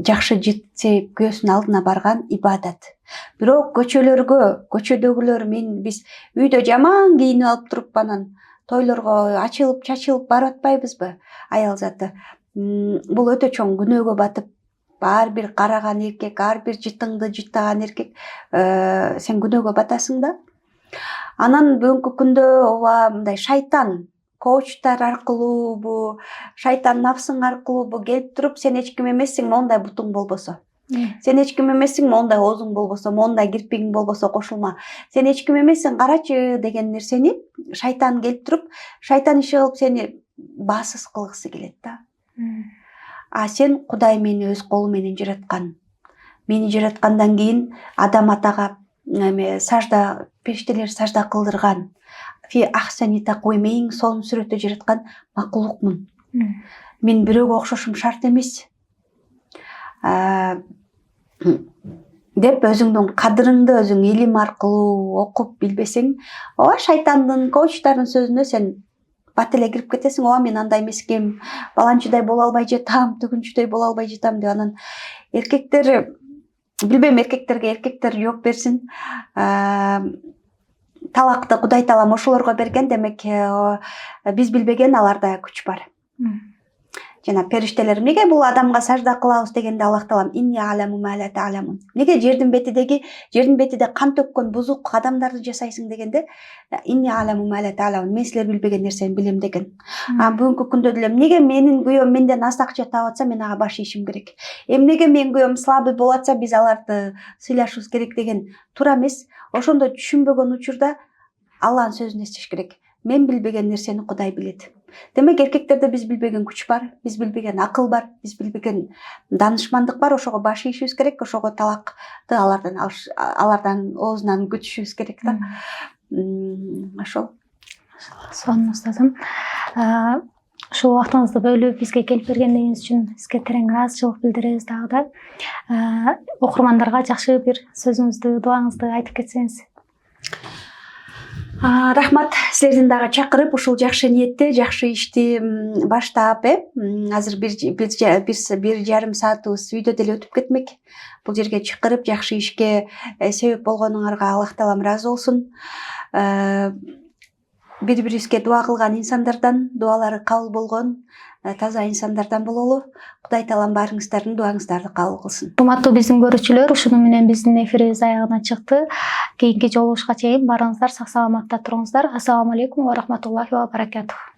жакшы житсеп, күйөөсүнүн алдына барган ибадат. Бирок көчөдөгүлөр биз үйдө жаман кийинип алып туруп анан тойлорго ачылып чачылып барып атпайбызбы? Аял заты бул өтө чоң күнөөгө батып, ар бир караган эркек, ар бир жытыңды жыттаган эркек сен күнөөгө батасың да. Анан бүгүнкү күндө ооба мындай шайтан коучтар аркылуу, шайтан нафсың аркылуу келип туруп, сен эч ким эмессиң, мондай бутуң болбосо. Сен эч ким эмессиң, мондай оозуң болбосо, мондай кирпигиң болбосо кошулма. Сен эч ким эмессиң, карачы деген нерсени шайтан келип туруп, шайтан иши кылып сени баасыз кылгысы келет да. А сен Кудай мени өз колу менен жараткан. Мени жараткандан кийин Адам атага сажда, периштелер сажда кылдырган. Фи ахсани такуим, эң сонун сүрөттө жараткан макулукмун. Мен бирөөгө окшошум шарт эмес. Деп өзүңдүн кадырыңды өзүң илим аркылуу окуп билбесең, ооба шайтандын, коучтардын сөзүнө сен бат эле кирип кетесиң. Ооба мен андай эмес экенмин, баланчыдай боло албай жатам, түгүнчүдөй боло албай жатам деп. Анан эркектер, билбейм, эркектерге эркектер жооп берсин. Талакты Кудай Таалам ошолорго берген, демек биз билбеген аларда күч бар. Жана периштелер эмнеге бул адамга сажда кылабыз дегенде Аллах Таалам инни а'ламу ма ла та'ламун. Неге жердин бетиде кан төккөн бузук адамдарды жасайсың дегенде инни а'ламу ма ла та'ламун, мен силер билбеген нерсени билем деген. Бүгүнкү күндө деле эмнеге менин күйөөм менден аз акча таап атса, мен ага баш ийишим керек. Эмнеге менин күйөөм слабый болуп атса, биз аларды сыйлашыбыз керек деген туура эмес. Ошондо түшүнбөгөн учурда Алланын сөзүн эстеш керек. Мен билбеген нерсени Кудай билет. Демек эркектерде биз билбеген күч бар, биз билбеген акыл бар, биз билбеген данышмандык бар. Ошого баш ийишибиз керек, ошого талакты алардан оозунан күтүшүбүз керек да. Ошол. Сонун устазым. Ушул убактыңызды бөлүп бизге келип бергениңиз үчүн сизге терең ыраазычылык билдиребиз дагы да. Окурмандарга жакшы бир сөзүңүздү, дуаңызды айтып кетсеңиз. Рахмат, силердин дагы чакырып, ушул жакшы ниетте, жакшы ишти баштап, азыр бир жарым саатыбыз үйдө деле өтүп кетмек. Бул жерге чакырып, жакшы ишке себеп болгонуңарга Аллах Таалам ыраазы болсун. Бири-бирибизге дуа кылган инсандардан, дуалары кабыл болгон таза инсандардан бололу. Кудай Таалам баарыңыздардын дуаңыздарды кабыл кылсын. Урматтуу биздин көрүүчүлөр, ушуну менен биздин эфирибиз аягына чыкты. Кийинки жолугушка чейин баарыңыздар сак саламатта туруңуздар. Ассаламу алейкум ва рахматуллахи ва баракатух.